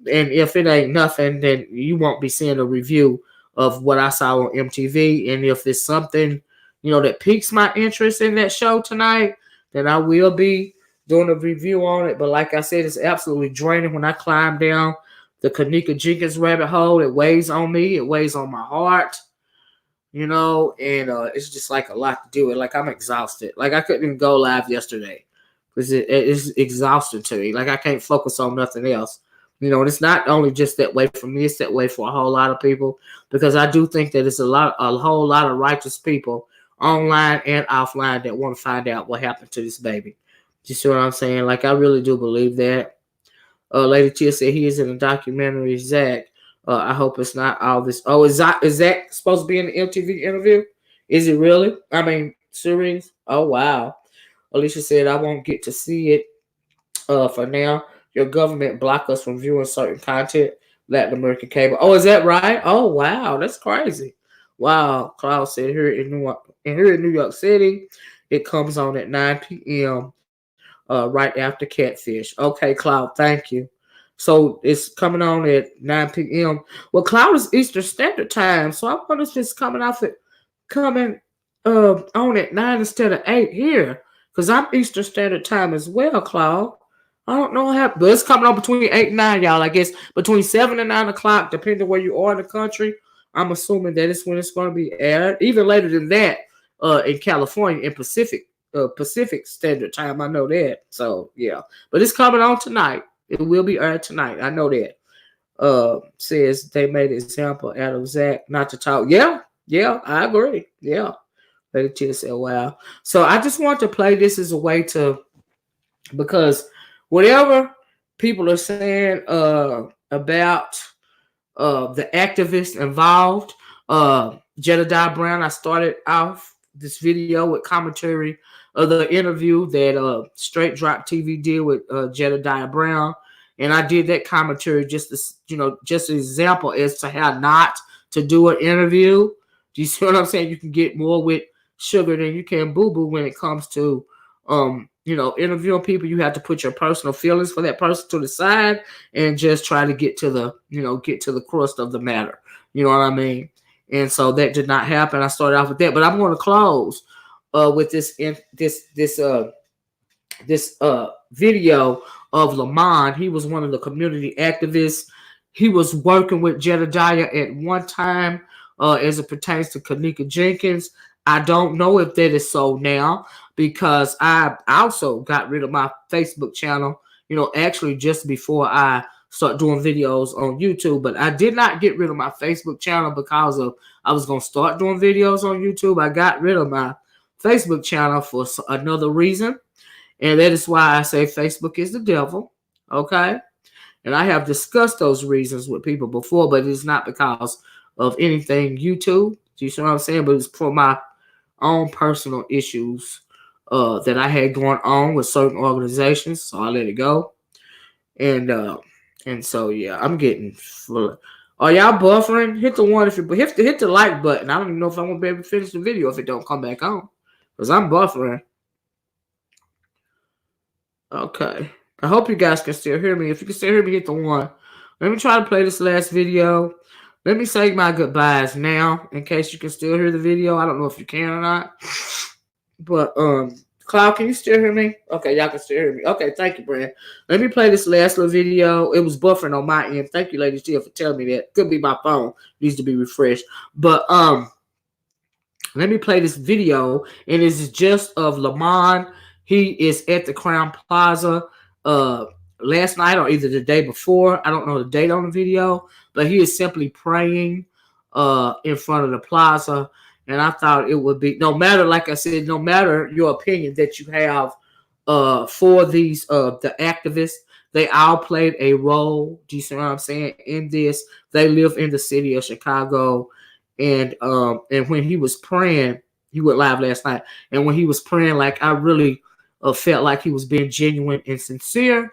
And if it ain't nothing, then you won't be seeing a review of what I saw on MTV. And if it's something, that piques my interest in that show tonight, then I will be doing a review on it. But like I said, it's absolutely draining when I climb down the Kanika Jenkins rabbit hole. It weighs on me. It weighs on my heart. And it's just like a lot to do with. Like, I'm exhausted. Like, I couldn't even go live yesterday. It's exhausting to me. Like, I can't focus on nothing else. And it's not only just that way for me, it's that way for a whole lot of people, because I do think that it's a whole lot of righteous people online and offline that want to find out what happened to this baby. You see what I'm saying? Like, I really do believe that. Lady Tia said he is in a documentary, Zach. I hope it's not all this. Oh, is Zach supposed to be in the MTV interview? Is it really? I mean, series? Oh, wow. Alicia said, I won't get to see it for now. Your government blocked us from viewing certain content. Latin American cable. Oh, is that right? Oh, wow. That's crazy. Wow. Cloud said here in New York City, it comes on at 9 p.m. Right after Catfish. Okay, Cloud, thank you. So it's coming on at 9 p.m. Well, Cloud is Eastern Standard Time, so I wonder if it's coming on at 9 instead of 8 here, because I'm Eastern Standard Time as well, Cloud. I don't know how, but it's coming on between 8 and 9, y'all. I guess between 7 and 9 o'clock, depending where you are in the country. I'm assuming that it's when it's going to be aired. Even later than that, in California, in Pacific Standard Time, I know that. So yeah, but it's coming on tonight. It will be aired tonight. I know that. Says they made an example out of Zach not to talk. Yeah, I agree. Yeah. Lady Tia said, wow. So I just want to play this as a way to, because whatever people are saying about the activists involved, Jedidiah Brown, I started off this video with commentary of the interview that ZackTV did with Jedidiah Brown, and I did that commentary just an example as to how not to do an interview. Do you see what I'm saying? You can get more with sugar than you can boo-boo when it comes to interviewing people. You have to put your personal feelings for that person to the side and just try to get to the crust of the matter. You know what I mean? And so that did not happen. I started off with that, but I'm going to close with this video of Lamont. He was one of the community activists. He was working with Jedidiah at one time as it pertains to Kanika Jenkins. I don't know if that is so now, because I also got rid of my Facebook channel, actually just before I start doing videos on YouTube. But I did not get rid of my Facebook channel because I was going to start doing videos on YouTube. I got rid of my Facebook channel for another reason. And that is why I say Facebook is the devil. Okay. And I have discussed those reasons with people before, but it's not because of anything YouTube. Do you see what I'm saying? But it's for my own personal issues that I had going on with certain organizations. So I let it go. And so, yeah, I'm getting full. Are y'all buffering? Hit the one if you hit the like button. I don't even know if I'm going to be able to finish the video if it don't come back on, because I'm buffering. Okay. I hope you guys can still hear me. If you can still hear me, hit the one. Let me try to play this last video. Let me say my goodbyes now, in case you can still hear the video. I don't know if you can or not. But, Cloud, can you still hear me? Okay, y'all can still hear me. Okay, thank you, Brand. Let me play this last little video. It was buffering on my end. Thank you, Lady Tia, for telling me that. Could be my phone. Needs to be refreshed. But, Let me play this video, and it's just of Lamont. He is at the Crown Plaza last night or either the day before. I don't know the date on the video, but he is simply praying in front of the plaza. And I thought it would be, no matter, like I said, no matter your opinion that you have for these the activists, they all played a role. Do you see what I'm saying? In this, they live in the city of Chicago. And when he was praying, he went live last night. And when he was praying, like I really felt like he was being genuine and sincere,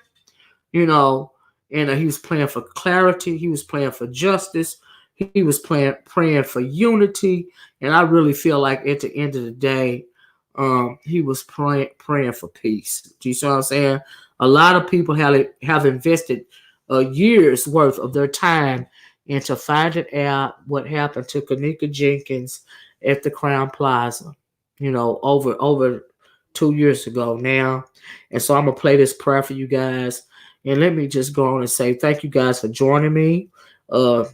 you know. And he was praying for clarity. He was praying for justice. He was praying for unity. And I really feel like at the end of the day, he was praying for peace. Do you see what I'm saying? A lot of people have invested years worth of their time into finding out what happened to Kanika Jenkins at the Crown Plaza, you know, over 2 years ago now. And so I'm gonna play this prayer for you guys. And let me just go on and say thank you guys for joining me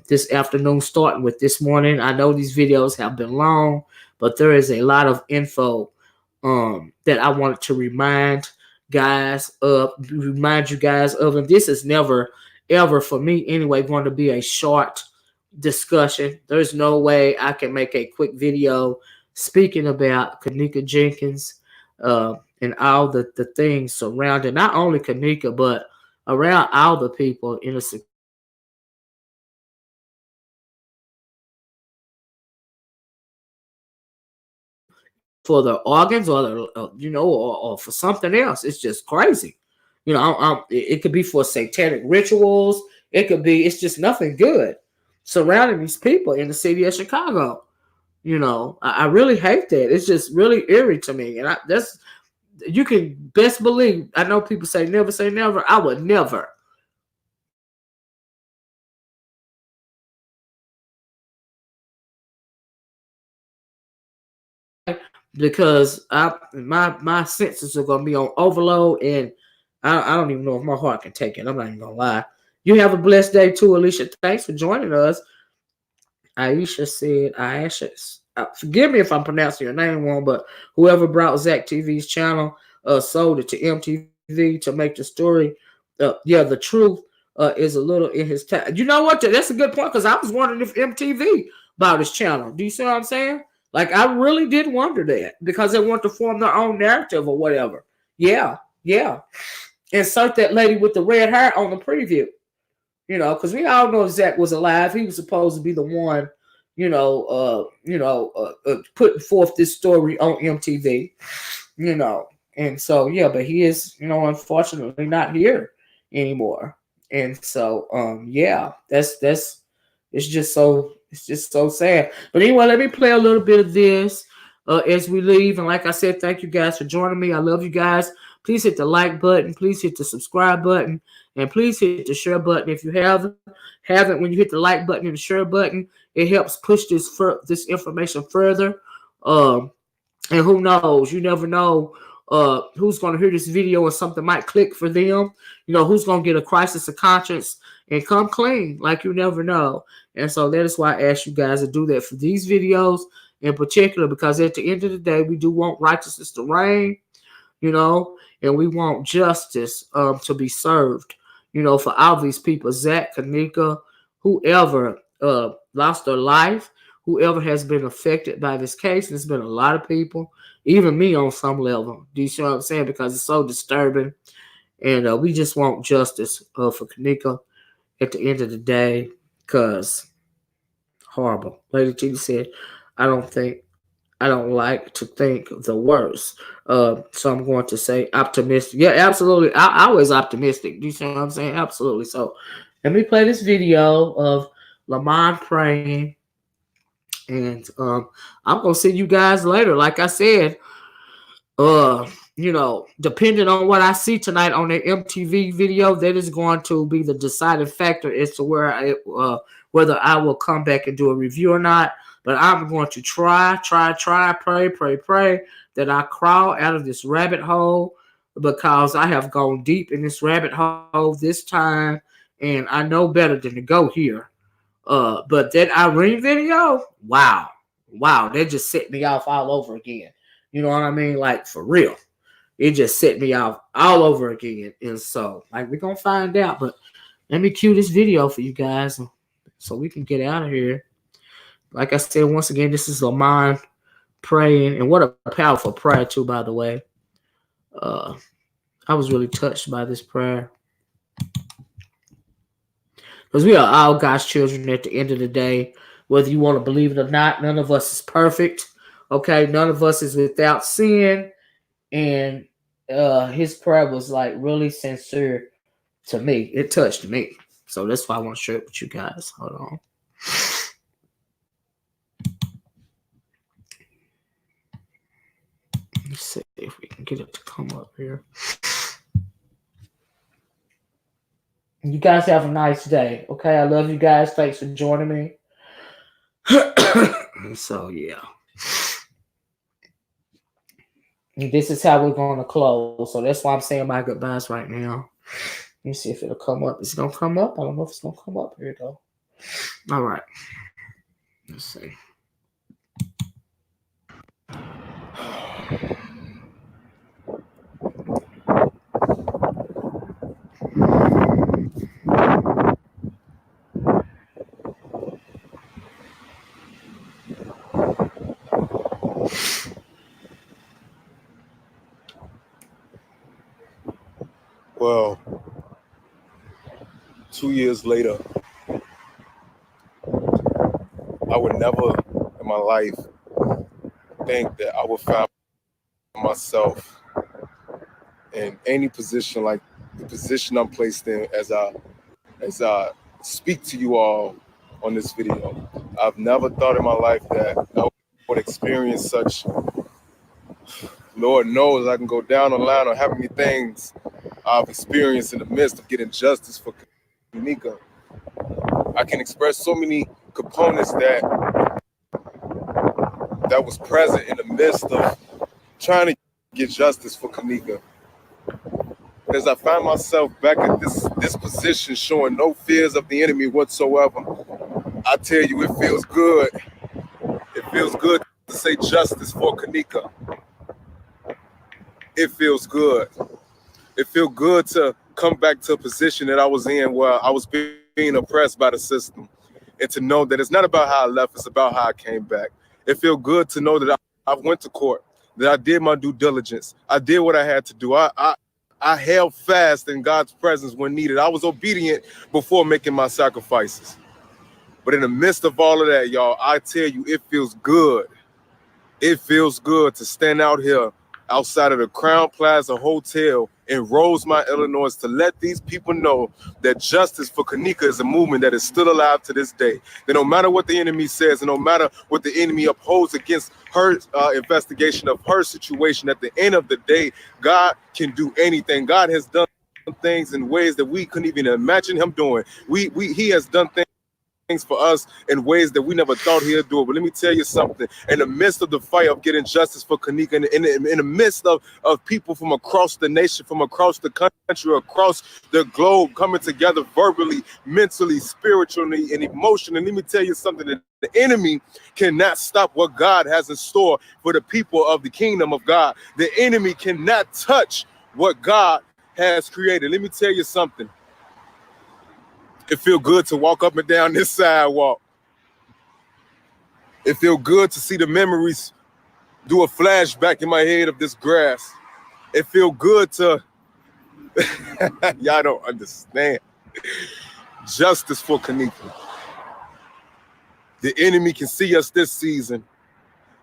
this afternoon, starting with this morning. I know these videos have been long, but there is a lot of info that I wanted to remind you guys of. And this is never, ever, for me anyway, going to be a short discussion. There's no way I can make a quick video speaking about Kanika Jenkins and all the things surrounding not only Kanika, but around all the people in the for the organs or the, you know, or for something else. It's just crazy. You know, it could be for satanic rituals. It could be, it's just nothing good surrounding these people in the city of Chicago. You know, I really hate that. It's just really eerie to me. And that's, you can best believe, I know people say never. I would never. Because my senses are gonna be on overload, and I don't even know if my heart can take it. I'm not even gonna lie. You have a blessed day too, Alicia. Thanks for joining us. Aisha said, forgive me if I'm pronouncing your name wrong, but whoever brought ZackTV's channel sold it to MTV to make the story. Yeah, the truth is a little in his time. You know what? That's a good point, because I was wondering if MTV bought his channel. Do you see what I'm saying? Like, I really did wonder that, because they want to form their own narrative or whatever. Yeah. Insert that lady with the red hair on the preview. You know, because we all know Zack was alive. He was supposed to be the one, putting forth this story on MTV, you know. And so, yeah, but he is, you know, unfortunately not here anymore. And so, yeah, it's just so sad. But anyway, let me play a little bit of this as we leave. And like I said, thank you guys for joining me. I love you guys. Please hit the like button. Please hit the subscribe button. And please hit the share button. If you haven't, when you hit the like button and the share button, it helps push this information further. And who knows? You never know who's going to hear this video and something might click for them. You know, who's going to get a crisis of conscience and come clean. Like, you never know. And so that is why I ask you guys to do that for these videos in particular, because at the end of the day, we do want righteousness to reign, you know, and we want justice to be served, you know, for all these people. Zack, Kanika, whoever lost their life, whoever has been affected by this case. There's been a lot of people, even me on some level. Do you see what I'm saying? Because it's so disturbing. And we just want justice for Kanika at the end of the day, because horrible. Lady T said, I don't like to think the worst. So I'm going to say optimistic. Yeah, absolutely. I always optimistic. Do you see what I'm saying? Absolutely. So let me play this video of Lamont praying. And I'm going to see you guys later. Like I said, you know, depending on what I see tonight on the MTV video, that is going to be the deciding factor as to whether I will come back and do a review or not. But I'm going to try, pray that I crawl out of this rabbit hole, because I have gone deep in this rabbit hole this time, and I know better than to go here. But that Irene video, wow. wow, that just set me off all over again. You know what I mean? Like, for real. It just set me off all over again. And so, like, we're going to find out. But let me cue this video for you guys so we can get out of here. Like I said, once again, this is Lamont praying. And what a powerful prayer, too, by the way. I was really touched by this prayer. Because we are all God's children at the end of the day. Whether you want to believe it or not, none of us is perfect. Okay? None of us is without sin. And his prayer was like really sincere to me. It touched me. So that's why I want to share it with you guys. Hold on. Let's see if we can get it to come up here. You guys have a nice day. Okay, I love you guys. Thanks for joining me. So, yeah. And this is how we're going to close. So that's why I'm saying my goodbyes right now. Let me see if it'll come up. Is it going to come up? I don't know if it's going to come up. Here we go. All right. Let's see. Well, 2 years later, I would never in my life think that I would find myself in any position like the position I'm placed in as I speak to you all on this video. I've never thought in my life that I would experience such. Lord knows I can go down the line on how many things I've experienced in the midst of getting justice for Kanika. I can express so many components that was present in the midst of trying to get justice for Kanika. As I find myself back at this position, showing no fears of the enemy whatsoever, I tell you, it feels good. It feels good to say justice for Kanika. It feels good. It feels good to come back to a position that I was in where I was being oppressed by the system, and to know that it's not about how I left, it's about how I came back. It feels good to know that I went to court, that I did my due diligence. I did what I had to do. I held fast in God's presence when needed. I was obedient before making my sacrifices. But in the midst of all of that, y'all, I tell you, it feels good. It feels good to stand out here outside of the Crown Plaza Hotel in Rosemont, Illinois, to let these people know that justice for Kanika is a movement that is still alive to this day. That no matter what the enemy says, and no matter what the enemy upholds against her investigation of her situation, at the end of the day, God can do anything. God has done things in ways that we couldn't even imagine him doing. He has done things for us in ways that we never thought he'd do it. But let me tell you something. In the midst of the fight of getting justice for Kanika, in the midst of people from across the nation, from across the country, across the globe, coming together verbally, mentally, spiritually, and emotionally, let me tell you something. That the enemy cannot stop what God has in store for the people of the kingdom of God. The enemy cannot touch what God has created. Let me tell you something. It feels good to walk up and down this sidewalk. It feels good to see the memories do a flashback in my head of this grass. It feels good to, y'all don't understand. Justice for Kanika. The enemy can see us this season.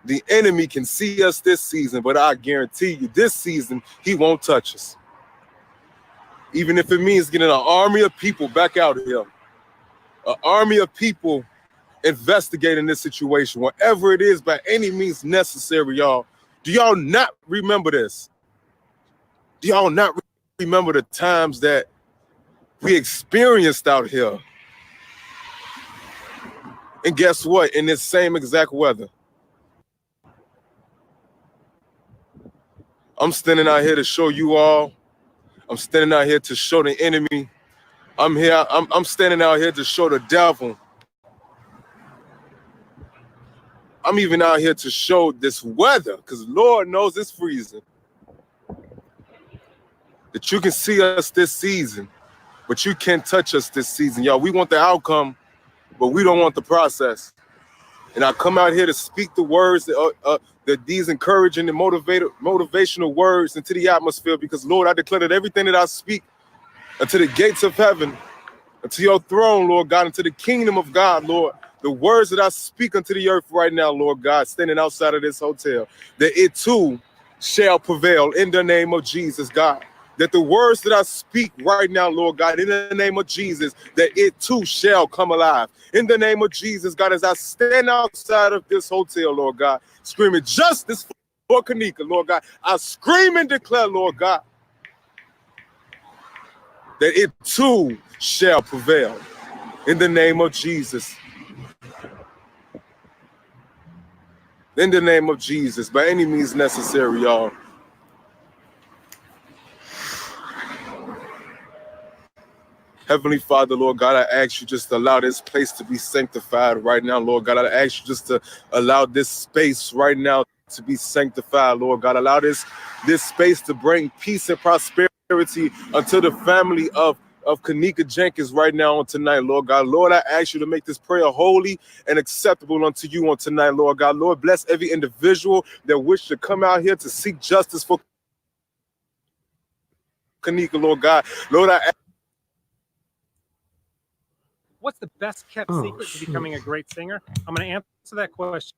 The enemy can see us this season, but I guarantee you this season, he won't touch us. Even if it means getting an army of people back out here, an army of people investigating this situation, whatever it is, by any means necessary, y'all. Do y'all not remember this? Do y'all not remember the times that we experienced out here? And guess what? In this same exact weather, I'm standing out here to show you all. I'm standing out here to show the enemy. I'm standing out here to show the devil. I'm even out here to show this weather, because Lord knows it's freezing, that you can see us this season, but you can't touch us this season. Y'all, we want the outcome, but we don't want the process. And I come out here to speak the words that these encouraging and motivational words into the atmosphere, because Lord, I declare that everything that I speak unto the gates of heaven, unto your throne, Lord God, into the kingdom of God, Lord, the words that I speak unto the earth right now, Lord God, standing outside of this hotel, that it too shall prevail in the name of Jesus, God. That the words that I speak right now, Lord God, in the name of Jesus, that it too shall come alive. In the name of Jesus, God, as I stand outside of this hotel, Lord God, screaming justice for Kanika, Lord God, I scream and declare, Lord God, that it too shall prevail. In the name of Jesus. In the name of Jesus, by any means necessary, y'all. Heavenly Father, Lord God, I ask you just to allow this place to be sanctified right now, Lord God. I ask you just to allow this space right now to be sanctified, Lord God. Allow this space to bring peace and prosperity unto the family of Kanika Jenkins right now on tonight, Lord God. Lord, I ask you to make this prayer holy and acceptable unto you on tonight, Lord God. Lord, bless every individual that wish to come out here to seek justice for Kanika, Lord God. Lord, I ask. What's the best kept secret to becoming a great singer? I'm going to answer that question.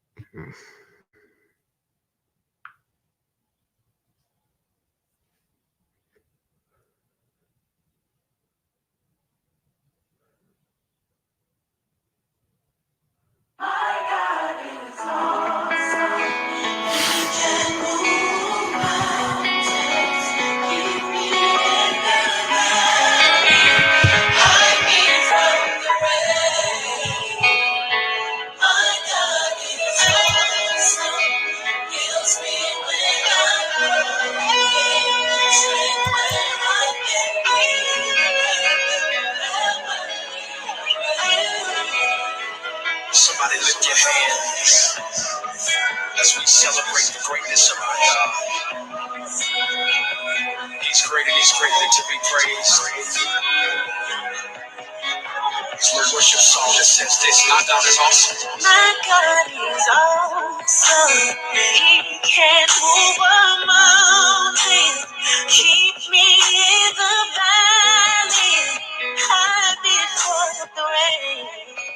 Somebody lift your hands as we celebrate the greatness of our God. He's great and he's greatly to be praised. It's my worship song that says this: our God is awesome. My God is awesome. He can move a mountain, keep me in the valley, hide before the rain.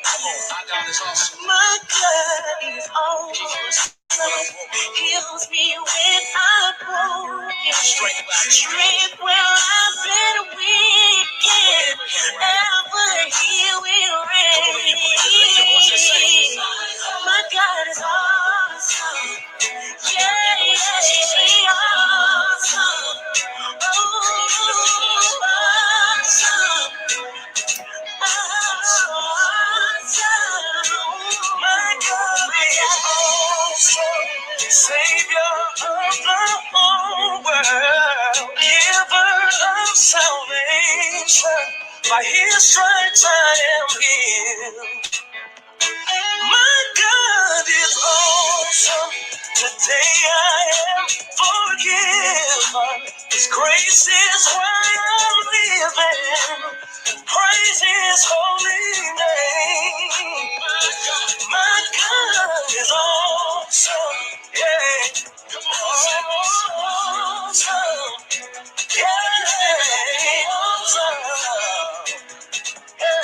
My God is awesome. My God is awesome. Heals me when I'm broken. Strength where I've been weak. Ever He will reign. My God is awesome. Yeah, He awesome. Oh, awesome. My God is awesome, Savior of the whole world, giver of salvation. By His stripes I am healed. My God is awesome. Today I am forgiven. His grace is why I'm living. Praise His holy name. My God is awesome. Yeah. Awesome. Yeah. Awesome. Yeah.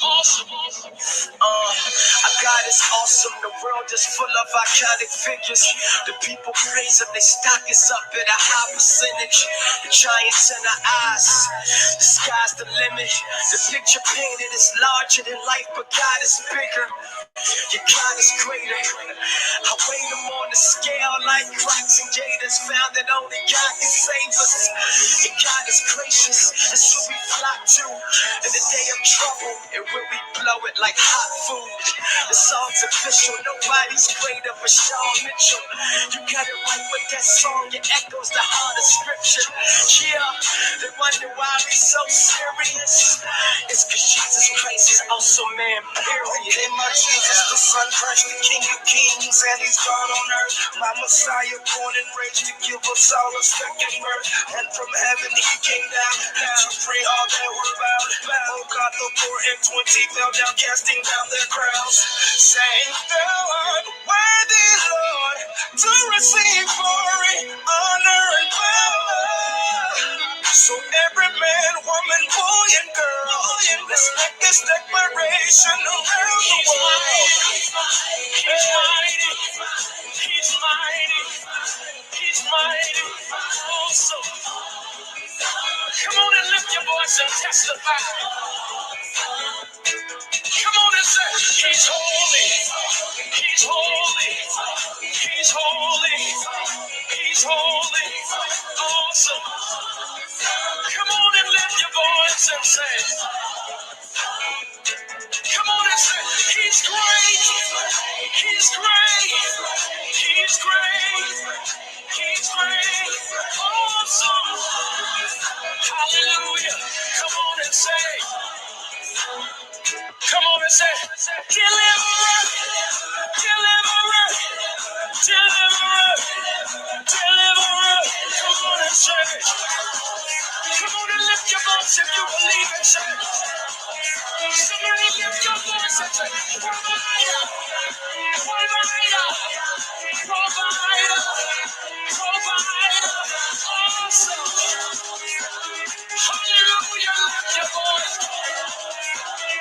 Awesome. Our God is awesome. The world is full of iconic figures. The people praise Him. Their stock is up at a high percentage. The giants in our eyes. The sky's the limit. The picture painted is larger than life, but God is bigger. Your God is greater. I weigh Him on the scale like cracks and gators. Found that only God can save us. Your God is gracious. That's who we flock to in the day of trouble. And when we flow it like hot food. The song's official, nobody's greater but Shawn Mitchell. You got it right with that song, it echoes the heart of scripture. Yeah, they wonder why we so serious. It's cause Jesus Christ is also man, period. Okay, my Jesus, the Son Christ, the King of Kings, and he's God on earth. My Messiah, born and raised to give us all a second birth. And from heaven he came down to free all that were bound. Oh God, the 4 and 20 fell down, casting down their crowns, saying, thou art worthy, Lord, to receive glory, honor, and power. So every man, woman, boy, and girl, let's make this declaration around the world. He's mighty, he's mighty, he's mighty, awesome. Come on and lift your voice and testify. Come on and say, he's holy, he's holy, he's holy, he's holy, awesome. Come on and lift your voice and say, come on and say, he's great, he's great, he's great, he's great, awesome. Hallelujah. Come on and say, come on and say, deliverer, deliverer, deliverer, deliverer. Come on and say, come on and lift your voice if you believe it. Say, somebody lift your voice and say, provider, provider, provider, provider, awesome. Hallelujah, lift your voice.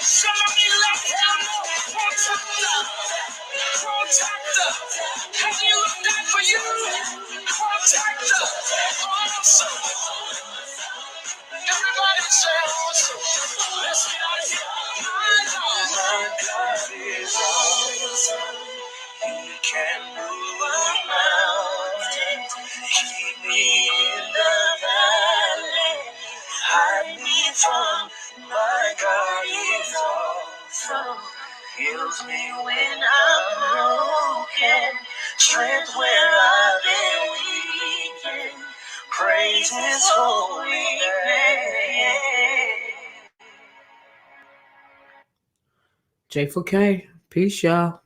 Somebody let him know, protector, protector. Have you looked out for you? Protector, awesome. Everybody say awesome. Let's get out of here. My God is awesome. He can move a mountain. Keep me in the valley. Hide me from my God is awesome. Heals me when I'm broken. Strength where I've been weakened. Praise his holy name. J4K. Peace, y'all.